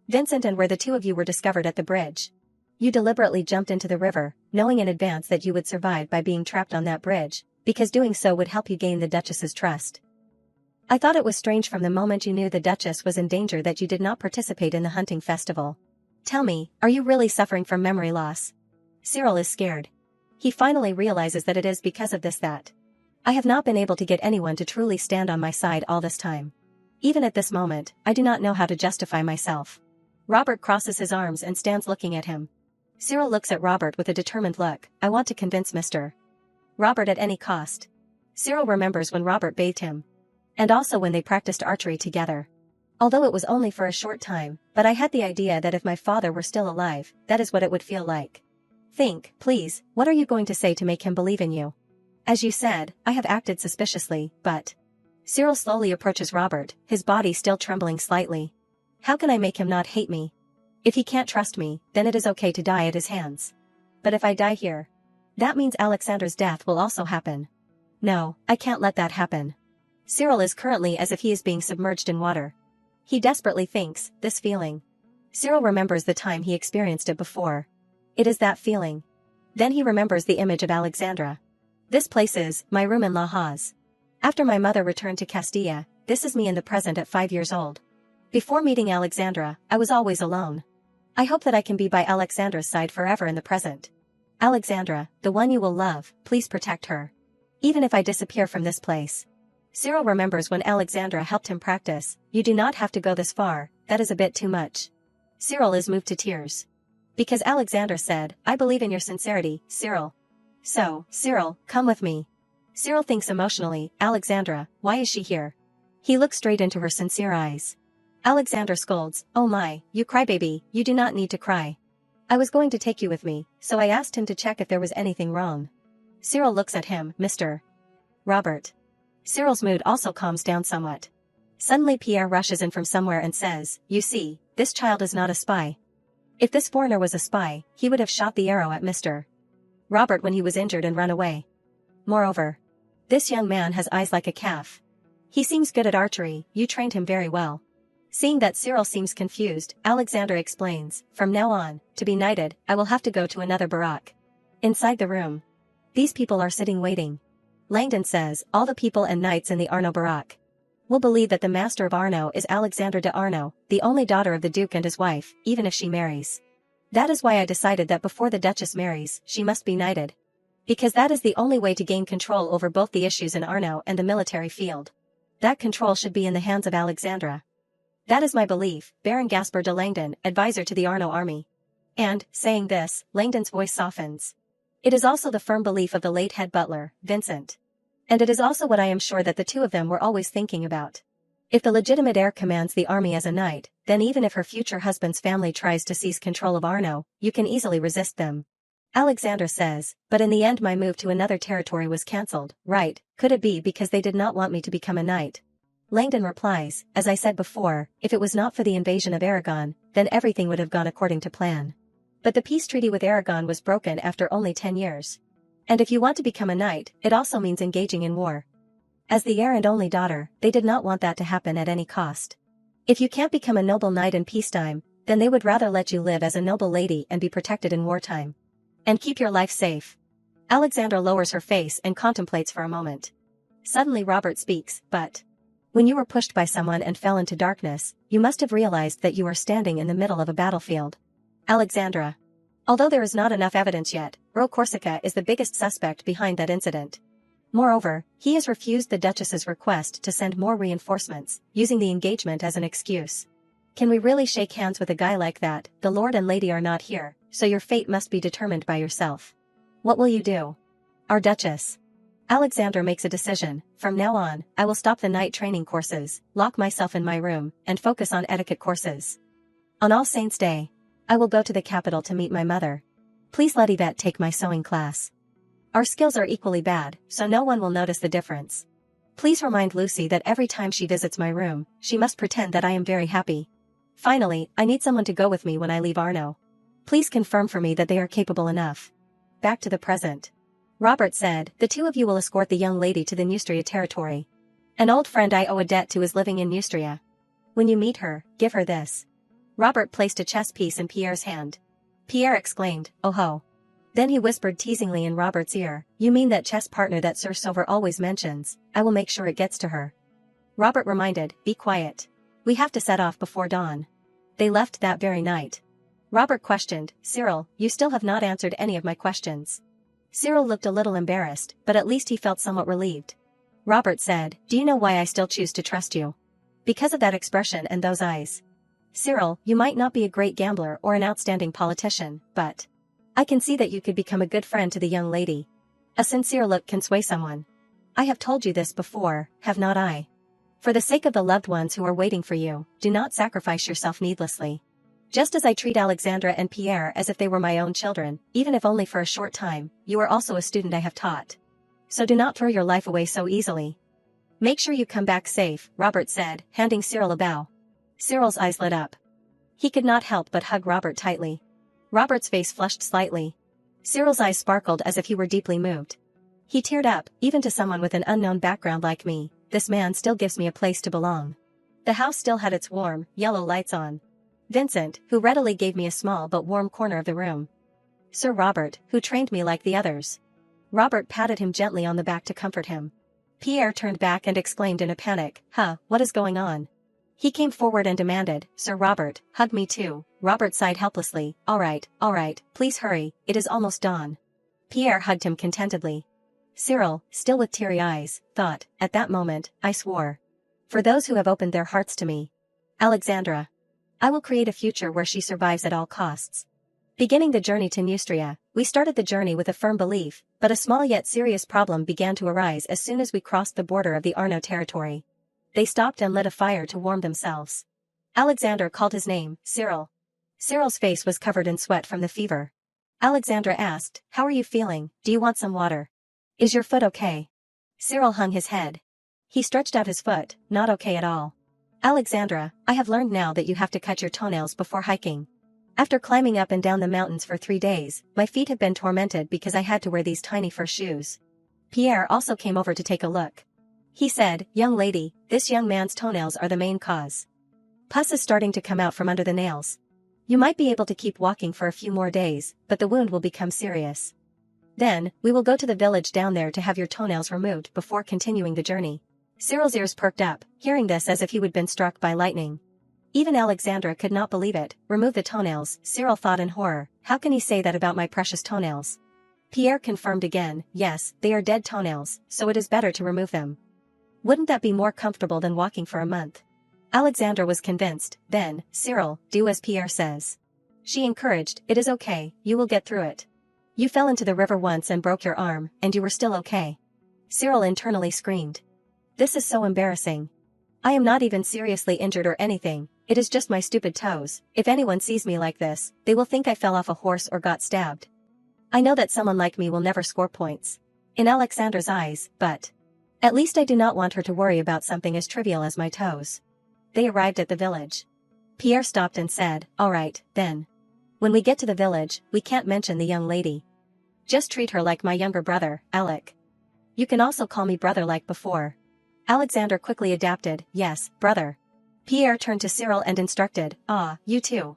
Vincent and where the two of you were discovered at the bridge. You deliberately jumped into the river, knowing in advance that you would survive by being trapped on that bridge, because doing so would help you gain the Duchess's trust. I thought it was strange from the moment you knew the Duchess was in danger that you did not participate in the hunting festival. Tell me, are you really suffering from memory loss? Cyril is scared. He finally realizes that it is because of this that I have not been able to get anyone to truly stand on my side all this time. Even at this moment, I do not know how to justify myself. Robert crosses his arms and stands looking at him. Cyril looks at Robert with a determined look. I want to convince Mr. Robert at any cost. Cyril remembers when Robert bathed him. And also when they practiced archery together. Although it was only for a short time, but I had the idea that if my father were still alive, that is what it would feel like. Think, please, what are you going to say to make him believe in you? As you said, I have acted suspiciously, but... Cyril slowly approaches Robert, his body still trembling slightly. How can I make him not hate me? If he can't trust me, then it is okay to die at his hands. But if I die here, that means Alexander's death will also happen. No, I can't let that happen. Cyril is currently as if he is being submerged in water. He desperately thinks, this feeling. Cyril remembers the time he experienced it before. It is that feeling. Then he remembers the image of Alexandra. This place is my room in La Hoz. After my mother returned to Castilla, this is me in the present at 5 years old. Before meeting Alexandra, I was always alone. I hope that I can be by Alexandra's side forever in the present. Alexandra, the one you will love, please protect her. Even if I disappear from this place. Cyril remembers when Alexandra helped him practice, you do not have to go this far, that is a bit too much. Cyril is moved to tears. Because Alexandra said, I believe in your sincerity, Cyril. So, Cyril, come with me. Cyril thinks emotionally, Alexandra, why is she here? He looks straight into her sincere eyes. Alexandra scolds, oh my, you crybaby, you do not need to cry. I was going to take you with me, so I asked him to check if there was anything wrong. Cyril looks at him, Mr. Robert. Cyril's mood also calms down somewhat. Suddenly Pierre rushes in from somewhere and says, you see, this child is not a spy. If this foreigner was a spy, he would have shot the arrow at Mr. Robert when he was injured and run away. Moreover, this young man has eyes like a calf. He seems good at archery, you trained him very well. Seeing that Cyril seems confused, Alexander explains, from now on, to be knighted, I will have to go to another barack. Inside the room. These people are sitting waiting. Langdon says, all the people and knights in the Arno barack will believe that the master of Arno is Alexander de Arno, the only daughter of the Duke and his wife, even if she marries. That is why I decided that before the Duchess marries, she must be knighted. Because that is the only way to gain control over both the issues in Arno and the military field. That control should be in the hands of Alexandra. That is my belief, Baron Gaspar de Langdon, advisor to the Arno army. And, saying this, Langdon's voice softens. It is also the firm belief of the late head butler, Vincent. And it is also what I am sure that the two of them were always thinking about. If the legitimate heir commands the army as a knight, then even if her future husband's family tries to seize control of Arno, you can easily resist them. Alexander says, but in the end my move to another territory was cancelled, right? Could it be because they did not want me to become a knight? Langdon replies, as I said before, if it was not for the invasion of Aragon, then everything would have gone according to plan. But the peace treaty with Aragon was broken after only 10 years. And if you want to become a knight, it also means engaging in war. As the heir and only daughter, they did not want that to happen at any cost. If you can't become a noble knight in peacetime, then they would rather let you live as a noble lady and be protected in wartime. And keep your life safe. Alexandra lowers her face and contemplates for a moment. Suddenly Robert speaks, but when you were pushed by someone and fell into darkness, you must have realized that you are standing in the middle of a battlefield. Alexandra. Although there is not enough evidence yet, Earl Corsica is the biggest suspect behind that incident. Moreover, he has refused the Duchess's request to send more reinforcements, using the engagement as an excuse. Can we really shake hands with a guy like that? The Lord and Lady are not here, so your fate must be determined by yourself. What will you do? Our Duchess. Alexandra makes a decision. From now on, I will stop the night training courses, lock myself in my room, and focus on etiquette courses. On All Saints' Day, I will go to the capital to meet my mother. Please let Yvette take my sewing class. Our skills are equally bad, so no one will notice the difference. Please remind Lucy that every time she visits my room, she must pretend that I am very happy. Finally, I need someone to go with me when I leave Arno. Please confirm for me that they are capable enough. Back to the present. Robert said, the two of you will escort the young lady to the Neustria territory. An old friend I owe a debt to is living in Neustria. When you meet her, give her this. Robert placed a chess piece in Pierre's hand. Pierre exclaimed, oh ho. Then he whispered teasingly in Robert's ear, you mean that chess partner that Sir Silver always mentions? I will make sure it gets to her. Robert reminded, be quiet. We have to set off before dawn. They left that very night. Robert questioned, Cyril, you still have not answered any of my questions. Cyril looked a little embarrassed, but at least he felt somewhat relieved. Robert said, do you know why I still choose to trust you? Because of that expression and those eyes. Cyril, you might not be a great gambler or an outstanding politician, but I can see that you could become a good friend to the young lady. A sincere look can sway someone. I have told you this before, have not I? For the sake of the loved ones who are waiting for you, do not sacrifice yourself needlessly. Just as I treat Alexandra and Pierre as if they were my own children, even if only for a short time, you are also a student I have taught. So do not throw your life away so easily. Make sure you come back safe, Robert said, handing Cyril a bow. Cyril's eyes lit up. He could not help but hug Robert tightly. Robert's face flushed slightly. Cyril's eyes sparkled as if he were deeply moved. He teared up, even to someone with an unknown background like me, this man still gives me a place to belong. The house still had its warm, yellow lights on. Vincent, who readily gave me a small but warm corner of the room. Sir Robert, who trained me like the others. Robert patted him gently on the back to comfort him. Pierre turned back and exclaimed in a panic, what is going on? He came forward and demanded, Sir Robert, hug me too. Robert sighed helplessly, all right, please hurry, it is almost dawn. Pierre hugged him contentedly. Cyril, still with teary eyes, thought, at that moment, I swore. For those who have opened their hearts to me. Alexandra. I will create a future where she survives at all costs. Beginning the journey to Neustria, we started the journey with a firm belief, but a small yet serious problem began to arise as soon as we crossed the border of the Arno territory. They stopped and lit a fire to warm themselves. Alexander called his name, Cyril. Cyril's face was covered in sweat from the fever. Alexandra asked, how are you feeling, do you want some water? Is your foot okay? Cyril hung his head. He stretched out his foot, not okay at all. Alexandra, I have learned now that you have to cut your toenails before hiking. After climbing up and down the mountains for 3 days, my feet have been tormented because I had to wear these tiny fur shoes. Pierre also came over to take a look. He said, young lady, this young man's toenails are the main cause. Pus is starting to come out from under the nails. You might be able to keep walking for a few more days, but the wound will become serious. Then, we will go to the village down there to have your toenails removed before continuing the journey. Cyril's ears perked up, hearing this as if he had been struck by lightning. Even Alexandra could not believe it. Remove the toenails, Cyril thought in horror. How can he say that about my precious toenails? Pierre confirmed again, yes, they are dead toenails, so it is better to remove them. Wouldn't that be more comfortable than walking for a month? Alexandra was convinced. Then, Cyril, do as Pierre says. She encouraged, it is okay, you will get through it. You fell into the river once and broke your arm, and you were still okay. Cyril internally screamed. This is so embarrassing. I am not even seriously injured or anything, it is just my stupid toes. If anyone sees me like this, they will think I fell off a horse or got stabbed. I know that someone like me will never score points. In Alexandra's eyes, but at least I do not want her to worry about something as trivial as my toes. They arrived at the village. Pierre stopped and said, all right, then. When we get to the village, we can't mention the young lady. Just treat her like my younger brother, Alec. You can also call me brother like before. Alexander quickly adapted, yes, brother. Pierre turned to Cyril and instructed, you too.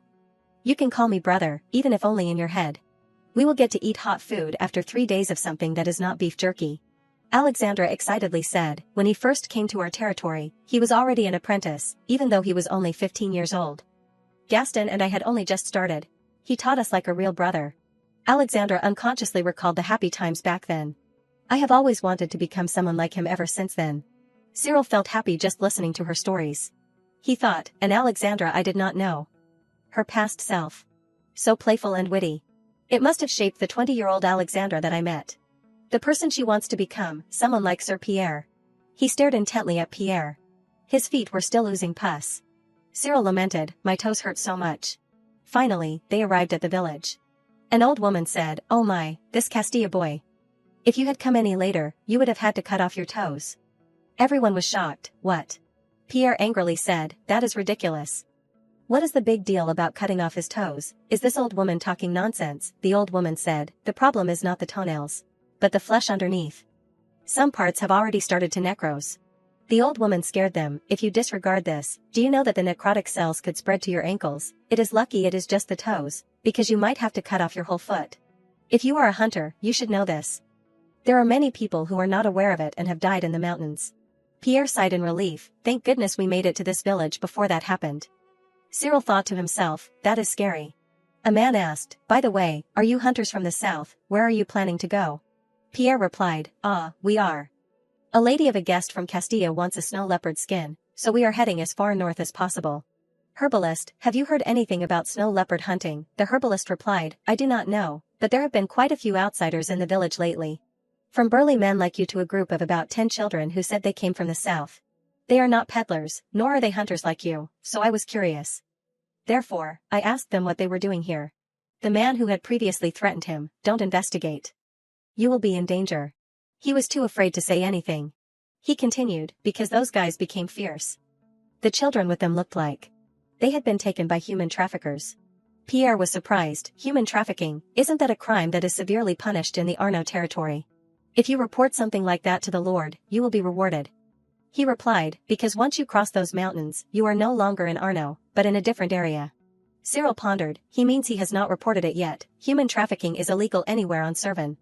You can call me brother, even if only in your head. We will get to eat hot food after 3 days of something that is not beef jerky. Alexandra excitedly said, when he first came to our territory, he was already an apprentice, even though he was only 15 years old. Gaston and I had only just started. He taught us like a real brother. Alexandra unconsciously recalled the happy times back then. I have always wanted to become someone like him ever since then. Cyril felt happy just listening to her stories. He thought, and Alexandra I did not know. Her past self. So playful and witty. It must have shaped the 20-year-old Alexandra that I met. The person she wants to become, someone like Sir Pierre. He stared intently at Pierre. His feet were still oozing pus. Cyril lamented, my toes hurt so much. Finally, they arrived at the village. An old woman said, oh my, this Castilla boy. If you had come any later, you would have had to cut off your toes. Everyone was shocked. What? Pierre angrily said, that is ridiculous. What is the big deal about cutting off his toes? Is this old woman talking nonsense? The old woman said, the problem is not the toenails, but the flesh underneath. Some parts have already started to necrose. The old woman scared them, if you disregard this, do you know that the necrotic cells could spread to your ankles? It is lucky it is just the toes, because you might have to cut off your whole foot. If you are a hunter, you should know this. There are many people who are not aware of it and have died in the mountains. Pierre sighed in relief, thank goodness we made it to this village before that happened. Cyril thought to himself, that is scary. A man asked, by the way, are you hunters from the south, where are you planning to go? Pierre replied, we are. A lady of a guest from Castilla wants a snow leopard skin, so we are heading as far north as possible. Herbalist, have you heard anything about snow leopard hunting? The herbalist replied, I do not know, but there have been quite a few outsiders in the village lately. From burly men like you to a group of about 10 children who said they came from the south. They are not peddlers, nor are they hunters like you, so I was curious. Therefore, I asked them what they were doing here. The man who had previously threatened him, don't investigate. You will be in danger. He was too afraid to say anything. He continued, because those guys became fierce. The children with them looked like they had been taken by human traffickers. Pierre was surprised, human trafficking, isn't that a crime that is severely punished in the Arno territory? If you report something like that to the Lord, you will be rewarded. He replied, because once you cross those mountains, you are no longer in Arno, but in a different area. Cyril pondered, he means he has not reported it yet. Human trafficking is illegal anywhere on Servan.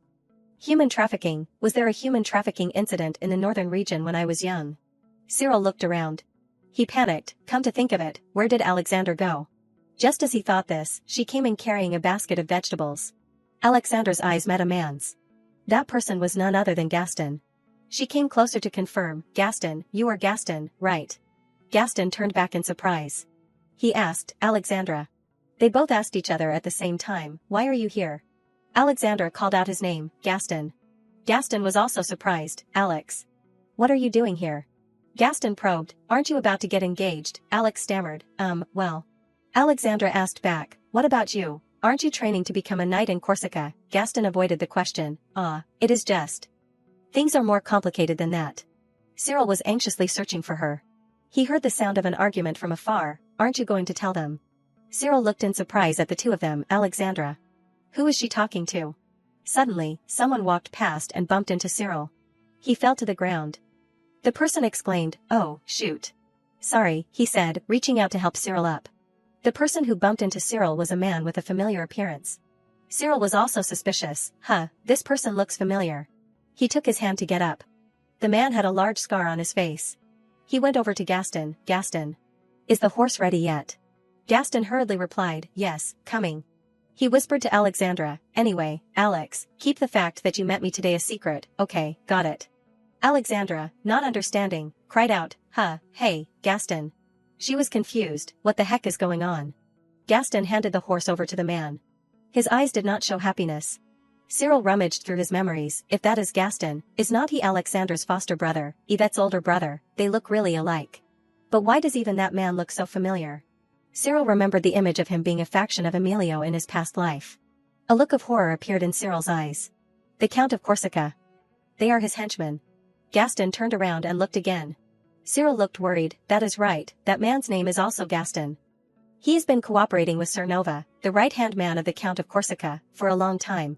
Human trafficking, was there a human trafficking incident in the northern region when I was young? Cyril looked around. He panicked, come to think of it, where did Alexandra go? Just as he thought this, she came in carrying a basket of vegetables. Alexandra's eyes met a man's. That person was none other than Gaston. She came closer to confirm, Gaston, you are Gaston, right? Gaston turned back in surprise. He asked, Alexandra. They both asked each other at the same time, why are you here? Alexandra called out his name, Gaston. Gaston was also surprised, Alex. What are you doing here? Gaston probed, aren't you about to get engaged? Alex stammered, well. Alexandra asked back, what about you? Aren't you training to become a knight in Corsica? Gaston avoided the question, it is just. Things are more complicated than that. Cyril was anxiously searching for her. He heard the sound of an argument from afar, aren't you going to tell them? Cyril looked in surprise at the two of them, Alexandra. Who is she talking to? Suddenly, someone walked past and bumped into Cyril. He fell to the ground. The person exclaimed, oh, shoot. Sorry, he said, reaching out to help Cyril up. The person who bumped into Cyril was a man with a familiar appearance. Cyril was also suspicious, this person looks familiar. He took his hand to get up. The man had a large scar on his face. He went over to Gaston, Gaston. Is the horse ready yet? Gaston hurriedly replied, yes, coming. He whispered to Alexandra, anyway, Alex, keep the fact that you met me today a secret, okay, got it. Alexandra, not understanding, cried out, hey, Gaston. She was confused, what the heck is going on? Gaston handed the horse over to the man. His eyes did not show happiness. Cyril rummaged through his memories, if that is Gaston, is not he Alexandra's foster brother, Yvette's older brother, they look really alike. But why does even that man look so familiar? Cyril remembered the image of him being a faction of Emilio in his past life. A look of horror appeared in Cyril's eyes. The Count of Corsica. They are his henchmen. Gaston turned around and looked again. Cyril looked worried, that is right, that man's name is also Gaston. He has been cooperating with Sir Nova, the right-hand man of the Count of Corsica, for a long time.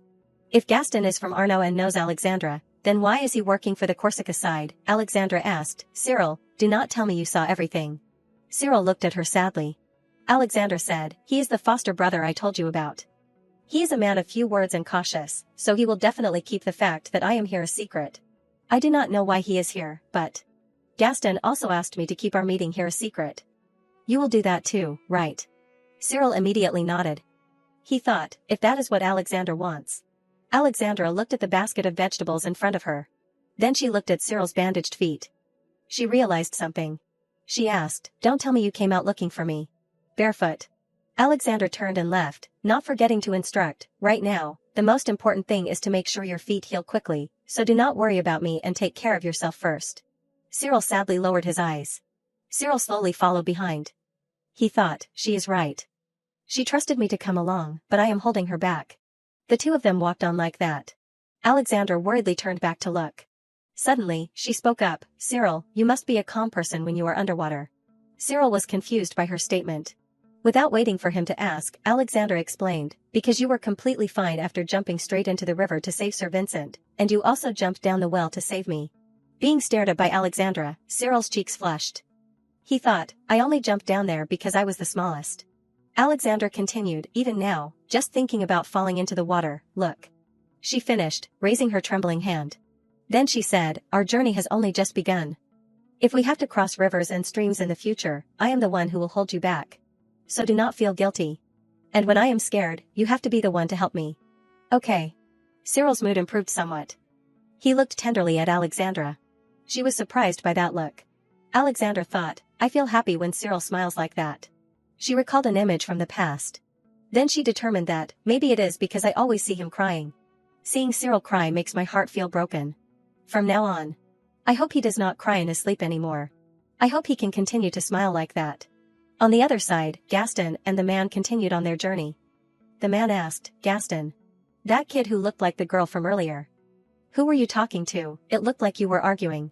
If Gaston is from Arno and knows Alexandra, then why is he working for the Corsica side? Alexandra asked, Cyril, do not tell me you saw everything. Cyril looked at her sadly. Alexandra said, he is the foster brother I told you about. He is a man of few words and cautious, so he will definitely keep the fact that I am here a secret. I do not know why he is here, but Gaston also asked me to keep our meeting here a secret. You will do that too, right? Cyril immediately nodded. He thought, if that is what Alexandra wants. Alexandra looked at the basket of vegetables in front of her. Then she looked at Cyril's bandaged feet. She realized something. She asked, don't tell me you came out looking for me. Barefoot. Alexandra turned and left, not forgetting to instruct, right now, the most important thing is to make sure your feet heal quickly, So do not worry about me and take care of yourself first. Cyril sadly lowered his eyes. Cyril slowly followed behind. He thought, she is right. She trusted me to come along, but I am holding her back. The two of them walked on like that. Alexandra worriedly turned back to look. Suddenly, she spoke up, Cyril, you must be a calm person when you are underwater. Cyril was confused by her statement. Without waiting for him to ask, Alexandra explained, because you were completely fine after jumping straight into the river to save Sir Vincent, and you also jumped down the well to save me. Being stared at by Alexandra, Cyril's cheeks flushed. He thought, I only jumped down there because I was the smallest. Alexandra continued, even now, just thinking about falling into the water, look. She finished, raising her trembling hand. Then she said, our journey has only just begun. If we have to cross rivers and streams in the future, I am the one who will hold you back. So do not feel guilty. And when I am scared, you have to be the one to help me. Okay. Cyril's mood improved somewhat. He looked tenderly at Alexandra. She was surprised by that look. Alexandra thought, I feel happy when Cyril smiles like that. She recalled an image from the past. Then she determined that, maybe it is because I always see him crying. Seeing Cyril cry makes my heart feel broken. From now on. I hope he does not cry in his sleep anymore. I hope he can continue to smile like that. On the other side, Gaston and the man continued on their journey. The man asked, Gaston. That kid who looked like the girl from earlier. Who were you talking to? It looked like you were arguing.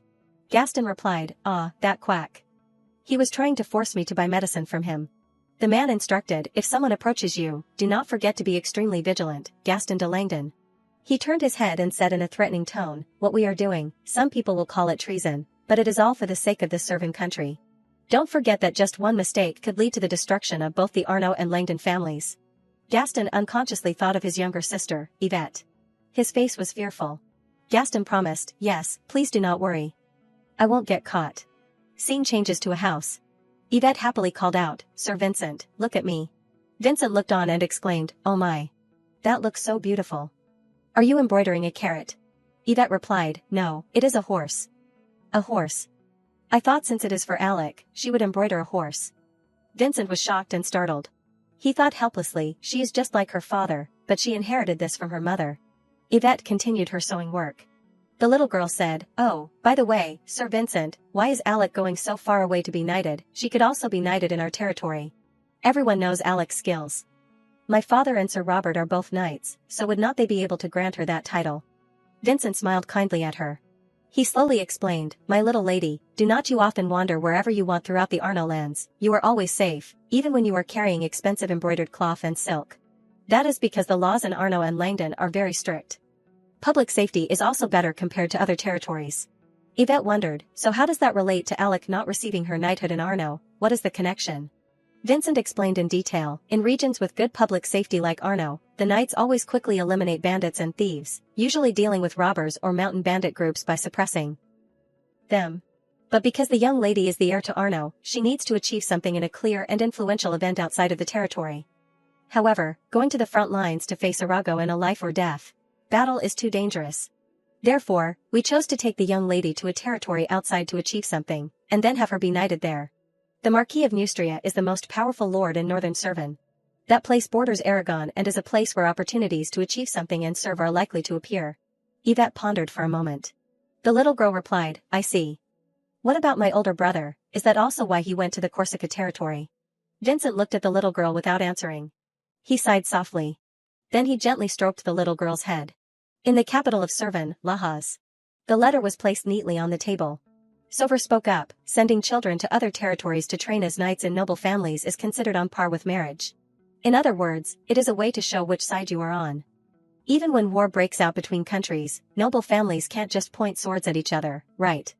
Gaston replied, ah, that quack. He was trying to force me to buy medicine from him. The man instructed, if someone approaches you, do not forget to be extremely vigilant, Gaston de Langdon. He turned his head and said in a threatening tone, what we are doing, some people will call it treason, but it is all for the sake of this serving country. Don't forget that just one mistake could lead to the destruction of both the Arnaud and Langdon families. Gaston unconsciously thought of his younger sister, Yvette. His face was fearful. Gaston promised, yes, please do not worry. I won't get caught. Scene changes to a house. Yvette happily called out, Sir Vincent, look at me. Vincent looked on and exclaimed, oh my. That looks so beautiful. Are you embroidering a carrot? Yvette replied, no, it is a horse. A horse. I thought since it is for Alec, she would embroider a horse. Vincent was shocked and startled. He thought helplessly, she is just like her father, but she inherited this from her mother. Yvette continued her sewing work. The little girl said, oh, by the way, Sir Vincent, why is Alec going so far away to be knighted? She could also be knighted in our territory. Everyone knows Alec's skills. My father and Sir Robert are both knights, so would not they be able to grant her that title? Vincent smiled kindly at her. He slowly explained, my little lady, do not you often wander wherever you want throughout the Arnaud lands, you are always safe, even when you are carrying expensive embroidered cloth and silk. That is because the laws in Arnaud and Langdon are very strict. Public safety is also better compared to other territories. Yvette wondered, so how does that relate to Alec not receiving her knighthood in Arnaud? What is the connection? Vincent explained in detail, in regions with good public safety like Arnaud, the knights always quickly eliminate bandits and thieves, usually dealing with robbers or mountain bandit groups by suppressing them. But because the young lady is the heir to Arnaud, she needs to achieve something in a clear and influential event outside of the territory. However, going to the front lines to face Arago in a life or death battle is too dangerous. Therefore, we chose to take the young lady to a territory outside to achieve something, and then have her be knighted there. The Marquis of Neustria is the most powerful lord in northern Servin. That place borders Aragon and is a place where opportunities to achieve something and serve are likely to appear. Yvette pondered for a moment. The little girl replied, I see. What about my older brother, is that also why he went to the Corsica territory? Vincent looked at the little girl without answering. He sighed softly. Then he gently stroked the little girl's head. In the capital of Servin, Lajas. The letter was placed neatly on the table. Sover spoke up, sending children to other territories to train as knights in noble families is considered on par with marriage. In other words, it is a way to show which side you are on. Even when war breaks out between countries, noble families can't just point swords at each other, right?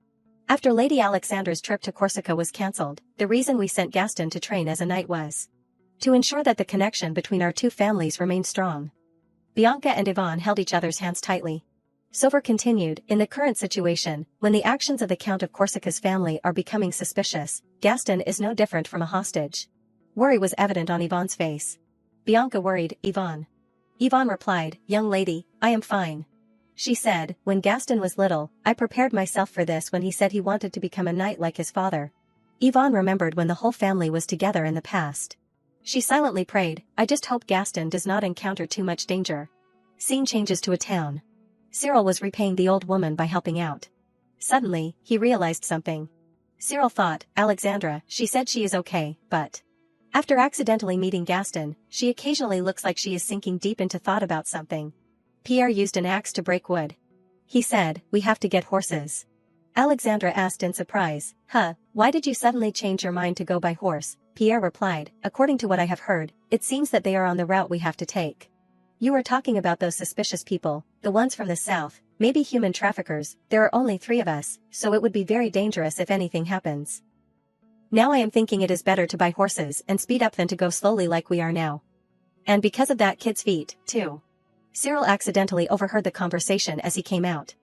After Lady Alexandra's trip to Corsica was cancelled, the reason we sent Gaston to train as a knight was to ensure that the connection between our two families remained strong. Bianca and Yvonne held each other's hands tightly. Sover continued, in the current situation, when the actions of the Count of Corsica's family are becoming suspicious, Gaston is no different from a hostage. Worry was evident on Yvonne's face. Bianca worried, Yvonne. Yvonne replied, young lady, I am fine. She said, when Gaston was little, I prepared myself for this when he said he wanted to become a knight like his father. Yvonne remembered when the whole family was together in the past. She silently prayed, I just hope Gaston does not encounter too much danger. Scene changes to a town. Cyril was repaying the old woman by helping out. Suddenly, he realized something. Cyril thought, Alexandra, she said she is okay, but after accidentally meeting Gaston, she occasionally looks like she is sinking deep into thought about something. Pierre used an axe to break wood. He said, we have to get horses. Alexandra asked in surprise, why did you suddenly change your mind to go by horse? Pierre replied, according to what I have heard, it seems that they are on the route we have to take. You were talking about those suspicious people, the ones from the south, maybe human traffickers. There are only 3 of us, so it would be very dangerous if anything happens. Now I am thinking it is better to buy horses and speed up than to go slowly like we are now. And because of that kid's feet, too. Cyril accidentally overheard the conversation as he came out.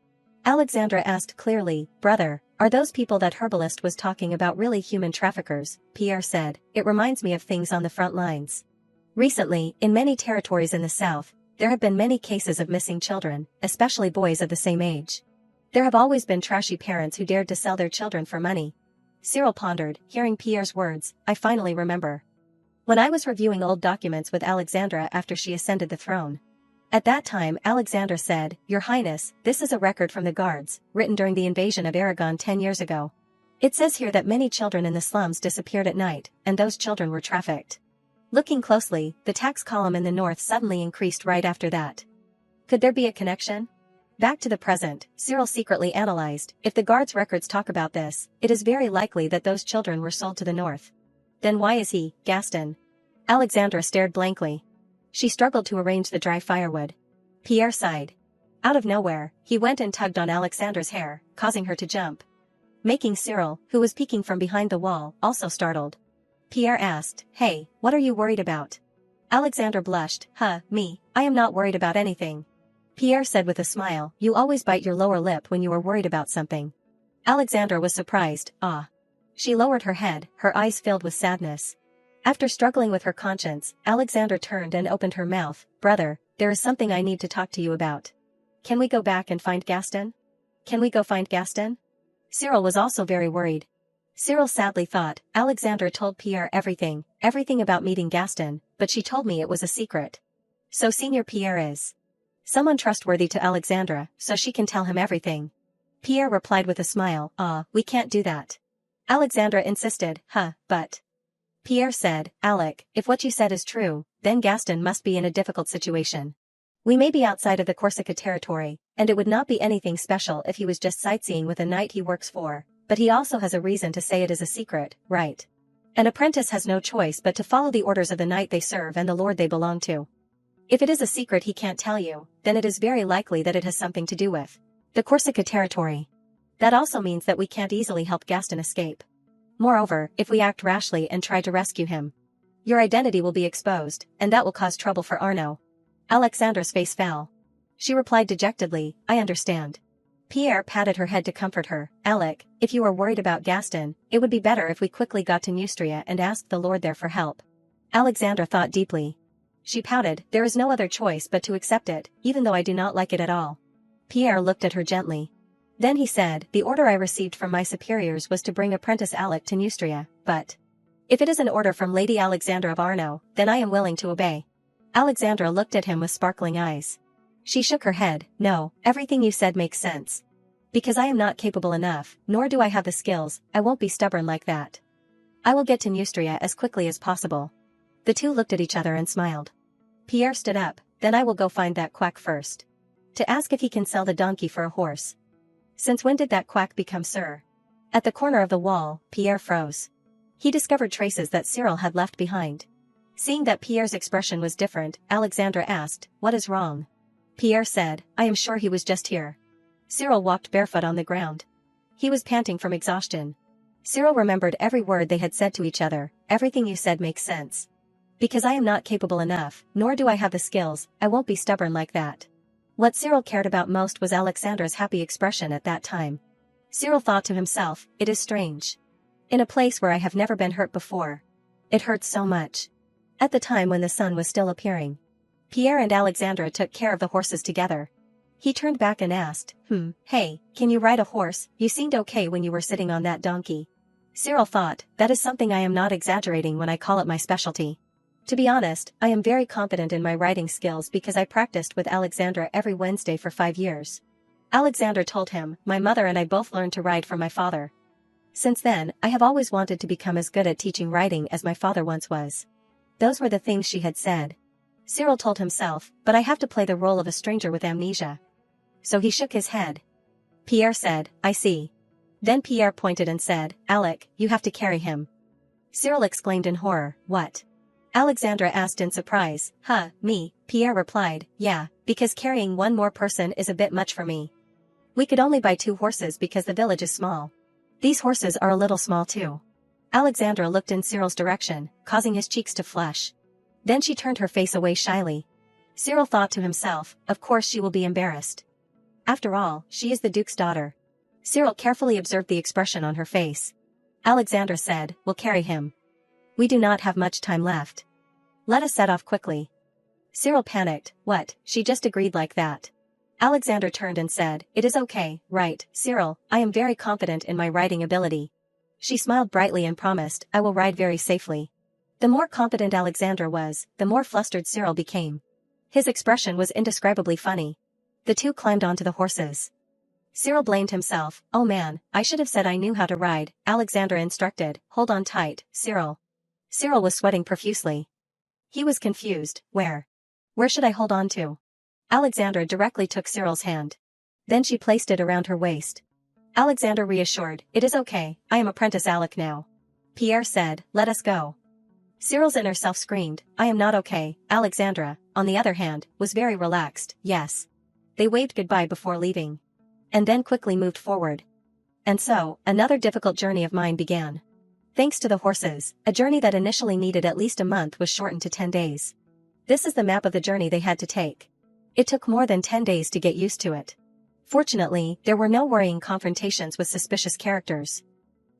Alexandra asked clearly, brother, are those people that herbalist was talking about really human traffickers? Pierre said, it reminds me of things on the front lines. Recently, in many territories in the south, there have been many cases of missing children, especially boys of the same age. There have always been trashy parents who dared to sell their children for money. Cyril pondered, hearing Pierre's words, I finally remember. When I was reviewing old documents with Alexandra after she ascended the throne. At that time Alexandra said, Your Highness, this is a record from the guards, written during the invasion of Aragon 10 years ago. It says here that many children in the slums disappeared at night, and those children were trafficked. Looking closely, the tax column in the north suddenly increased right after that. Could there be a connection? Back to the present, Cyril secretly analyzed, if the guards' records talk about this, it is very likely that those children were sold to the north. Then why is he, Gaston? Alexandra stared blankly. She struggled to arrange the dry firewood. Pierre sighed. Out of nowhere, he went and tugged on Alexandra's hair, causing her to jump. Making Cyril, who was peeking from behind the wall, also startled. Pierre asked, Hey, what are you worried about? Alexandra blushed, me, I am not worried about anything. Pierre said with a smile, You always bite your lower lip when you are worried about something. Alexandra was surprised, She lowered her head, her eyes filled with sadness. After struggling with her conscience, Alexandra turned and opened her mouth, Brother, there is something I need to talk to you about. Can we go back and find Gaston? Can we go find Gaston? Cyril was also very worried. Cyril sadly thought, Alexandra told Pierre everything about meeting Gaston, but she told me it was a secret. So Senior Pierre is someone trustworthy to Alexandra, so she can tell him everything. Pierre replied with a smile, we can't do that. Alexandra insisted, but. Pierre said, Alec, if what you said is true, then Gaston must be in a difficult situation. We may be outside of the Corsica territory, and it would not be anything special if he was just sightseeing with a knight he works for, but he also has a reason to say it is a secret, right? An apprentice has no choice but to follow the orders of the knight they serve and the lord they belong to. If it is a secret he can't tell you, then it is very likely that it has something to do with the Corsica territory. That also means that we can't easily help Gaston escape. Moreover, if we act rashly and try to rescue him, your identity will be exposed, and that will cause trouble for Arnaud. Alexandra's face fell. She replied dejectedly, I understand. Pierre patted her head to comfort her, Alec, if you are worried about Gaston, it would be better if we quickly got to Neustria and asked the lord there for help. Alexandra thought deeply. She pouted, there is no other choice but to accept it, even though I do not like it at all. Pierre looked at her gently. Then he said, the order I received from my superiors was to bring apprentice Alec to Neustria, but if it is an order from Lady Alexandra of Arnaud, then I am willing to obey. Alexandra looked at him with sparkling eyes. She shook her head, no, everything you said makes sense. Because I am not capable enough, nor do I have the skills, I won't be stubborn like that. I will get to Neustria as quickly as possible. The two looked at each other and smiled. Pierre stood up, then I will go find that quack first. To ask if he can sell the donkey for a horse. Since when did that quack become Sir? At the corner of the wall, Pierre froze. He discovered traces that Cyril had left behind. Seeing that Pierre's expression was different, Alexandra asked, what is wrong? Pierre said, I am sure he was just here. Cyril walked barefoot on the ground. He was panting from exhaustion. Cyril remembered every word they had said to each other, everything you said makes sense. Because I am not capable enough, nor do I have the skills, I won't be stubborn like that. What Cyril cared about most was Alexandra's happy expression at that time. Cyril thought to himself, it is strange. In a place where I have never been hurt before. It hurts so much. At the time when the sun was still appearing, Pierre and Alexandra took care of the horses together. He turned back and asked, hey, can you ride a horse? You seemed okay when you were sitting on that donkey. Cyril thought, that is something I am not exaggerating when I call it my specialty. To be honest, I am very confident in my writing skills because I practiced with Alexandra every Wednesday for 5 years. Alexandra told him, my mother and I both learned to write from my father. Since then, I have always wanted to become as good at teaching writing as my father once was. Those were the things she had said. Cyril told himself, but I have to play the role of a stranger with amnesia. So he shook his head. Pierre said, I see. Then Pierre pointed and said, Alec, you have to carry him. Cyril exclaimed in horror, what? Alexandra asked in surprise, me, Pierre replied, yeah, because carrying one more person is a bit much for me. We could only buy 2 horses because the village is small. These horses are a little small too. Alexandra looked in Cyril's direction, causing his cheeks to flush. Then she turned her face away shyly. Cyril thought to himself, of course she will be embarrassed. After all, she is the Duke's daughter. Cyril carefully observed the expression on her face. Alexandra said, we'll carry him. We do not have much time left. Let us set off quickly. Cyril panicked, what, she just agreed like that. Alexandra turned and said, it is okay, right, Cyril, I am very confident in my riding ability. She smiled brightly and promised, I will ride very safely. The more confident Alexandra was, the more flustered Cyril became. His expression was indescribably funny. The 2 climbed onto the horses. Cyril blamed himself, oh man, I should have said I knew how to ride, Alexandra instructed, hold on tight, Cyril. Cyril was sweating profusely. He was confused, where should I hold on to? Alexandra directly took Cyril's hand. Then she placed it around her waist. Alexandra reassured, it is okay, I am apprentice Alec now. Pierre said, let us go. Cyril's inner self screamed, I am not okay. Alexandra, on the other hand, was very relaxed, yes. They waved goodbye before leaving. And then quickly moved forward. And so, another difficult journey of mine began. Thanks to the horses, a journey that initially needed at least a month was shortened to 10 days. This is the map of the journey they had to take. It took more than 10 days to get used to it. Fortunately, there were no worrying confrontations with suspicious characters.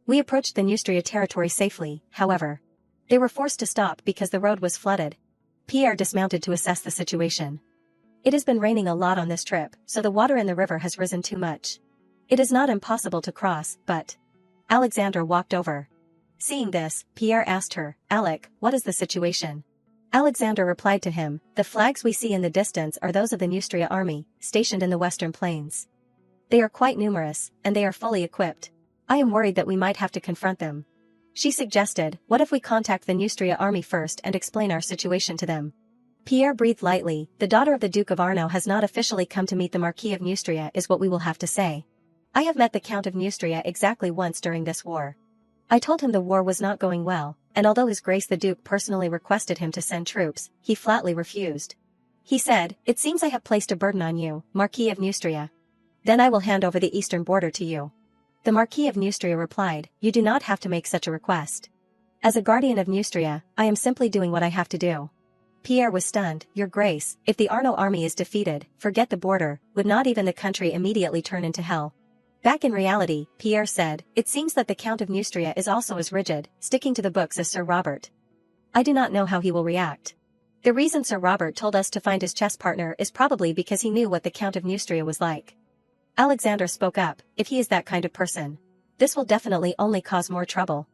We approached the Neustria territory safely, however. They were forced to stop because the road was flooded. Pierre dismounted to assess the situation. It has been raining a lot on this trip, so the water in the river has risen too much. It is not impossible to cross, but... Alexandra walked over. Seeing this, Pierre asked her, Alec, what is the situation? Alexandra replied to him, the flags we see in the distance are those of the Neustria army, stationed in the western plains. They are quite numerous, and they are fully equipped. I am worried that we might have to confront them. She suggested, what if we contact the Neustria army first and explain our situation to them? Pierre breathed lightly, the daughter of the Duke of Arno has not officially come to meet the Marquis of Neustria is what we will have to say. I have met the Count of Neustria exactly once during this war. I told him the war was not going well, and although His Grace the Duke personally requested him to send troops, he flatly refused. He said, it seems I have placed a burden on you, Marquis of Neustria. Then I will hand over the eastern border to you. The Marquis of Neustria replied, you do not have to make such a request. As a guardian of Neustria, I am simply doing what I have to do. Pierre was stunned, Your Grace, if the Arno army is defeated, forget the border, would not even the country immediately turn into hell? Back in reality, Pierre said, it seems that the Count of Neustria is also as rigid, sticking to the books as Sir Robert. I do not know how he will react. The reason Sir Robert told us to find his chess partner is probably because he knew what the Count of Neustria was like. Alexandra spoke up, if he is that kind of person. This will definitely only cause more trouble.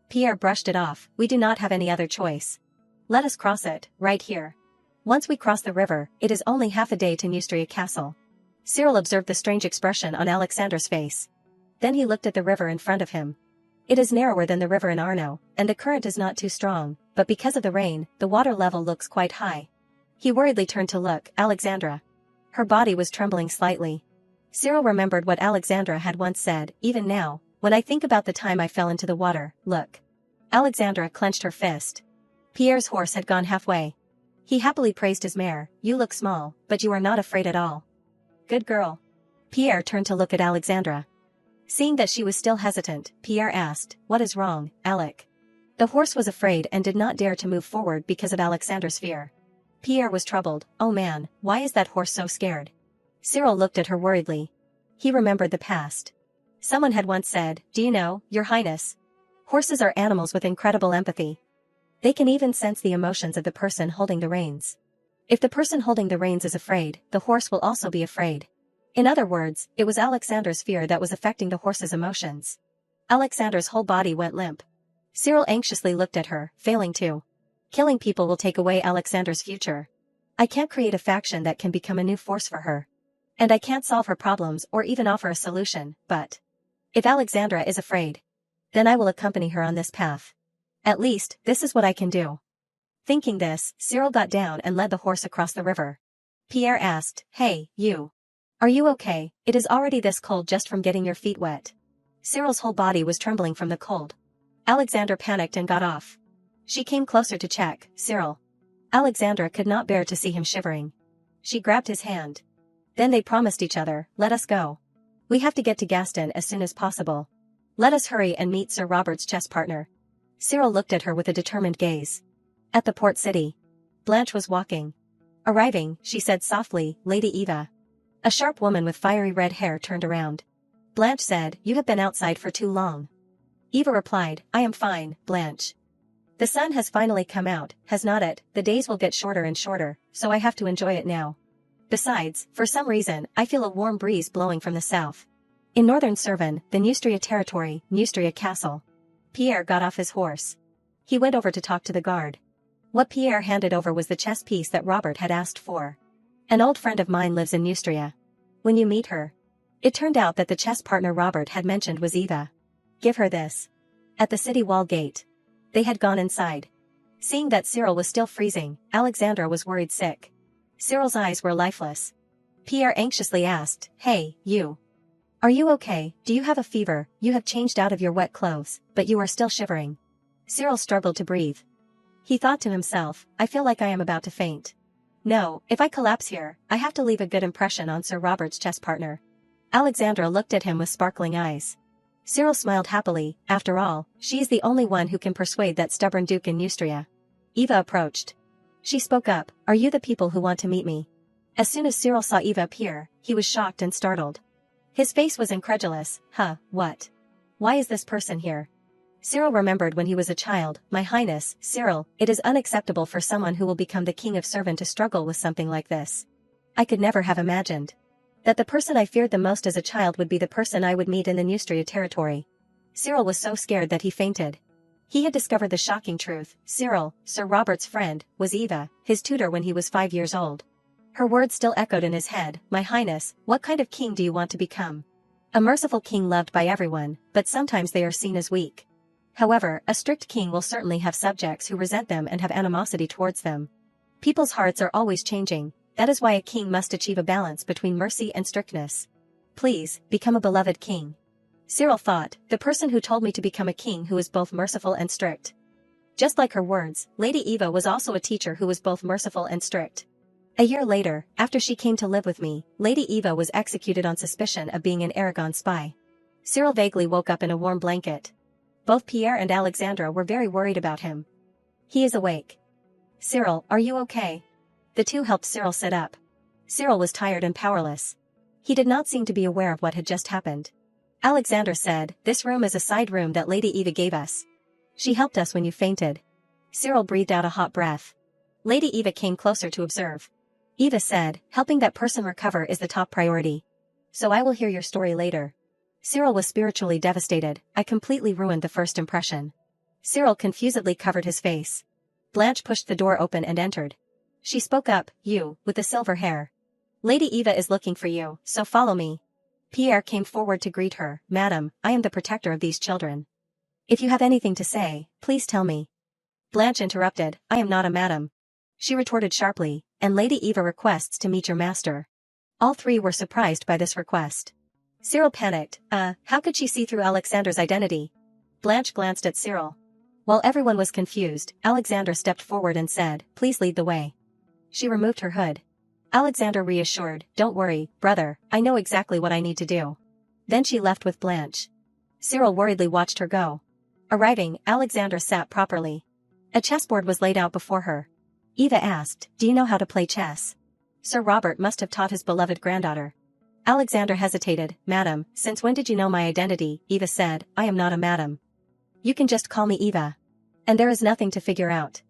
Pierre brushed it off, we do not have any other choice. Let us cross it, right here. Once we cross the river, it is only half a day to Neustria Castle. Cyril observed the strange expression on Alexandra's face. Then he looked at the river in front of him. It is narrower than the river in Arno, and the current is not too strong, but because of the rain, the water level looks quite high. He worriedly turned to look, Alexandra. Her body was trembling slightly. Cyril remembered what Alexandra had once said, even now, when I think about the time I fell into the water, look. Alexandra clenched her fist. Pierre's horse had gone halfway. He happily praised his mare, you look small, but you are not afraid at all. Good girl. Pierre turned to look at Alexandra. Seeing that she was still hesitant, Pierre asked, what is wrong, Alec? The horse was afraid and did not dare to move forward because of Alexandra's fear. Pierre was troubled, oh man, why is that horse so scared? Cyril looked at her worriedly. He remembered the past. Someone had once said, do you know, Your Highness? Horses are animals with incredible empathy. They can even sense the emotions of the person holding the reins. If the person holding the reins is afraid, the horse will also be afraid. In other words, it was Alexandra's fear that was affecting the horse's emotions. Alexandra's whole body went limp. Cyril anxiously looked at her, failing to Killing people will take away Alexandra's future. I can't create a faction that can become a new force for her. And I can't solve her problems or even offer a solution, but if Alexandra is afraid, then I will accompany her on this path. At least, this is what I can do. Thinking this, Cyril got down and led the horse across the river. Pierre asked, "Hey, you. Are you okay? It is already this cold just from getting your feet wet." Cyril's whole body was trembling from the cold. Alexandra panicked and got off. She came closer to check, Cyril. Alexandra could not bear to see him shivering. She grabbed his hand. Then they promised each other, "Let us go. We have to get to Gaston as soon as possible. Let us hurry and meet Sir Robert's chess partner." Cyril looked at her with a determined gaze. At the port city, Blanche was walking. Arriving, she said softly, "Lady Eva." A sharp woman with fiery red hair turned around. Blanche said, "You have been outside for too long." Eva replied, "I am fine, Blanche. The sun has finally come out, has not it? The days will get shorter and shorter, so I have to enjoy it now. Besides, for some reason, I feel a warm breeze blowing from the south. In northern Servan, the Neustria territory, Neustria castle." Pierre got off his horse. He went over to talk to the guard. What Pierre handed over was the chess piece that Robert had asked for. "An old friend of mine lives in Neustria. When you meet her." It turned out that the chess partner Robert had mentioned was Eva. "Give her this." At the city wall gate. They had gone inside. Seeing that Cyril was still freezing, Alexandra was worried sick. Cyril's eyes were lifeless. Pierre anxiously asked, "Hey, you. Are you okay? Do you have a fever? You have changed out of your wet clothes, but you are still shivering." Cyril struggled to breathe. He thought to himself, "I feel like I am about to faint. No, if I collapse here, I have to leave a good impression on Sir Robert's chess partner." Alexandra looked at him with sparkling eyes. Cyril smiled happily. After all, she is the only one who can persuade that stubborn duke in Neustria. Eva approached. She spoke up, "Are you the people who want to meet me?" As soon as Cyril saw Eva appear, he was shocked and startled. His face was incredulous. "Huh, what? Why is this person here?" Cyril remembered when he was a child, "My Highness, Cyril, it is unacceptable for someone who will become the king of Servan to struggle with something like this. I could never have imagined that the person I feared the most as a child would be the person I would meet in the Neustria territory." Cyril was so scared that he fainted. He had discovered the shocking truth. Cyril, Sir Robert's friend, was Eva, his tutor when he was 5 years old. Her words still echoed in his head, "My Highness, what kind of king do you want to become?" A merciful king loved by everyone, but sometimes they are seen as weak. However, a strict king will certainly have subjects who resent them and have animosity towards them. People's hearts are always changing. That is why a king must achieve a balance between mercy and strictness. Please, become a beloved king. Cyril thought, the person who told me to become a king who is both merciful and strict. Just like her words, Lady Eva was also a teacher who was both merciful and strict. A year later, after she came to live with me, Lady Eva was executed on suspicion of being an Aragon spy. Cyril vaguely woke up in a warm blanket. Both Pierre and Alexandra were very worried about him. "He is awake. Cyril, are you okay?" The two helped Cyril sit up. Cyril was tired and powerless. He did not seem to be aware of what had just happened. Alexandra said, "This room is a side room that Lady Eva gave us. She helped us when you fainted." Cyril breathed out a hot breath. Lady Eva came closer to observe. Eva said, "Helping that person recover is the top priority. So I will hear your story later." Cyril was spiritually devastated. "I completely ruined the first impression." Cyril confusedly covered his face. Blanche pushed the door open and entered. She spoke up, "You, with the silver hair. Lady Eva is looking for you, so follow me." Pierre came forward to greet her. "Madam, I am the protector of these children. If you have anything to say, please tell me." Blanche interrupted, "I am not a madam." She retorted sharply, "And Lady Eva requests to meet your master." All three were surprised by this request. Cyril panicked. How could she see through Alexandra's identity? Blanche glanced at Cyril. While everyone was confused, Alexandra stepped forward and said, "Please lead the way." She removed her hood. Alexandra reassured, "Don't worry, brother, I know exactly what I need to do." Then she left with Blanche. Cyril worriedly watched her go. Arriving, Alexandra sat properly. A chessboard was laid out before her. Eva asked, "Do you know how to play chess?" Sir Robert must have taught his beloved granddaughter. Alexandra hesitated. "Madam, since when did you know my identity?" Eva said, "I am not a madam. You can just call me Eva. And there is nothing to figure out.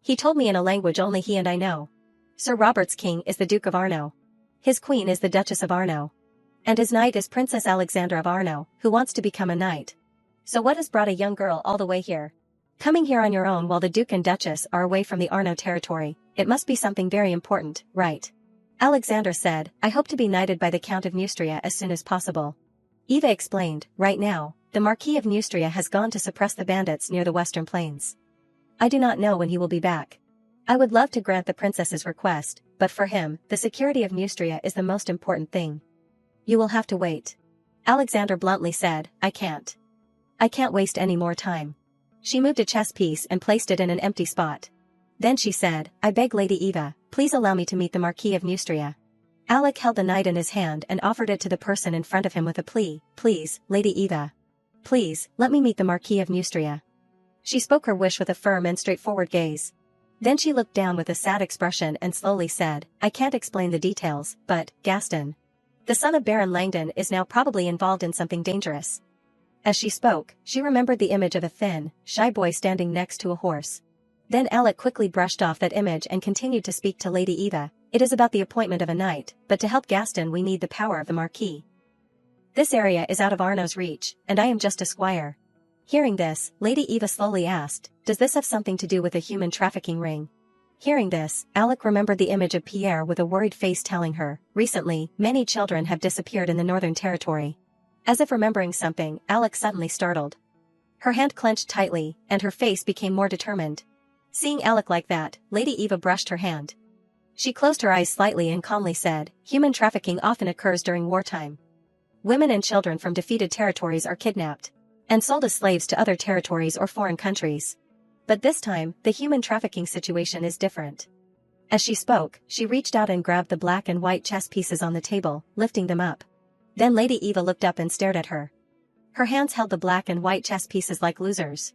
He told me in a language only he and I know. Sir Robert's king is the Duke of Arno. His queen is the Duchess of Arno. And his knight is Princess Alexandra of Arno, who wants to become a knight. So what has brought a young girl all the way here?" Coming here on your own while the Duke and Duchess are away from the Arno territory, it must be something very important, right? Alexandra said, I hope to be knighted by the Count of Neustria as soon as possible. Eva explained, right now, the Marquis of Neustria has gone to suppress the bandits near the western plains. I do not know when he will be back. I would love to grant the princess's request, but for him, the security of Neustria is the most important thing. You will have to wait. Alexandra bluntly said, I can't waste any more time. She moved a chess piece and placed it in an empty spot. Then she said, I beg Lady Eva, please allow me to meet the Marquis of Neustria. Alec held the knight in his hand and offered it to the person in front of him with a plea, please, Lady Eva. Please, let me meet the Marquis of Neustria. She spoke her wish with a firm and straightforward gaze. Then she looked down with a sad expression and slowly said, I can't explain the details, but, Gaston, the son of Baron Langdon, is now probably involved in something dangerous. As she spoke, she remembered the image of a thin, shy boy standing next to a horse. Then Alec quickly brushed off that image and continued to speak to Lady Eva. It is about the appointment of a knight, but to help Gaston we need the power of the Marquis. This area is out of Arno's reach, and I am just a squire. Hearing this, Lady Eva slowly asked, does this have something to do with a human trafficking ring? Hearing this, Alec remembered the image of Pierre with a worried face telling her, recently, many children have disappeared in the Northern Territory. As if remembering something, Alec suddenly startled. Her hand clenched tightly, and her face became more determined. Seeing Alec like that, Lady Eva brushed her hand. She closed her eyes slightly and calmly said, human trafficking often occurs during wartime. Women and children from defeated territories are kidnapped and sold as slaves to other territories or foreign countries. But this time, the human trafficking situation is different. As she spoke, she reached out and grabbed the black and white chess pieces on the table, lifting them up. Then Lady Eva looked up and stared at her. Her hands held the black and white chess pieces like losers.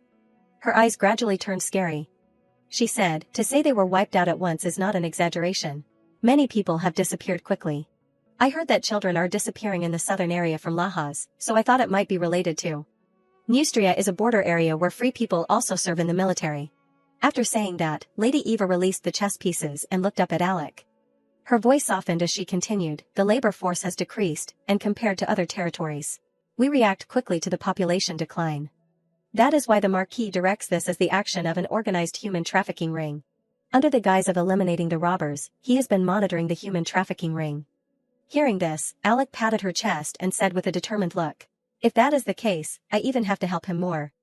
Her eyes gradually turned scary. She said, to say they were wiped out at once is not an exaggeration. Many people have disappeared quickly. I heard that children are disappearing in the southern area from Lahaz, so I thought it might be related to. Neustria is a border area where free people also serve in the military. After saying that, Lady Eva released the chess pieces and looked up at Alec. Her voice softened as she continued, the labor force has decreased, and compared to other territories, we react quickly to the population decline. That is why the Marquis directs this as the action of an organized human trafficking ring. Under the guise of eliminating the robbers, he has been monitoring the human trafficking ring. Hearing this, Alec patted her chest and said with a determined look, if that is the case, I even have to help him more.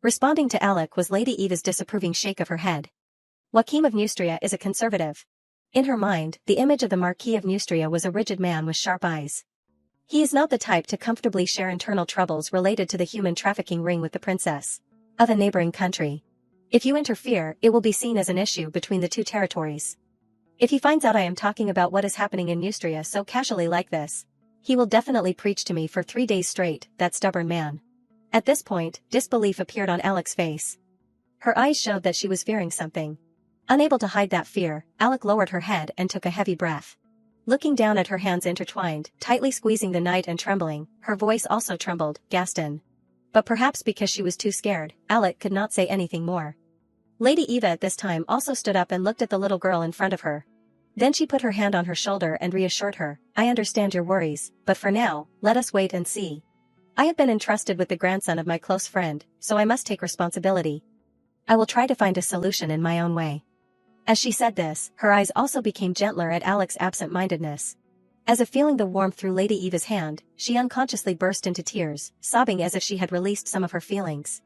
Responding to Alec was Lady Eva's disapproving shake of her head. Joachim of Neustria is a conservative. In her mind, the image of the Marquis of Neustria was a rigid man with sharp eyes. He is not the type to comfortably share internal troubles related to the human trafficking ring with the princess of a neighboring country. If you interfere, it will be seen as an issue between the two territories. If he finds out I am talking about what is happening in Neustria so casually like this, he will definitely preach to me for 3 days straight, that stubborn man. At this point, disbelief appeared on Alec's face. Her eyes showed that she was fearing something. Unable to hide that fear, Alec lowered her head and took a heavy breath. Looking down at her hands intertwined, tightly squeezing the knight and trembling, her voice also trembled, Gaston. But perhaps because she was too scared, Alec could not say anything more. Lady Eva at this time also stood up and looked at the little girl in front of her. Then she put her hand on her shoulder and reassured her, I understand your worries, but for now, let us wait and see. I have been entrusted with the grandson of my close friend, so I must take responsibility. I will try to find a solution in my own way. As she said this, her eyes also became gentler at Alec's absent-mindedness. As if feeling the warmth through Lady Eva's hand, she unconsciously burst into tears, sobbing as if she had released some of her feelings.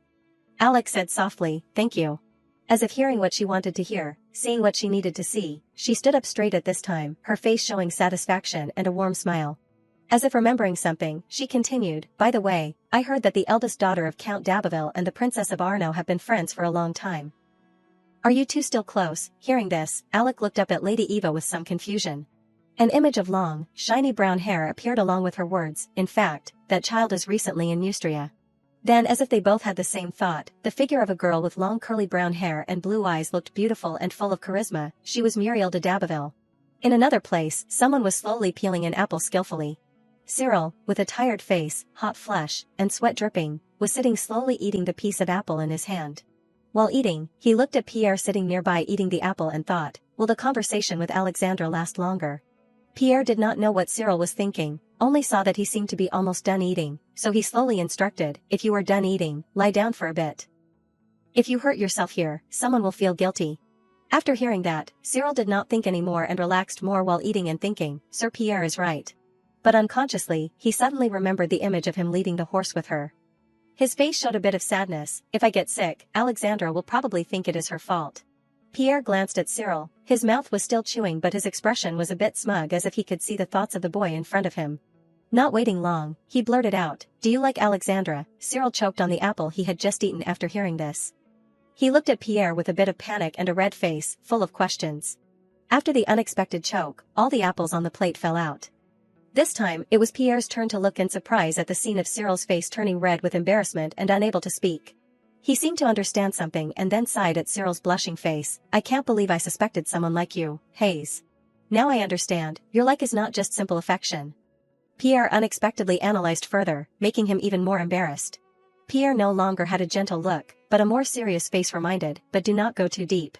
Alec said softly, thank you. As if hearing what she wanted to hear, seeing what she needed to see, she stood up straight at this time, her face showing satisfaction and a warm smile. As if remembering something, she continued, by the way, I heard that the eldest daughter of Count d'Abbeville and the Princess of Arno have been friends for a long time. Are you two still close? Hearing this, Alec looked up at Lady Eva with some confusion. An image of long, shiny brown hair appeared along with her words, in fact, that child is recently in Neustria. Then as if they both had the same thought, the figure of a girl with long curly brown hair and blue eyes looked beautiful and full of charisma, she was Muriel de d'Abbeville. In another place, someone was slowly peeling an apple skillfully. Cyril, with a tired face, hot flesh, and sweat dripping, was sitting slowly eating the piece of apple in his hand. While eating, he looked at Pierre sitting nearby eating the apple and thought, will the conversation with Alexandra last longer? Pierre did not know what Cyril was thinking, only saw that he seemed to be almost done eating, so he slowly instructed, if you are done eating, lie down for a bit. If you hurt yourself here, someone will feel guilty. After hearing that, Cyril did not think anymore and relaxed more while eating and thinking, Sir Pierre is right. But unconsciously, he suddenly remembered the image of him leading the horse with her. His face showed a bit of sadness. If I get sick, Alexandra will probably think it is her fault. Pierre glanced at Cyril. His mouth was still chewing but his expression was a bit smug as if he could see the thoughts of the boy in front of him. Not waiting long, he blurted out, do you like Alexandra? Cyril choked on the apple he had just eaten after hearing this. He looked at Pierre with a bit of panic and a red face, full of questions. After the unexpected choke, all the apples on the plate fell out. This time, it was Pierre's turn to look in surprise at the scene of Cyril's face turning red with embarrassment and unable to speak. He seemed to understand something and then sighed at Cyril's blushing face, I can't believe I suspected someone like you, Hayes. Now I understand, your like is not just simple affection. Pierre unexpectedly analyzed further, making him even more embarrassed. Pierre no longer had a gentle look, but a more serious face reminded, but do not go too deep.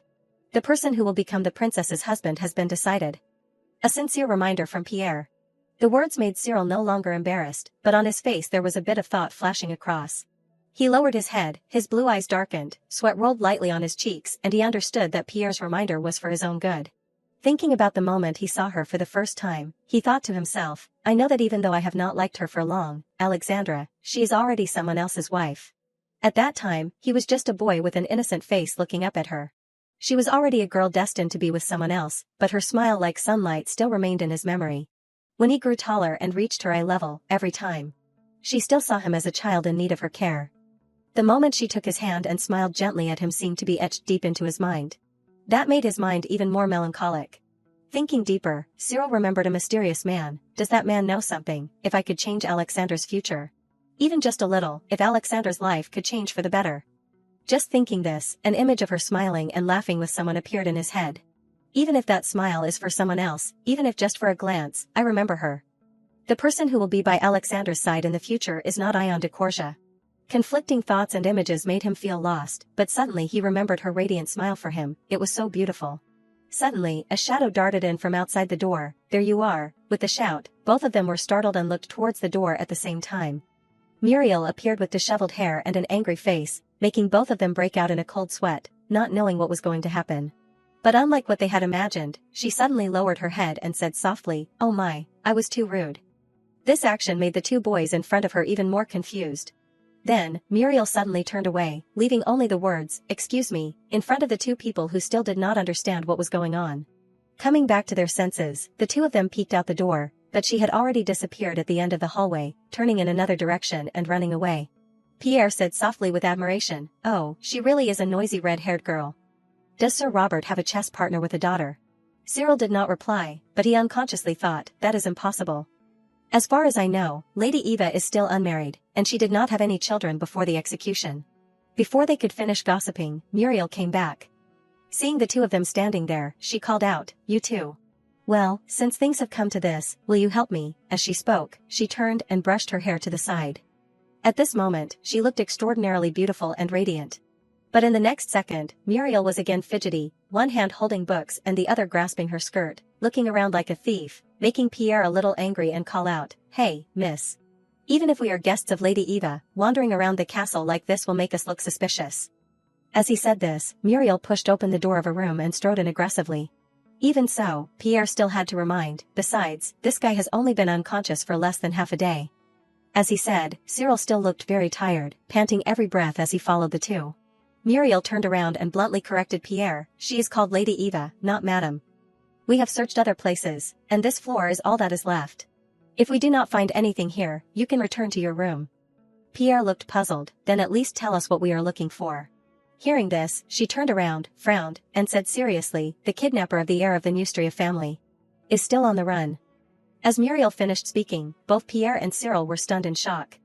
The person who will become the princess's husband has been decided. A sincere reminder from Pierre. The words made Cyril no longer embarrassed, but on his face there was a bit of thought flashing across. He lowered his head, his blue eyes darkened, sweat rolled lightly on his cheeks and he understood that Pierre's reminder was for his own good. Thinking about the moment he saw her for the first time, he thought to himself, I know that even though I have not liked her for long, Alexandra, she is already someone else's wife. At that time, he was just a boy with an innocent face looking up at her. She was already a girl destined to be with someone else, but her smile like sunlight still remained in his memory. When he grew taller and reached her eye level, every time, she still saw him as a child in need of her care. The moment she took his hand and smiled gently at him seemed to be etched deep into his mind. That made his mind even more melancholic. Thinking deeper, Cyril remembered a mysterious man. Does that man know something? If I could change Alexandra's future? Even just a little, if Alexandra's life could change for the better. Just thinking this, an image of her smiling and laughing with someone appeared in his head. Even if that smile is for someone else, even if just for a glance, I remember her. The person who will be by Alexandra's side in the future is not Ion de Corsia. Conflicting thoughts and images made him feel lost, but suddenly he remembered her radiant smile for him, it was so beautiful. Suddenly, a shadow darted in from outside the door, there you are, with the shout, both of them were startled and looked towards the door at the same time. Muriel appeared with disheveled hair and an angry face, making both of them break out in a cold sweat, not knowing what was going to happen. But unlike what they had imagined, she suddenly lowered her head and said softly, oh my, I was too rude. This action made the two boys in front of her even more confused. Then, Muriel suddenly turned away, leaving only the words, excuse me, in front of the two people who still did not understand what was going on. Coming back to their senses, the two of them peeked out the door, but she had already disappeared at the end of the hallway, turning in another direction and running away. Pierre said softly with admiration, oh, she really is a noisy red-haired girl. Does Sir Robert have a chess partner with a daughter? Cyril did not reply, but he unconsciously thought, that is impossible. As far as I know, Lady Eva is still unmarried, and she did not have any children before the execution. Before they could finish gossiping, Muriel came back. Seeing the two of them standing there, she called out, you two. Well, since things have come to this, will you help me? As she spoke, she turned and brushed her hair to the side. At this moment, she looked extraordinarily beautiful and radiant. But in the next second, Muriel was again fidgety, one hand holding books and the other grasping her skirt, looking around like a thief, making Pierre a little angry and call out, hey, miss. Even if we are guests of Lady Eva, wandering around the castle like this will make us look suspicious. As he said this, Muriel pushed open the door of a room and strode in aggressively. Even so, Pierre still had to remind, besides, this guy has only been unconscious for less than half a day. As he said, Cyril still looked very tired, panting every breath as he followed the two. Muriel turned around and bluntly corrected Pierre, she is called Lady Eva, not Madam. We have searched other places, and this floor is all that is left. If we do not find anything here, you can return to your room. Pierre looked puzzled, then at least tell us what we are looking for. Hearing this, she turned around, frowned, and said seriously, the kidnapper of the heir of the Neustria family is still on the run. As Muriel finished speaking, both Pierre and Cyril were stunned in shock.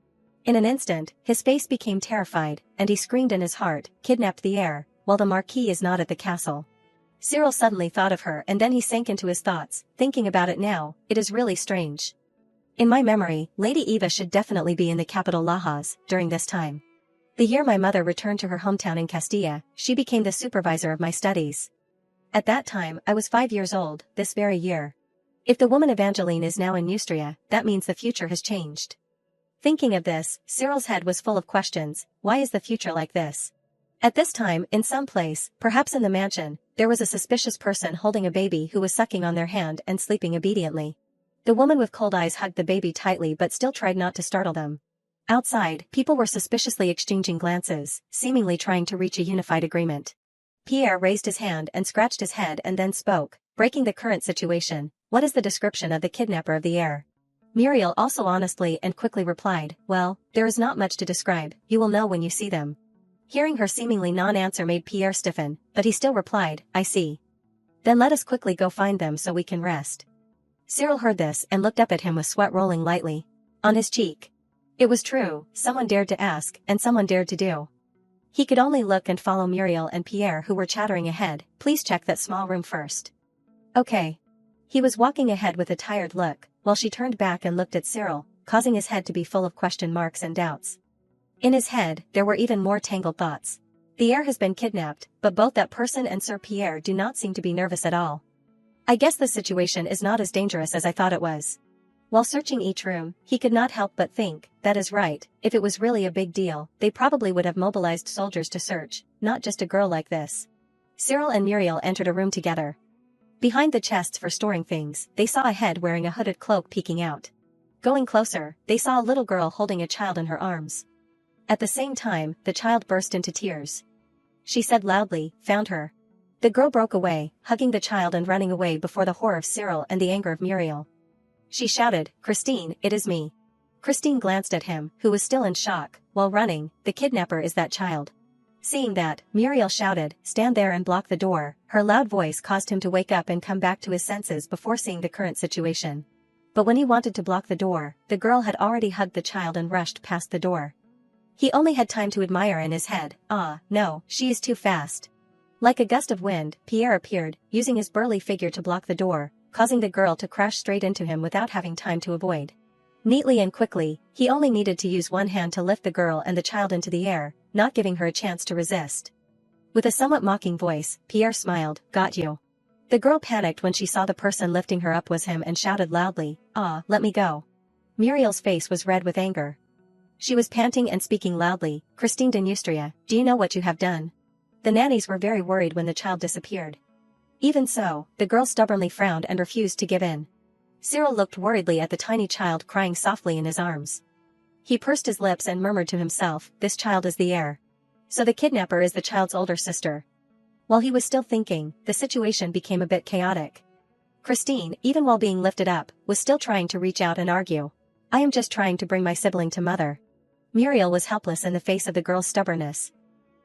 In an instant, his face became terrified, and he screamed in his heart, kidnapped the heir, while the Marquis is not at the castle. Cyril suddenly thought of her and then he sank into his thoughts, thinking about it now, it is really strange. In my memory, Lady Eva should definitely be in the capital Lajas, during this time. The year my mother returned to her hometown in Castilla, she became the supervisor of my studies. At that time, I was 5 years old, this very year. If the woman Evangeline is now in Neustria, that means the future has changed. Thinking of this, Cyril's head was full of questions, why is the future like this? At this time, in some place, perhaps in the mansion, there was a suspicious person holding a baby who was sucking on their hand and sleeping obediently. The woman with cold eyes hugged the baby tightly but still tried not to startle them. Outside, people were suspiciously exchanging glances, seemingly trying to reach a unified agreement. Pierre raised his hand and scratched his head and then spoke, breaking the current situation. What is the description of the kidnapper of the heir? Muriel also honestly and quickly replied, well, there is not much to describe, you will know when you see them. Hearing her seemingly non-answer made Pierre stiffen, but he still replied, I see. Then let us quickly go find them so we can rest. Cyril heard this and looked up at him with sweat rolling lightly on his cheek. It was true, someone dared to ask, and someone dared to do. He could only look and follow Muriel and Pierre who were chattering ahead, please check that small room first. Okay. He was walking ahead with a tired look, while she turned back and looked at Cyril, causing his head to be full of question marks and doubts. In his head, there were even more tangled thoughts. The heir has been kidnapped, but both that person and Sir Pierre do not seem to be nervous at all. I guess the situation is not as dangerous as I thought it was. While searching each room, he could not help but think, that is right, if it was really a big deal, they probably would have mobilized soldiers to search, not just a girl like this. Cyril and Muriel entered a room together. Behind the chests for storing things, they saw a head wearing a hooded cloak peeking out. Going closer, they saw a little girl holding a child in her arms. At the same time, the child burst into tears. She said loudly, found her. The girl broke away, hugging the child and running away before the horror of Cyril and the anger of Muriel. She shouted, Christine, it is me. Christine glanced at him, who was still in shock, while running, the kidnapper is that child. Seeing that, Muriel shouted, stand there and block the door. Her loud voice caused him to wake up and come back to his senses before seeing the current situation. But when he wanted to block the door, the girl had already hugged the child and rushed past the door. He only had time to admire in his head, ah, no, she is too fast. Like a gust of wind, Pierre appeared, using his burly figure to block the door, causing the girl to crash straight into him without having time to avoid. Neatly and quickly, he only needed to use one hand to lift the girl and the child into the air, not giving her a chance to resist. With a somewhat mocking voice, Pierre smiled, got you. The girl panicked when she saw the person lifting her up was him and shouted loudly, ah, let me go. Muriel's face was red with anger. She was panting and speaking loudly, Christine de Neustria, do you know what you have done? The nannies were very worried when the child disappeared. Even so, the girl stubbornly frowned and refused to give in. Cyril looked worriedly at the tiny child crying softly in his arms. He pursed his lips and murmured to himself, this child is the heir. So the kidnapper is the child's older sister. While he was still thinking, the situation became a bit chaotic. Christine, even while being lifted up, was still trying to reach out and argue. I am just trying to bring my sibling to mother. Muriel was helpless in the face of the girl's stubbornness.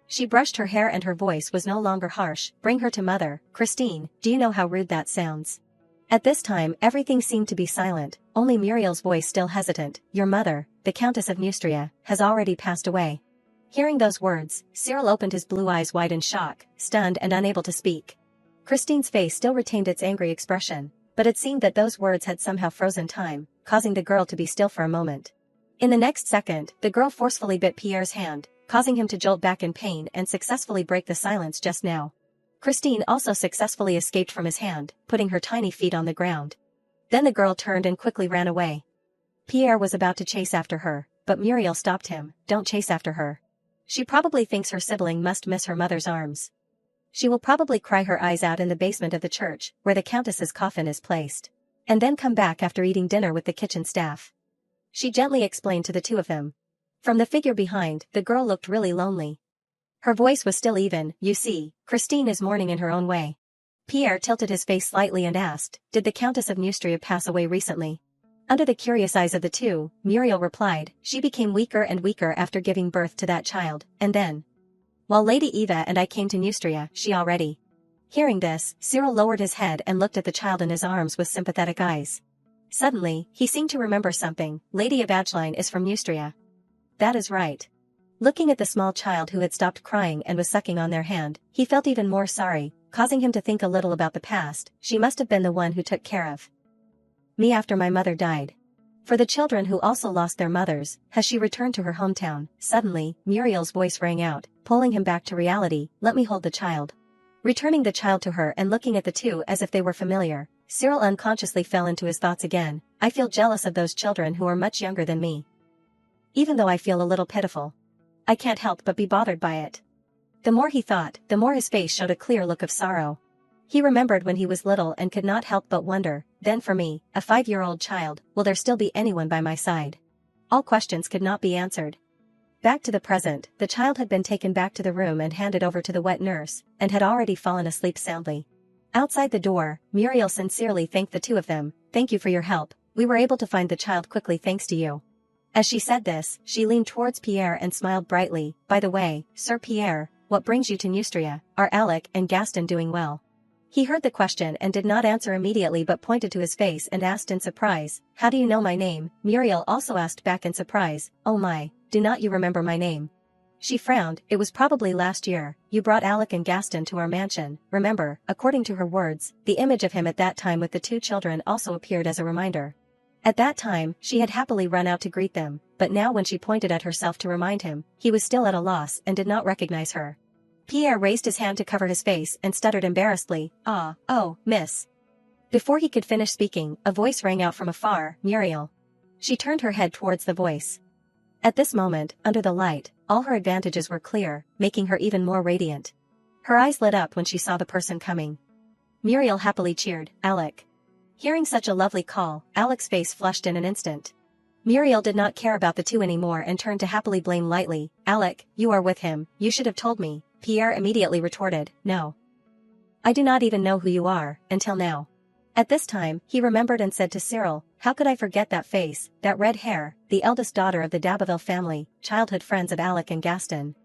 She brushed her hair and her voice was no longer harsh, bring her to mother, Christine, do you know how rude that sounds? At this time everything seemed to be silent, only Muriel's voice still hesitant, your mother, the Countess of Neustria, has already passed away. Hearing those words, Cyril opened his blue eyes wide in shock, stunned and unable to speak. Christine's face still retained its angry expression, but it seemed that those words had somehow frozen time, causing the girl to be still for a moment. In the next second, the girl forcefully bit Pierre's hand, causing him to jolt back in pain and successfully break the silence just now. Christine also successfully escaped from his hand, putting her tiny feet on the ground. Then the girl turned and quickly ran away. Pierre was about to chase after her, but Muriel stopped him, don't chase after her. She probably thinks her sibling must miss her mother's arms. She will probably cry her eyes out in the basement of the church, where the countess's coffin is placed. And then come back after eating dinner with the kitchen staff. She gently explained to the two of them. From the figure behind, the girl looked really lonely. Her voice was still even, you see, Christine is mourning in her own way. Pierre tilted his face slightly and asked, did the Countess of Neustria pass away recently? Under the curious eyes of the two, Muriel replied, she became weaker and weaker after giving birth to that child, and then. While Lady Eva and I came to Neustria, she already. Hearing this, Cyril lowered his head and looked at the child in his arms with sympathetic eyes. Suddenly, he seemed to remember something, Lady Evangeline is from Neustria. That is right. Looking at the small child who had stopped crying and was sucking on their hand, he felt even more sorry, causing him to think a little about the past, she must have been the one who took care of me after my mother died. For the children who also lost their mothers, has she returned to her hometown? Suddenly, Muriel's voice rang out, pulling him back to reality, let me hold the child. Returning the child to her and looking at the two as if they were familiar, Cyril unconsciously fell into his thoughts again, I feel jealous of those children who are much younger than me. Even though I feel a little pitiful. I can't help but be bothered by it. The more he thought, the more his face showed a clear look of sorrow. He remembered when he was little and could not help but wonder, then for me, a 5-year-old child, will there still be anyone by my side? All questions could not be answered. Back to the present, the child had been taken back to the room and handed over to the wet nurse, and had already fallen asleep soundly. Outside the door, Muriel sincerely thanked the two of them. "Thank you for your help, we were able to find the child quickly thanks to you." As she said this, she leaned towards Pierre and smiled brightly. "By the way, Sir Pierre, what brings you to Neustria? Are Alec and Gaston doing well?" He heard the question and did not answer immediately but pointed to his face and asked in surprise, "How do you know my name?" Muriel also asked back in surprise, "Oh my, do not you remember my name?" She frowned. "It was probably last year, you brought Alec and Gaston to our mansion, remember?" According to her words, the image of him at that time with the two children also appeared as a reminder. At that time, she had happily run out to greet them, but now when she pointed at herself to remind him, he was still at a loss and did not recognize her. Pierre raised his hand to cover his face and stuttered embarrassedly, "Oh, miss." Before he could finish speaking, a voice rang out from afar, "Muriel." She turned her head towards the voice. At this moment, under the light, all her advantages were clear, making her even more radiant. Her eyes lit up when she saw the person coming. Muriel happily cheered, "Alec." Hearing such a lovely call, Alec's face flushed in an instant. Muriel did not care about the two anymore and turned to happily blame lightly, "Alec, you are with him, you should have told me." Pierre immediately retorted, "No. I do not even know who you are, until now." At this time, he remembered and said to Cyril, "How could I forget that face, that red hair, the eldest daughter of the d'Abbeville family, childhood friends of Alec and Gaston."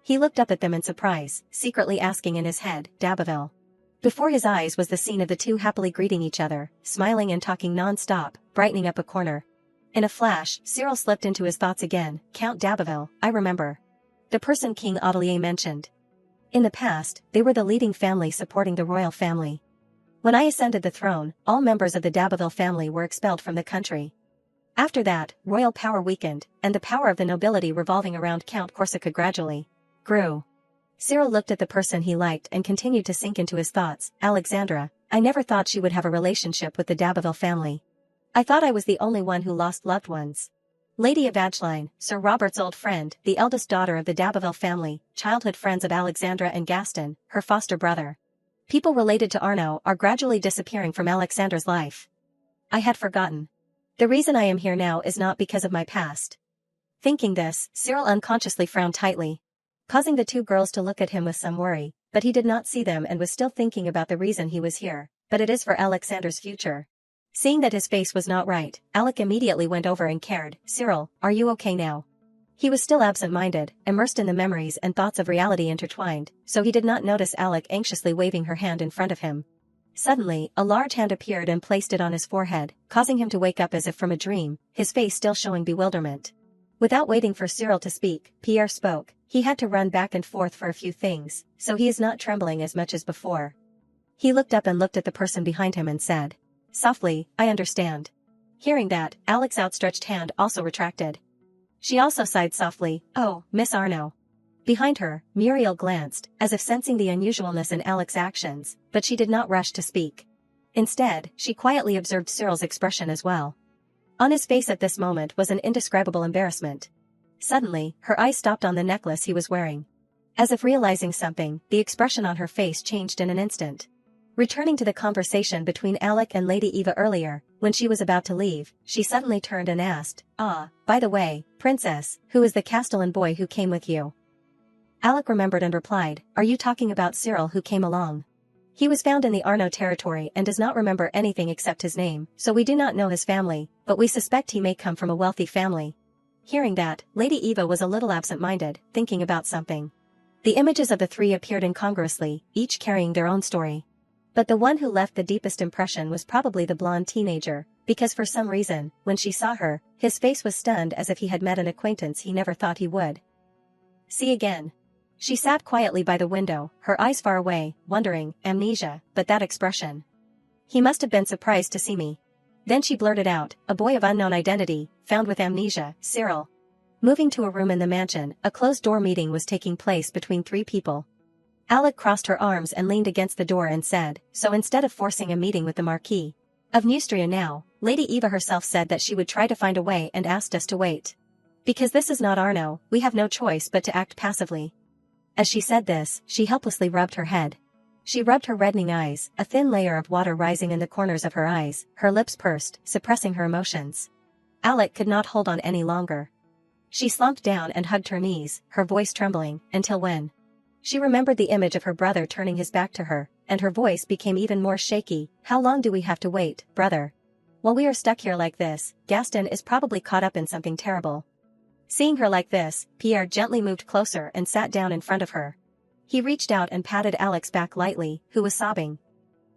He looked up at them in surprise, secretly asking in his head, "D'Abbeville?" Before his eyes was the scene of the two happily greeting each other, smiling and talking non-stop, brightening up a corner. In a flash, Cyril slipped into his thoughts again, "Count d'Abbeville, I remember. The person King Audelier mentioned. In the past, they were the leading family supporting the royal family. When I ascended the throne, all members of the d'Abbeville family were expelled from the country. After that, royal power weakened, and the power of the nobility revolving around Count Corsica gradually grew." Cyril looked at the person he liked and continued to sink into his thoughts, "Alexandra, I never thought she would have a relationship with the d'Abbeville family. I thought I was the only one who lost loved ones. Lady Evangeline, Sir Robert's old friend, the eldest daughter of the d'Abbeville family, childhood friends of Alexandra and Gaston, her foster brother. People related to Arnaud are gradually disappearing from Alexandra's life. I had forgotten. The reason I am here now is not because of my past." Thinking this, Cyril unconsciously frowned tightly, causing the two girls to look at him with some worry, but he did not see them and was still thinking about the reason he was here, but it is for Alexander's future. Seeing that his face was not right, Alec immediately went over and cared, "Cyril, are you okay now?" He was still absent-minded, immersed in the memories and thoughts of reality intertwined, so he did not notice Alec anxiously waving her hand in front of him. Suddenly, a large hand appeared and placed it on his forehead, causing him to wake up as if from a dream, his face still showing bewilderment. Without waiting for Cyril to speak, Pierre spoke. He had to run back and forth for a few things, so he is not trembling as much as before. He looked up and looked at the person behind him and said softly, "I understand." Hearing that, Alec's outstretched hand also retracted. She also sighed softly, "Oh, Miss Arnaud." Behind her, Muriel glanced, as if sensing the unusualness in Alec's actions, but she did not rush to speak. Instead, she quietly observed Cyril's expression as well. On his face at this moment was an indescribable embarrassment. Suddenly, her eyes stopped on the necklace he was wearing. As if realizing something, the expression on her face changed in an instant. Returning to the conversation between Alec and Lady Eva earlier, when she was about to leave, she suddenly turned and asked, "By the way, Princess, who is the Castellan boy who came with you?" Alec remembered and replied, "Are you talking about Cyril who came along? He was found in the Arnaud territory and does not remember anything except his name, so we do not know his family, but we suspect he may come from a wealthy family." Hearing that, Lady Eva was a little absent-minded, thinking about something. The images of the three appeared incongruously, each carrying their own story. But the one who left the deepest impression was probably the blonde teenager, because for some reason, when she saw her, his face was stunned as if he had met an acquaintance he never thought he would see again. She sat quietly by the window, her eyes far away, wondering, amnesia, but that expression. He must have been surprised to see me. Then she blurted out, "A boy of unknown identity, found with amnesia, Cyril." Moving to a room in the mansion, a closed-door meeting was taking place between three people. Alec crossed her arms and leaned against the door and said, "So instead of forcing a meeting with the Marquis of Neustria now, Lady Eva herself said that she would try to find a way and asked us to wait. Because this is not Arnaud, we have no choice but to act passively." As she said this, she helplessly rubbed her head. She rubbed her reddening eyes, a thin layer of water rising in the corners of her eyes, her lips pursed, suppressing her emotions. Alec could not hold on any longer. She slumped down and hugged her knees, her voice trembling, until when she remembered the image of her brother turning his back to her, and her voice became even more shaky. How long do we have to wait, brother? While we are stuck here like this, Gaston is probably caught up in something terrible. Seeing her like this, Pierre gently moved closer and sat down in front of her. He reached out and patted Alec's back lightly, who was sobbing.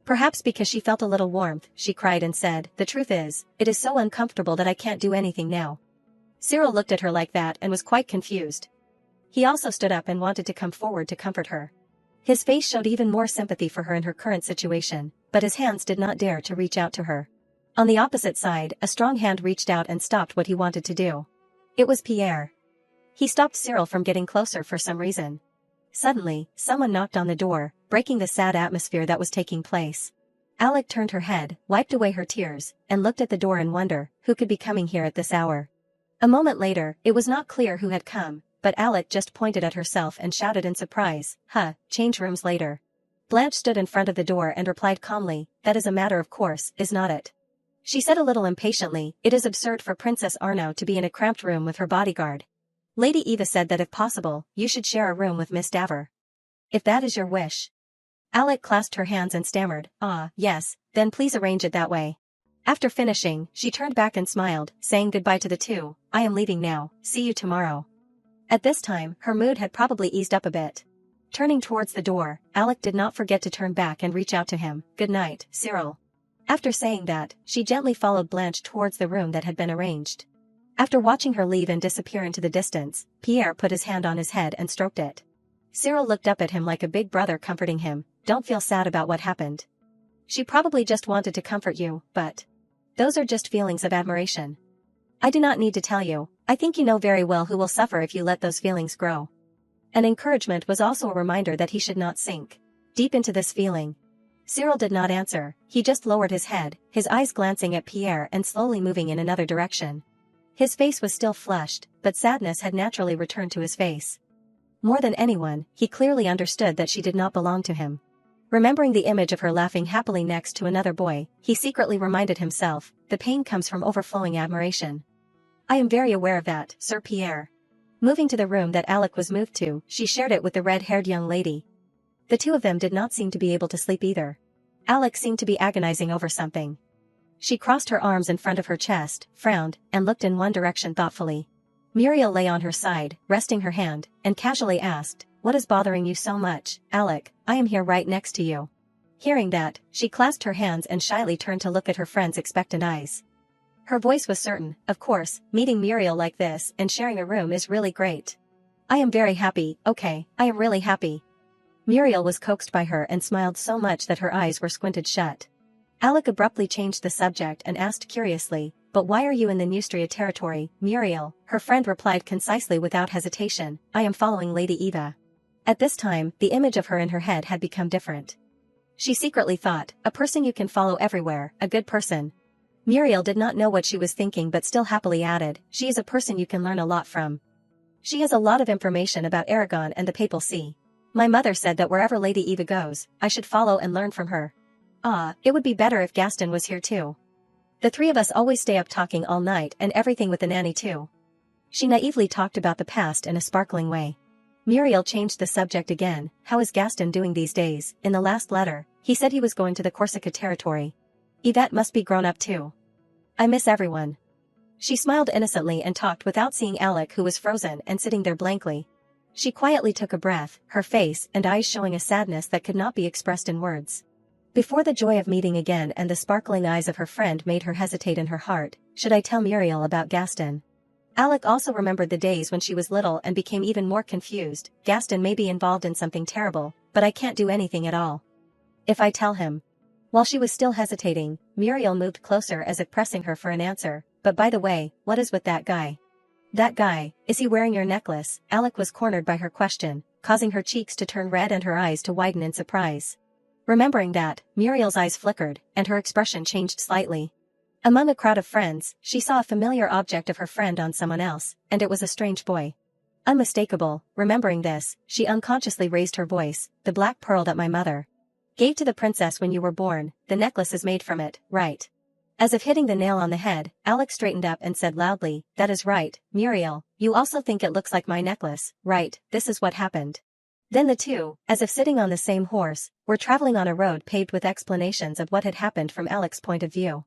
Perhaps because she felt a little warmth, she cried and said, "The truth is, it is so uncomfortable that I can't do anything now." Cyril looked at her like that and was quite confused. He also stood up and wanted to come forward to comfort her. His face showed even more sympathy for her in her current situation, but his hands did not dare to reach out to her. On the opposite side, a strong hand reached out and stopped what he wanted to do. It was Pierre. He stopped Cyril from getting closer for some reason. Suddenly, someone knocked on the door, breaking the sad atmosphere that was taking place. Alec turned her head, wiped away her tears, and looked at the door in wonder. Who could be coming here at this hour? A moment later, it was not clear who had come, but Alec just pointed at herself and shouted in surprise, "Change rooms later." Blanche stood in front of the door and replied calmly, "That is a matter of course, is not it?" She said a little impatiently, "It is absurd for Princess Arno to be in a cramped room with her bodyguard. Lady Eva said that if possible, you should share a room with Miss Daver. If that is your wish." Alec clasped her hands and stammered, Yes, then please arrange it that way." After finishing, she turned back and smiled, saying goodbye to the two. "I am leaving now, see you tomorrow." At this time, her mood had probably eased up a bit. Turning towards the door, Alec did not forget to turn back and reach out to him. "Good night, Cyril." After saying that, she gently followed Blanche towards the room that had been arranged. After watching her leave and disappear into the distance, Pierre put his hand on his head and stroked it. Cyril looked up at him like a big brother comforting him. "Don't feel sad about what happened. She probably just wanted to comfort you, but those are just feelings of admiration. I do not need to tell you, I think you know very well who will suffer if you let those feelings grow." An encouragement was also a reminder that he should not sink deep into this feeling. Cyril did not answer, he just lowered his head, his eyes glancing at Pierre and slowly moving in another direction. His face was still flushed, but sadness had naturally returned to his face. More than anyone, he clearly understood that she did not belong to him. Remembering the image of her laughing happily next to another boy, he secretly reminded himself, the pain comes from overflowing admiration. "I am very aware of that, Sir Pierre." Moving to the room that Alec was moved to, she shared it with the red-haired young lady. The two of them did not seem to be able to sleep either. Alec seemed to be agonizing over something. She crossed her arms in front of her chest, frowned, and looked in one direction thoughtfully. Muriel lay on her side, resting her hand, and casually asked, "What is bothering you so much, Alec? I am here right next to you." Hearing that, she clasped her hands and shyly turned to look at her friend's expectant eyes. Her voice was certain. "Of course, meeting Muriel like this and sharing a room is really great. I am very happy, okay, I am really happy." Muriel was coaxed by her and smiled so much that her eyes were squinted shut. Alec abruptly changed the subject and asked curiously, "But why are you in the Neustria territory, Muriel?" Her friend replied concisely without hesitation, "I am following Lady Eva." At this time, the image of her in her head had become different. She secretly thought, a person you can follow everywhere, a good person. Muriel did not know what she was thinking but still happily added, "She is a person you can learn a lot from. She has a lot of information about Aragon and the Papal See. My mother said that wherever Lady Eva goes, I should follow and learn from her. It would be better if Gaston was here too. The three of us always stay up talking all night and everything with the nanny too." She naively talked about the past in a sparkling way. Muriel changed the subject again. "How is Gaston doing these days? In the last letter, he said he was going to the Corsica territory. Yvette must be grown up too. I miss everyone." She smiled innocently and talked without seeing Alec, who was frozen and sitting there blankly. She quietly took a breath, her face and eyes showing a sadness that could not be expressed in words. Before the joy of meeting again and the sparkling eyes of her friend made her hesitate in her heart, should I tell Muriel about Gaston? Alec also remembered the days when she was little and became even more confused. Gaston may be involved in something terrible, but I can't do anything at all. If I tell him. While she was still hesitating, Muriel moved closer as if pressing her for an answer. "But by the way, what is with that guy?" "That guy, is he wearing your necklace?" Alec was cornered by her question, causing her cheeks to turn red and her eyes to widen in surprise. Remembering that, Muriel's eyes flickered, and her expression changed slightly. Among a crowd of friends, she saw a familiar object of her friend on someone else, and it was a strange boy. Unmistakable. Remembering this, she unconsciously raised her voice. The black pearl that my mother gave to the princess when you were born, the necklace is made from it, right? As if hitting the nail on the head, Alex straightened up and said loudly, that is right, Muriel, you also think it looks like my necklace, right? This is what happened. Then the two, as if sitting on the same horse, were traveling on a road paved with explanations of what had happened from Alex's point of view.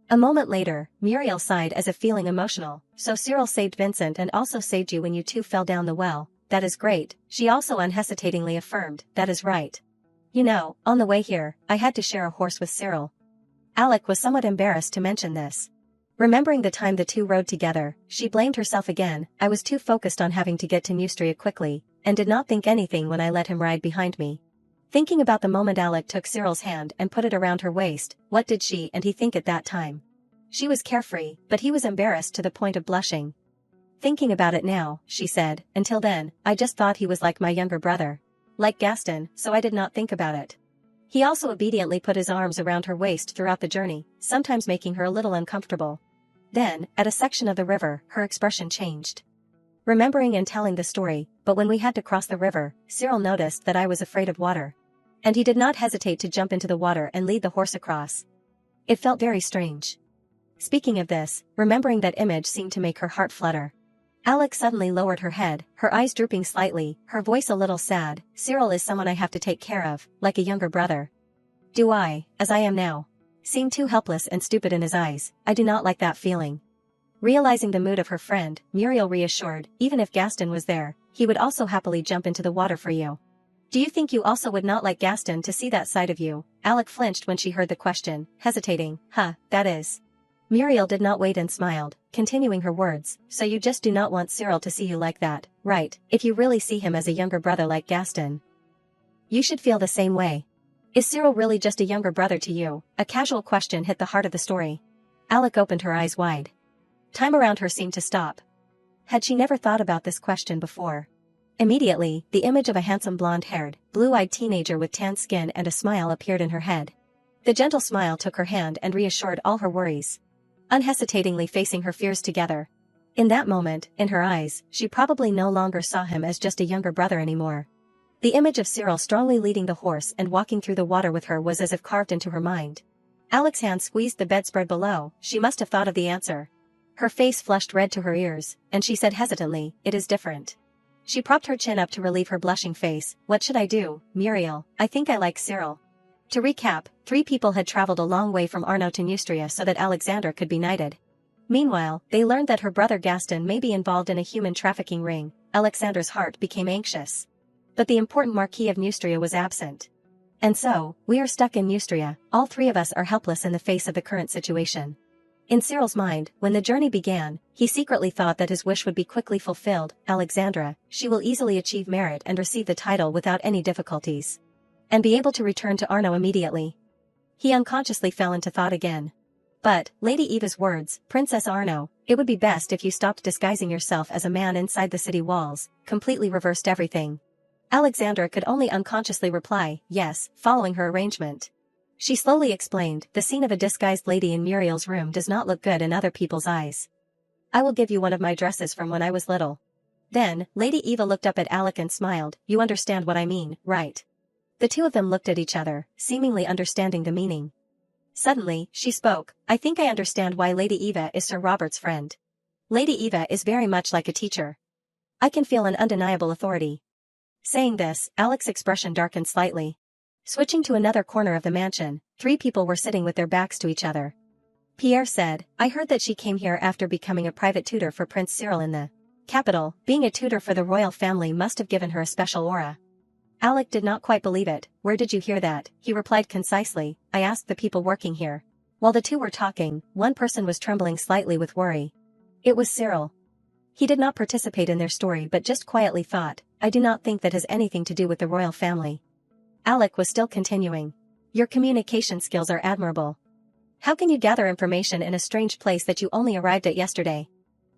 A moment later, Muriel sighed as if feeling emotional. So Cyril saved Vincent and also saved you when you two fell down the well. That is great, she also unhesitatingly affirmed. That is right. You know, on the way here, I had to share a horse with Cyril. Alec was somewhat embarrassed to mention this. Remembering the time the two rode together, she blamed herself again. I was too focused on having to get to Neustria quickly, and did not think anything when I let him ride behind me. Thinking about the moment Alec took Cyril's hand and put it around her waist, what did she and he think at that time? She was carefree, but he was embarrassed to the point of blushing. Thinking about it now, she said, until then, I just thought he was like my younger brother. Like Gaston, so I did not think about it. He also obediently put his arms around her waist throughout the journey, sometimes making her a little uncomfortable. Then, at a section of the river, her expression changed. Remembering and telling the story, but when we had to cross the river, Cyril noticed that I was afraid of water. And he did not hesitate to jump into the water and lead the horse across. It felt very strange. Speaking of this, remembering that image seemed to make her heart flutter. Alex suddenly lowered her head, her eyes drooping slightly, her voice a little sad. Cyril is someone I have to take care of, like a younger brother. Do I, as I am now? Seem too helpless and stupid in his eyes, I do not like that feeling. Realizing the mood of her friend, Muriel reassured, even if Gaston was there, he would also happily jump into the water for you. Do you think you also would not like Gaston to see that side of you? Alec flinched when she heard the question, hesitating. That is. Muriel did not wait and smiled, continuing her words, so you just do not want Cyril to see you like that, right? If you really see him as a younger brother like Gaston, you should feel the same way. Is Cyril really just a younger brother to you? A casual question hit the heart of the story. Alec opened her eyes wide. Time around her seemed to stop. Had she never thought about this question before? Immediately, the image of a handsome blonde-haired, blue-eyed teenager with tan skin and a smile appeared in her head. The gentle smile took her hand and reassured all her worries, unhesitatingly facing her fears together. In that moment, in her eyes, she probably no longer saw him as just a younger brother anymore. The image of Cyril strongly leading the horse and walking through the water with her was as if carved into her mind. Alec's hand squeezed the bedspread below. She must have thought of the answer. Her face flushed red to her ears, and she said hesitantly, it is different. She propped her chin up to relieve her blushing face. What should I do, Muriel? I think I like Cyril. To recap, 3 people had traveled a long way from Arno to Neustria so that Alexandra could be knighted. Meanwhile, they learned that her brother Gaston may be involved in a human trafficking ring. Alexandra's heart became anxious. But the important Marquis of Neustria was absent. And so, we are stuck in Neustria. All 3 of us are helpless in the face of the current situation. In Cyril's mind, when the journey began, he secretly thought that his wish would be quickly fulfilled. Alexandra, she will easily achieve merit and receive the title without any difficulties, and be able to return to Arno immediately. He unconsciously fell into thought again. But, Lady Eva's words, Princess Arno, it would be best if you stopped disguising yourself as a man inside the city walls, completely reversed everything. Alexandra could only unconsciously reply, yes, following her arrangement. She slowly explained, the scene of a disguised lady in Muriel's room does not look good in other people's eyes. I will give you one of my dresses from when I was little. Then, Lady Eva looked up at Alec and smiled, you understand what I mean, right? The 2 of them looked at each other, seemingly understanding the meaning. Suddenly, she spoke, I think I understand why Lady Eva is Sir Robert's friend. Lady Eva is very much like a teacher. I can feel an undeniable authority. Saying this, Alec's expression darkened slightly. Switching to another corner of the mansion, 3 people were sitting with their backs to each other. Pierre said, I heard that she came here after becoming a private tutor for Prince Cyril in the capital. Being a tutor for the royal family must have given her a special aura. Alec did not quite believe it. Where did you hear that? He replied concisely, I asked the people working here. While the 2 were talking, one person was trembling slightly with worry. It was Cyril. He did not participate in their story but just quietly thought, I do not think that has anything to do with the royal family. Alec was still continuing. Your communication skills are admirable. How can you gather information in a strange place that you only arrived at yesterday?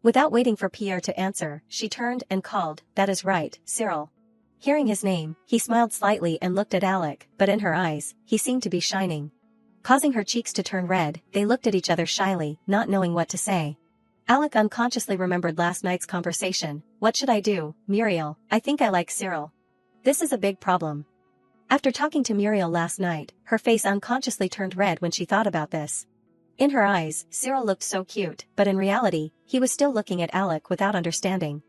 Without waiting for Pierre to answer, she turned and called, that is right, Cyril. Hearing his name, he smiled slightly and looked at Alec, but in her eyes, he seemed to be shining. Causing her cheeks to turn red, they looked at each other shyly, not knowing what to say. Alec unconsciously remembered last night's conversation. What should I do, Muriel? I think I like Cyril. This is a big problem. After talking to Muriel last night, her face unconsciously turned red when she thought about this. In her eyes, Cyril looked so cute, but in reality, he was still looking at Alec without understanding.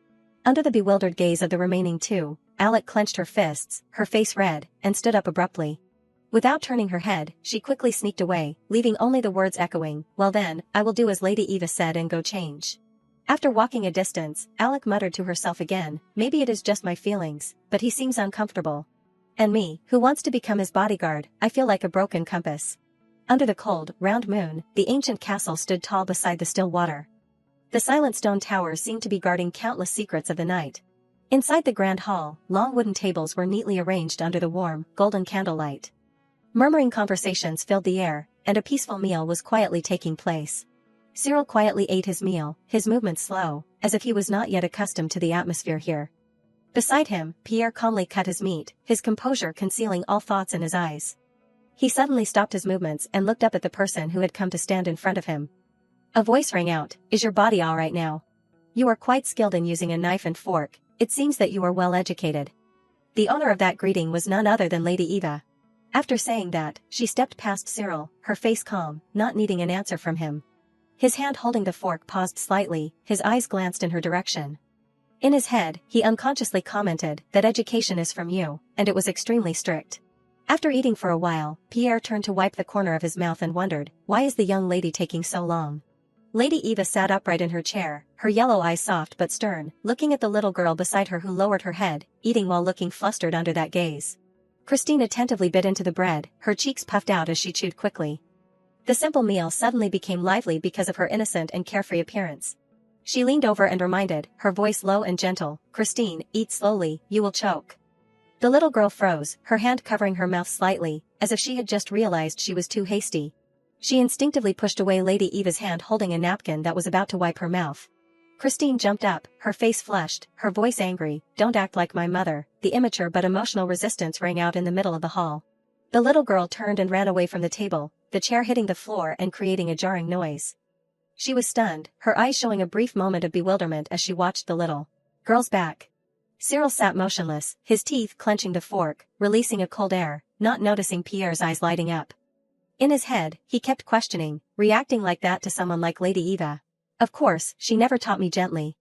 Under the bewildered gaze of the remaining two, Alec clenched her fists, her face red, and stood up abruptly. Without turning her head, she quickly sneaked away, leaving only the words echoing, "Well then, I will do as Lady Eva said and go change." After walking a distance, Alec muttered to herself again, "Maybe it is just my feelings, but he seems uncomfortable. And me, who wants to become his bodyguard, I feel like a broken compass." Under the cold, round moon, the ancient castle stood tall beside the still water. The silent stone towers seemed to be guarding countless secrets of the night. Inside the grand hall, long wooden tables were neatly arranged under the warm, golden candlelight. Murmuring conversations filled the air, and a peaceful meal was quietly taking place. Cyril quietly ate his meal, his movements slow, as if he was not yet accustomed to the atmosphere here. Beside him, Pierre calmly cut his meat, his composure concealing all thoughts in his eyes. He suddenly stopped his movements and looked up at the person who had come to stand in front of him. A voice rang out, "Is your body all right now? You are quite skilled in using a knife and fork, it seems that you are well educated." The owner of that greeting was none other than Lady Eva. After saying that, she stepped past Cyril, her face calm, not needing an answer from him. His hand holding the fork paused slightly, his eyes glanced in her direction. In his head, he unconsciously commented that education is from you, and it was extremely strict. After eating for a while, Pierre turned to wipe the corner of his mouth and wondered, why is the young lady taking so long? Lady Eva sat upright in her chair, her yellow eyes soft but stern, looking at the little girl beside her who lowered her head, eating while looking flustered under that gaze. Christine attentively bit into the bread, her cheeks puffed out as she chewed quickly. The simple meal suddenly became lively because of her innocent and carefree appearance. She leaned over and reminded, her voice low and gentle, "Christine, eat slowly, you will choke." The little girl froze, her hand covering her mouth slightly, as if she had just realized she was too hasty. She instinctively pushed away Lady Eva's hand holding a napkin that was about to wipe her mouth. Christine jumped up, her face flushed, her voice angry, "Don't act like my mother." The immature but emotional resistance rang out in the middle of the hall. The little girl turned and ran away from the table, the chair hitting the floor and creating a jarring noise. She was stunned, her eyes showing a brief moment of bewilderment as she watched the little girl's back. Cyril sat motionless, his teeth clenching the fork, releasing a cold air, not noticing Pierre's eyes lighting up. In his head, he kept questioning, reacting like that to someone like Lady Eva. Of course, she never taught me gently.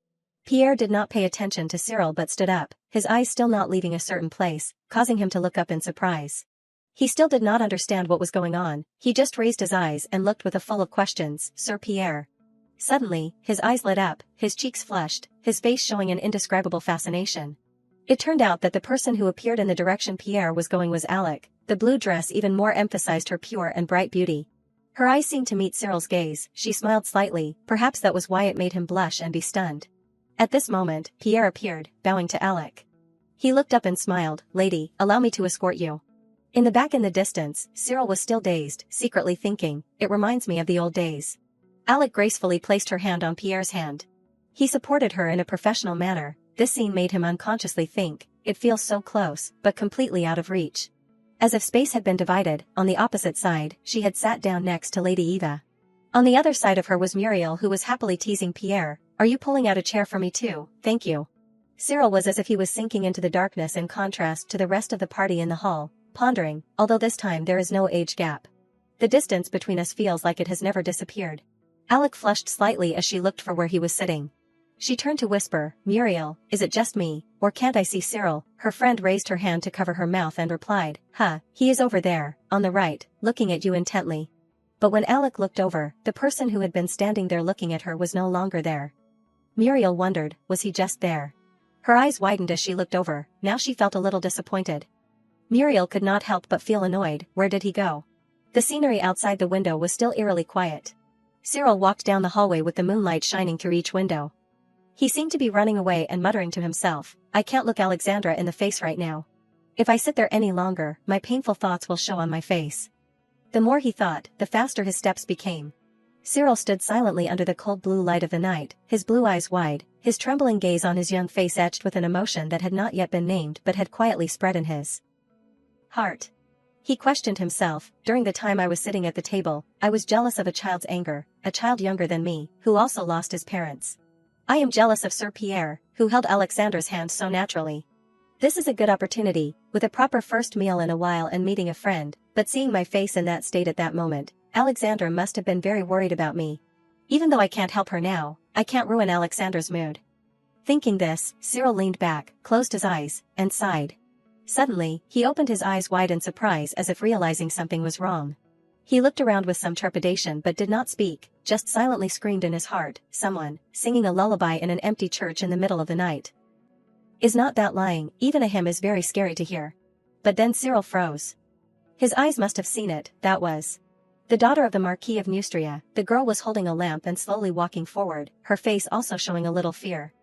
Pierre did not pay attention to Cyril but stood up, his eyes still not leaving a certain place, causing him to look up in surprise. He still did not understand what was going on, he just raised his eyes and looked with a full of questions, "Sir Pierre." Suddenly, his eyes lit up, his cheeks flushed, his face showing an indescribable fascination. It turned out that the person who appeared in the direction Pierre was going was Alec. The blue dress even more emphasized her pure and bright beauty. Her eyes seemed to meet Cyril's gaze, she smiled slightly, perhaps that was why it made him blush and be stunned. At this moment, Pierre appeared, bowing to Alec. He looked up and smiled, "Lady, allow me to escort you." In the back in the distance, Cyril was still dazed, secretly thinking, "It reminds me of the old days." Alec gracefully placed her hand on Pierre's hand. He supported her in a professional manner. This scene made him unconsciously think, it feels so close, but completely out of reach. As if space had been divided, on the opposite side, she had sat down next to Lady Eva. On the other side of her was Muriel who was happily teasing Pierre, "Are you pulling out a chair for me too? Thank you." Cyril was as if he was sinking into the darkness in contrast to the rest of the party in the hall, pondering, although this time there is no age gap. The distance between us feels like it has never disappeared. Alec flushed slightly as she looked for where he was sitting. She turned to whisper, "Muriel, is it just me, or can't I see Cyril?" Her friend raised her hand to cover her mouth and replied, He is over there, on the right, looking at you intently." But when Alec looked over, the person who had been standing there looking at her was no longer there. Muriel wondered, was he just there? Her eyes widened as she looked over, now she felt a little disappointed. Muriel could not help but feel annoyed, where did he go? The scenery outside the window was still eerily quiet. Cyril walked down the hallway with the moonlight shining through each window. He seemed to be running away and muttering to himself, "I can't look Alexandra in the face right now. If I sit there any longer, my painful thoughts will show on my face." The more he thought, the faster his steps became. Cyril stood silently under the cold blue light of the night, his blue eyes wide, his trembling gaze on his young face etched with an emotion that had not yet been named but had quietly spread in his heart. He questioned himself. During the time I was sitting at the table, I was jealous of a child's anger, a child younger than me, who also lost his parents. I am jealous of Sir Pierre, who held Alexandra's hand so naturally. This is a good opportunity, with a proper first meal in a while and meeting a friend, but seeing my face in that state at that moment, Alexandra must have been very worried about me. Even though I can't help her now, I can't ruin Alexandra's mood. Thinking this, Cyril leaned back, closed his eyes, and sighed. Suddenly, he opened his eyes wide in surprise as if realizing something was wrong. He looked around with some trepidation but did not speak, just silently screamed in his heart, someone, singing a lullaby in an empty church in the middle of the night. Is not that lying? Even a hymn is very scary to hear. But then Cyril froze. His eyes must have seen it. That was the daughter of the Marquis of Neustria. The girl was holding a lamp and slowly walking forward, her face also showing a little fear.